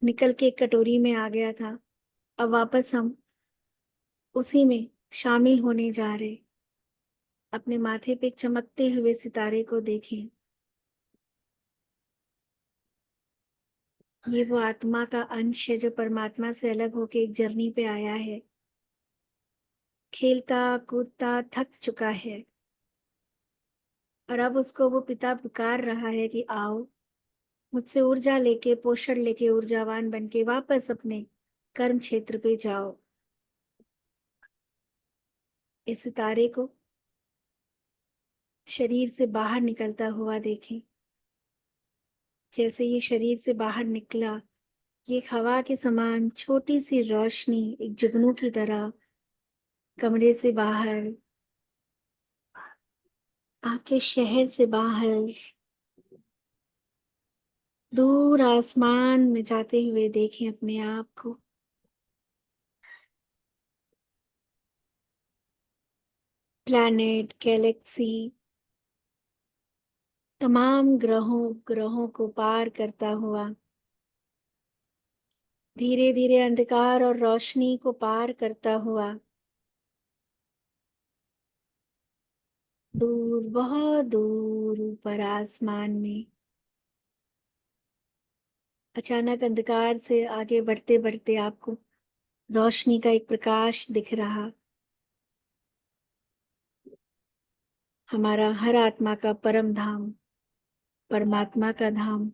निकल के एक कटोरी में आ गया था, अब वापस हम उसी में शामिल होने जा रहे। अपने माथे पे एक चमकते हुए सितारे को देखें। ये वो आत्मा का अंश है जो परमात्मा से अलग होके एक जर्नी पे आया है। खेलता कूदता थक चुका है और अब उसको वो पिता पुकार रहा है कि आओ, मुझसे ऊर्जा लेके, पोषण लेके, ऊर्जावान बनके वापस अपने कर्म क्षेत्र पे जाओ। इस सितारे को शरीर से बाहर निकलता हुआ देखें। जैसे ये शरीर से बाहर निकला, ये एक हवा के समान छोटी सी रोशनी एक जुगनू की तरह कमरे से बाहर, आपके शहर से बाहर, दूर आसमान में जाते हुए देखें अपने आप को। प्लैनेट, गैलेक्सी, तमाम ग्रहों को पार करता हुआ, धीरे धीरे अंधकार और रोशनी को पार करता हुआ, दूर, बहुत दूर ऊपर आसमान में अचानक अंधकार से आगे बढ़ते बढ़ते आपको रोशनी का एक प्रकाश दिख रहा। हमारा हर आत्मा का परम धाम, परमात्मा का धाम,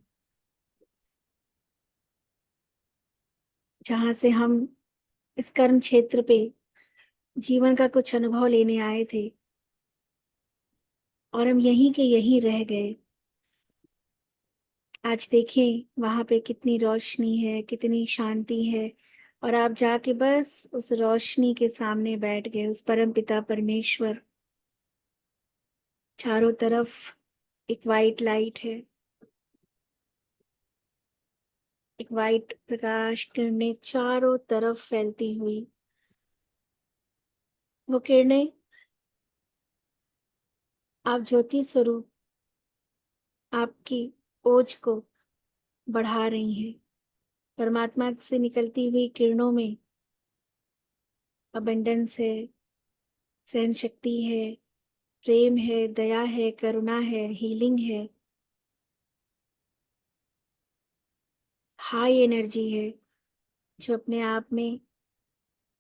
जहां से हम इस कर्म क्षेत्र पे जीवन का कुछ अनुभव लेने आए थे और हम यहीं के यहीं रह गए। आज देखें वहां पे कितनी रोशनी है, कितनी शांति है, और आप जाके बस उस रोशनी के सामने बैठ गए, उस परम पिता परमेश्वर। चारों तरफ एक वाइट लाइट है, एक वाइट प्रकाश किरणें चारों तरफ फैलती हुई। वो किरणें आप ज्योति स्वरूप आपकी ओज को बढ़ा रही हैं। परमात्मा से निकलती हुई किरणों में अबंडेंस है, सहन शक्ति है, प्रेम है, दया है, करुणा है, हीलिंग है, हाई एनर्जी है, जो अपने आप में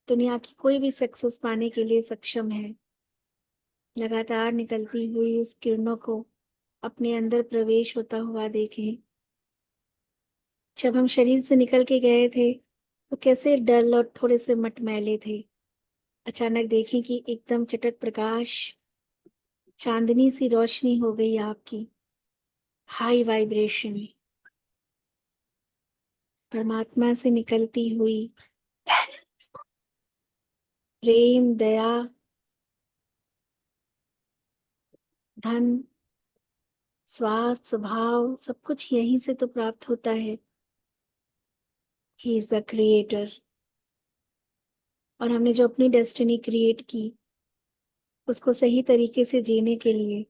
दुनिया की कोई भी सक्सेस पाने के लिए सक्षम है। लगातार निकलती हुई उस किरणों को अपने अंदर प्रवेश होता हुआ देखें। जब हम शरीर से निकल के गए थे तो कैसे डल और थोड़े से मटमैले थे। अचानक देखें कि एकदम चटक प्रकाश, चांदनी सी रोशनी हो गई आपकी, हाई वाइब्रेशन, परमात्मा से निकलती हुई प्रेम, दया, धन, स्वास्थ्य, स्वभाव, सब कुछ यहीं से तो प्राप्त होता है। He is the creator. और हमने जो अपनी डेस्टिनी क्रिएट की, उसको सही तरीके से जीने के लिए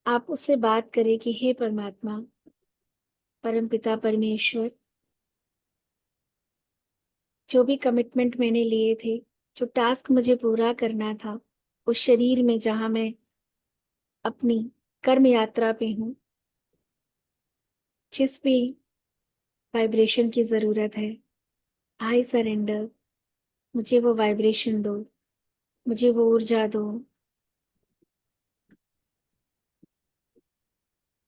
आप उससे बात करें कि हे परमात्मा, परम पिता परमेश्वर, जो भी कमिटमेंट मैंने लिए थे, जो टास्क मुझे पूरा करना था उस शरीर में जहां मैं अपनी कर्म यात्रा पे हूँ, जिस भी वाइब्रेशन की जरूरत है, आई सरेंडर। मुझे वो वाइब्रेशन दो, मुझे वो ऊर्जा दो।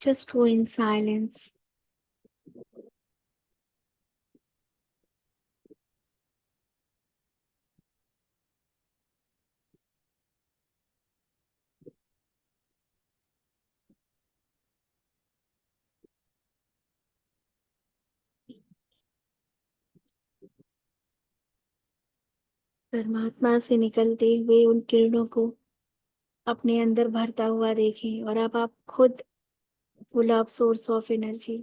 Just go in silence. परमात्मा से निकलते हुए उन किरणों को अपने अंदर भरता हुआ देखें, और अब आप खुद full of source of energy.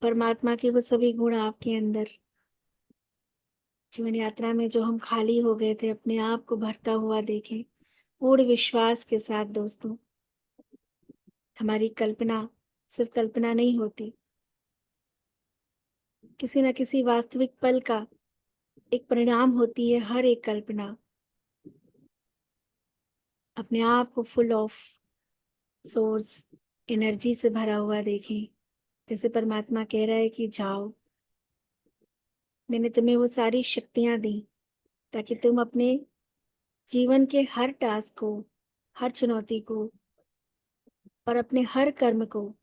परमात्मा के वो सभी गुण आपके अंदर, जीवन यात्रा में जो हम खाली हो गए थे, अपने आप को भरता हुआ देखें पूर्ण विश्वास के साथ। दोस्तों, हमारी कल्पना सिर्फ कल्पना नहीं होती, किसी न किसी वास्तविक पल का एक परिणाम होती है हर एक कल्पना। अपने आप को फुल ऑफ सोर्स एनर्जी से भरा हुआ देखें, जैसे परमात्मा कह रहा है कि जाओ, मैंने तुम्हें वो सारी शक्तियां दी ताकि तुम अपने जीवन के हर टास्क को, हर चुनौती को और अपने हर कर्म को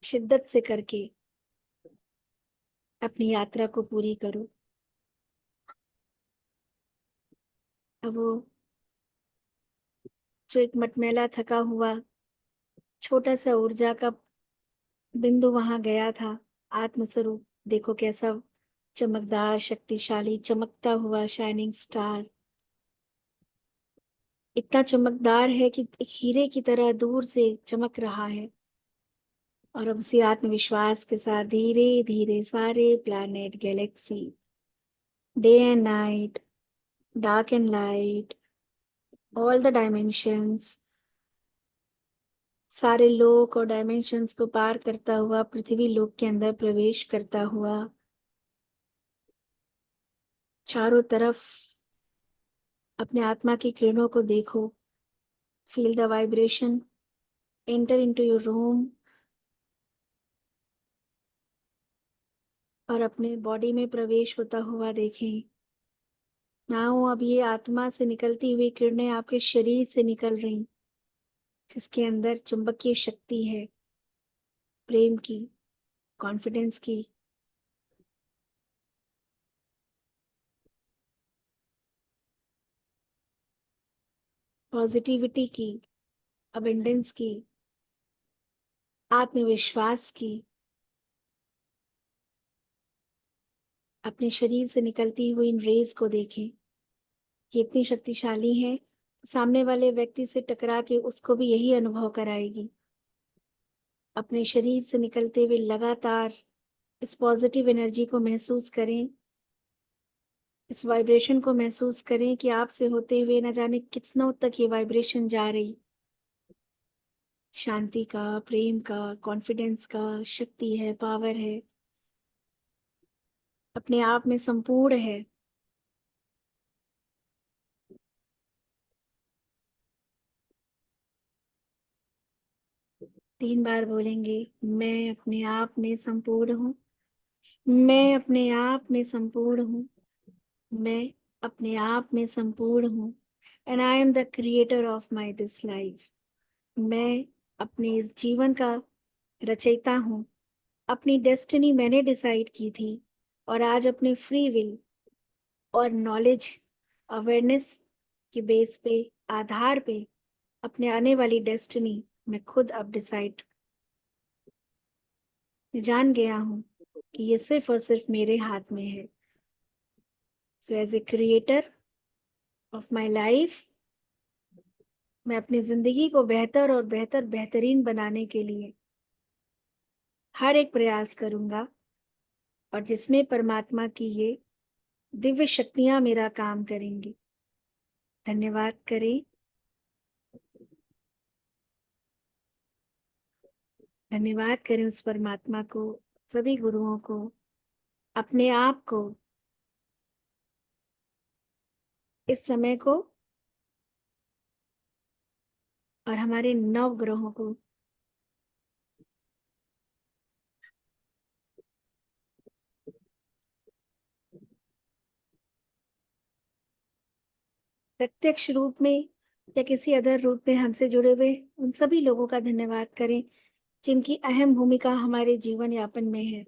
शिद्दत से करके अपनी यात्रा को पूरी करो। अब वो जो एक मटमैला थका हुआ छोटा सा ऊर्जा का बिंदु वहां गया था, आत्मस्वरूप देखो कैसा चमकदार, शक्तिशाली, चमकता हुआ शाइनिंग स्टार, इतना चमकदार है कि एक हीरे की तरह दूर से चमक रहा है। और अब उसी आत्मविश्वास के साथ धीरे धीरे सारे planet, Galaxy, day and night, dark and light, all the dimensions, सारे लोक और डायमेंशंस को पार करता हुआ पृथ्वी लोक के अंदर प्रवेश करता हुआ चारों तरफ अपने आत्मा की किरणों को देखो। Feel the vibration enter into your room और अपने बॉडी में प्रवेश होता हुआ देखें। नाउ अब ये आत्मा से निकलती हुई किरणें आपके शरीर से निकल रही, जिसके अंदर चुंबकीय शक्ति है, प्रेम की, कॉन्फिडेंस की, पॉजिटिविटी की, अबेंडेंस की, आत्मविश्वास की। अपने शरीर से निकलती हुई इन रेज को देखें, ये इतनी शक्तिशाली है, सामने वाले व्यक्ति से टकरा के उसको भी यही अनुभव कराएगी। अपने शरीर से निकलते हुए लगातार इस पॉजिटिव एनर्जी को महसूस करें, इस वाइब्रेशन को महसूस करें कि आपसे होते हुए न जाने कितनों तक ये वाइब्रेशन जा रही। शांति का, प्रेम का, कॉन्फिडेंस का, शक्ति है, पावर है, अपने आप में संपूर्ण है। तीन बार बोलेंगे, मैं अपने आप में संपूर्ण हूँ, मैं अपने आप में संपूर्ण हूँ, मैं अपने आप में संपूर्ण हूँ, and I am the creator of my this life. मैं अपने इस जीवन का रचयिता हूँ, अपनी डेस्टिनी मैंने डिसाइड की थी और आज अपने फ्री विल और नॉलेज, अवेयरनेस के बेस पे, आधार पे अपने आने वाली डेस्टिनी मैं खुद अब डिसाइड, मैं जान गया हूँ कि ये सिर्फ और सिर्फ मेरे हाथ में है। So as a creator of my life, मैं अपनी जिंदगी को बेहतर और बेहतर बेहतरीन बनाने के लिए हर एक प्रयास करूंगा, और जिसमें परमात्मा की ये दिव्य शक्तियां मेरा काम करेंगी। धन्यवाद करें, धन्यवाद करें उस परमात्मा को, सभी गुरुओं को, अपने आप को, इस समय को और हमारे 9 ग्रहों को। प्रत्यक्ष रूप में या किसी अदर रूप में हमसे जुड़े हुए उन सभी लोगों का धन्यवाद करें जिनकी अहम भूमिका हमारे जीवन यापन में है,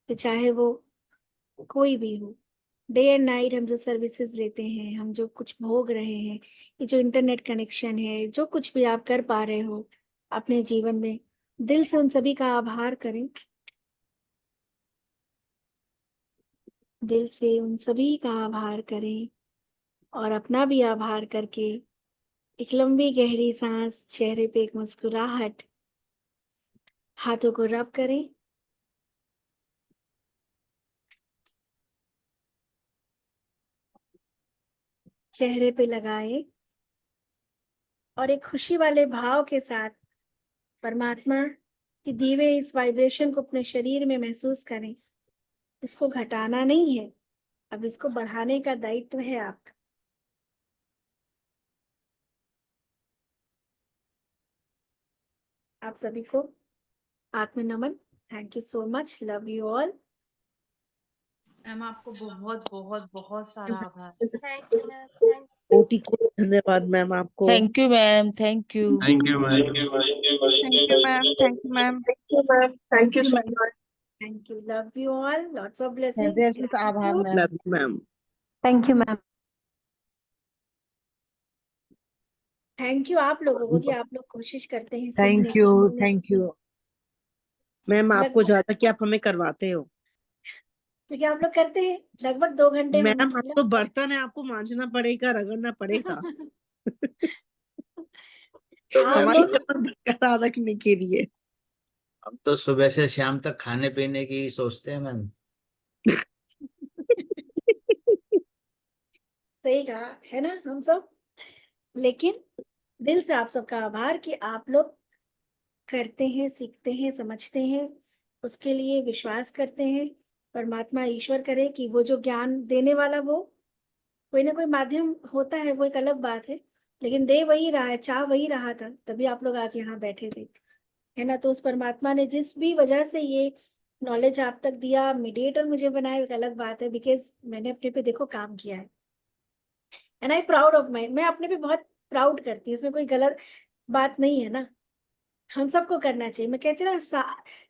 तो चाहे वो कोई भी हो। डे एंड नाइट हम जो सर्विसेज लेते हैं, हम जो कुछ भोग रहे हैं, ये जो इंटरनेट कनेक्शन है, जो कुछ भी आप कर पा रहे हो अपने जीवन में, दिल से उन सभी का आभार करें, दिल से उन सभी का आभार करें और अपना भी आभार करके एक लंबी गहरी सांस, चेहरे पे एक मुस्कुराहट, हाथों को रब करें, चेहरे पे लगाए और एक खुशी वाले भाव के साथ परमात्मा की दी हुई इस वाइब्रेशन को अपने शरीर में महसूस करें। इसको घटाना नहीं है, अब इसको बढ़ाने का दायित्व है आपका। आप सभी को आत्म नमन। Thank you so much, love you all. Ma'am आपको बहुत बहुत बहुत सारा आभार। कोटि कोटि धन्यवाद मैम आपको। Thank you ma'am, thank you. Thank you ma'am. Thank you ma'am, thank you ma'am. Thank you so much. Thank you, love you all, lots of हृदय ब्लेसिंग्स। से आभार ma'am. Love you ma'am. Thank you ma'am. Thank you आप लोगों को कि आप लोग कोशिश करते हैं सीखने थैंक यू, की। थैंक यू मैम, आपको लगभग, ज्यादा कि आप हमें करवाते हो। क्योंकि आप लोग करते हैं लगभग 2 घंटे हम मैम अब तो बर्तन है, आपको मांजना पड़ेगा, रगड़ना पड़ेगा आप हमारी लोग चमक बरकरार रखने के लिए। हम तो सुबह से शाम तक खाने पीने की सोचते हैं मैम। सही कहा है ना हम सब, लेकिन दिल से आप सबका आभार कि आप लोग करते हैं, सीखते हैं, समझते हैं, उसके लिए विश्वास करते हैं। परमात्मा ईश्वर करे कि वो जो ज्ञान देने वाला वो कोई ना कोई माध्यम होता है, वो एक अलग बात है, लेकिन दे वही रहा है, चाह वही रहा था, तभी आप लोग आज यहाँ बैठे थे। है ना। तो उस परमात्मा ने जिस भी वजह से ये नॉलेज आप तक दिया, मीडिएटर मुझे बनाया, एक अलग बात है, बिकॉज मैंने अपने पे देखो काम किया है, and I proud of my, मैं अपने पे बहुत प्राउड करती हूँ, उसमें कोई गलत बात नहीं है ना। हम सबको करना चाहिए। मैं कहती हूँ ना,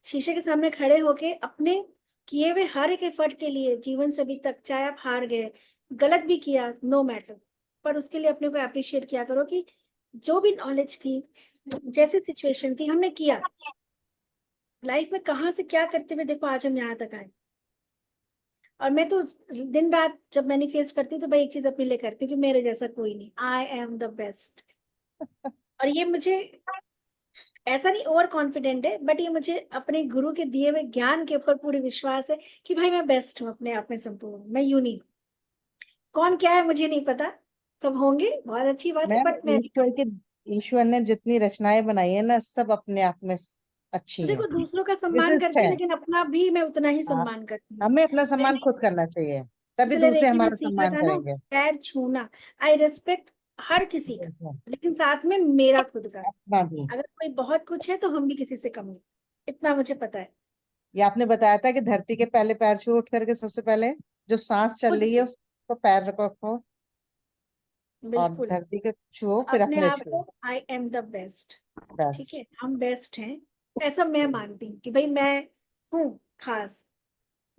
शीशे के सामने खड़े होके अपने किए हुए हर एक एफर्ट के लिए जीवन से अभी तक, चाहे आप हार गए, गलत भी किया, नो मैटर, पर उसके लिए अपने को अप्रिशिएट किया करो कि जो भी नॉलेज थी, जैसी सिचुएशन थी, हमने किया। लाइफ में कहाँ से क्या करते हुए देखो आज हम यहाँ तक आए। और मैं तो दिन रात जब मैनिफेस्ट करती हूँ तो भाई एक चीज अपने लिए करती हूँ कि मेरे जैसा कोई नहीं, आई एम द बेस्ट। और ये मुझे ऐसा नहीं ओवर कॉन्फिडेंट है, बट ये मुझे अपने गुरु के दिए हुए ज्ञान के ऊपर पूरी विश्वास है कि भाई मैं बेस्ट हूँ अपने आप में, संपूर्ण, मैं यूनिक। कौन क्या है मुझे नहीं पता, सब होंगे, बहुत अच्छी बात है, मैम बट मैं ईश्वर ने जितनी रचनाएं बनाई है ना, सब अपने आप में अच्छी हैं, देखो दूसरों का सम्मान विशिष्ट करती हूँ, है। लेकिन अपना भी मैं उतना ही हाँ, सम्मान करती हूँ। हमें अपना सम्मान मैंने खुद करना चाहिए, तभी इसलिए दूसरे देखिए मैं हमारा सीखा सम्मान था ना, करेंगे। पैर छूना, आई रिस्पेक्ट हर किसी का, लेकिन साथ में मेरा खुद का। अपना भी। अगर कोई बहुत कुछ है तो हम भी किसी से कम नहीं, इतना मुझे पता है। ये आपने बताया था कि धरती के पहले पैर छू उठ करके सबसे पहले जो सांस चल खुद रही है उसको पैर रखो, और बिल्कुल धरती के छुओ, फिर अपने अपने आप छुओ। को, आई एम द बेस्ट, ठीक बेस्ट। है, हम बेस्ट हैं, ऐसा मैं मानती हूँ कि भाई मैं हूँ खास,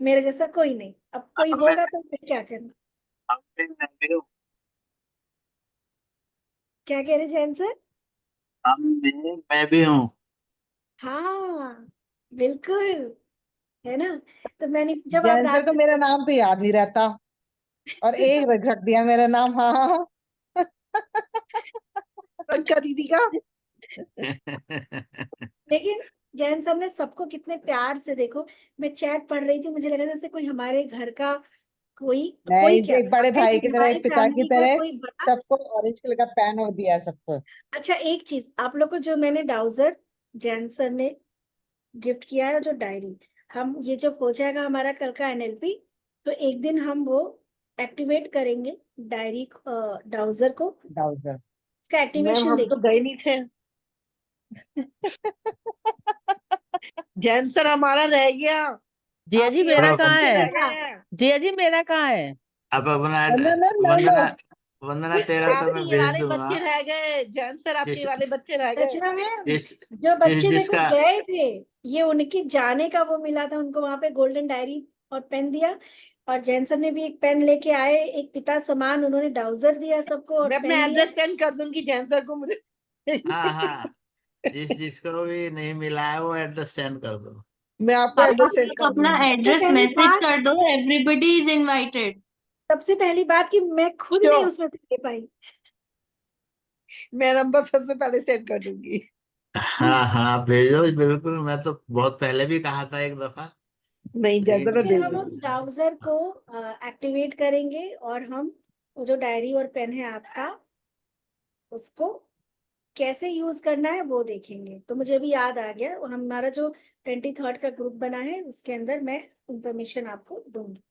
मेरे जैसा कोई नहीं। अब कोई अब होगा तो फिर क्या करना। मैं भी हूँ। क्या कह रहे जैन सर? मैं भी हूँ। हाँ बिल्कुल, है ना। तो मैंने जब आप जैन सर रात को से मेरा नाम तो याद नहीं रहता, और एक रख दिया मेरा नाम। हाँ पंका दीदी का। लेकिन जैन सर ने सबको कितने प्यार से, देखो मैं चैट पढ़ रही थी, मुझे लगा जैसे कोई हमारे घर का कोई कोई नहीं, क्या, एक बड़े भाई की तरह, हमारी एक पिता की फैमिली का तरह, कोई बड़ा। सबको ऑरेंज कलर का पेन और दिया सबको। अच्छा एक चीज आप लोग को जो मैंने डाउजर जैन सर ने गिफ्ट किया है, जो डायरी, हम ये जब हो जाएगा हमारा कल का एनएलपी, तो एक दिन हम वो एक्टिवेट करेंगे डायरी, डाउजर को, डाउजर। इसका मैम एक्टिवेशन हम तो देखिए। गए नहीं थे। जैन सर हमारा रह गया। जिया जी आपके मेरा वाले तो कहाँ बच्चे है? रह गए हैं। जिया जी मेरा कहाँ है? अब अपना वंदना मैम ले लो। वंदना, वंदना तेरा तो मैं आपके भेज वाले दूंगा। बच्चे रह गए, जैन सर आपके जिस वाले बच्चे रह गए। रचना मैम, जिस जो बच्चे देखो जिसका गए थे, ये उनके जाने का वो मिला था उनको, वहां पे गोल्डन डायरी और पेन दिया, और जैन सर ने भी एक पेन लेके आए, एक पिता समान, उन्होंने डाउजर दिया सबको और मैं अपना पेन दिया। एड्रेस सेंड कर दूंगी जैन सर को मुझे। हाँ हाँ, जिसको भी नहीं मिला है वो एड्रेस सेंड कर दो। मैं आपको आप एड्रेस सेंड सिर्फ कर अपना दूंगी। सबसे एड्रेस पहली मैसेज बात, कर दो, एवरीबडी इज इनवाइटेड। सबसे पहली बात कि मैं खुद नहीं श्योर, उसमें से ले पाई। मैं नंबर सबसे पहले सेंड कर दूंगी। हाँ हाँ भेजो बिल्कुल, मैं तो बहुत पहले भी कहा था एक दफा, नहीं जैन सर लेकिन मैं फिर भेज हम उस दूंगी। ब्राउजर को एक्टिवेट करेंगे, और हम वो जो डायरी और पेन है आपका, उसको कैसे यूज करना है वो देखेंगे। तो मुझे भी याद आ गया, और हमारा जो 23rd का ग्रुप बना है उसके अंदर मैं इंफॉर्मेशन आपको दूंगी।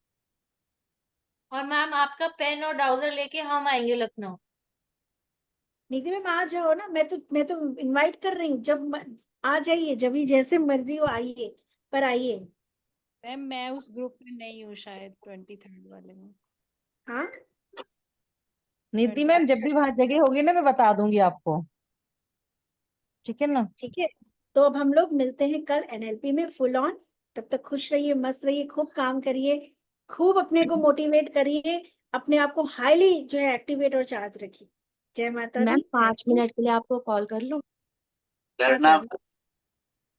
और मैम आपका पेन और डाउजर लेके हम आएंगे लखनऊ। निधि मैम आ जाओ ना, मैं तो इनवाइट कर रही हूँ, आ जाइए, जब भी जैसे मर्जी हो आइए, पर आइए। मैम मैं उस ग्रुप में नहीं हूँ शायद 23rd वाले में। हाँ नीति मैम जब अच्छा भी वहां जगह होगी ना, मैं बता दूंगी आपको, ठीक है ना। ठीक है। तो अब हम लोग मिलते हैं कल एनएलपी में फुल ऑन। तब तक खुश रहिए, मस्त रहिए, खूब काम करिए, खूब अपने को मोटिवेट करिए, अपने आप को हाईली जो है एक्टिवेट और चार्ज रखिए। जय माता ma'am the, thank 5 you. Minute के लिए आपको कॉल कर लूं? क्या डरना सर? मत,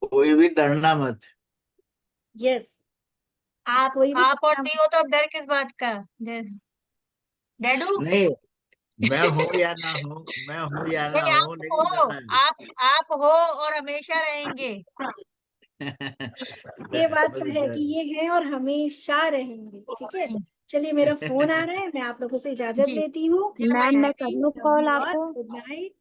कोई भी डरना मत। यस, आप कोई भी आप और काम- टी हो तो अब डर किस बात का? डैडू नहीं, मैं हूँ या ना हूँ, मैं हूँ या ना नहीं, हूँ, आप लेकिन हो, डरना नहीं। आप हो और हमेशा रहेंगे। ये बात बस तो है कि ये हैं और हमेशा रहेंगे, ठीक है। चलिए मेरा फोन आ रहा है, मैं आप लोगों से इजाजत जी लेती हूँ। मैम, मैं थैंक कर यू, लूं लव कॉल यू ऑल, आपको? Good night.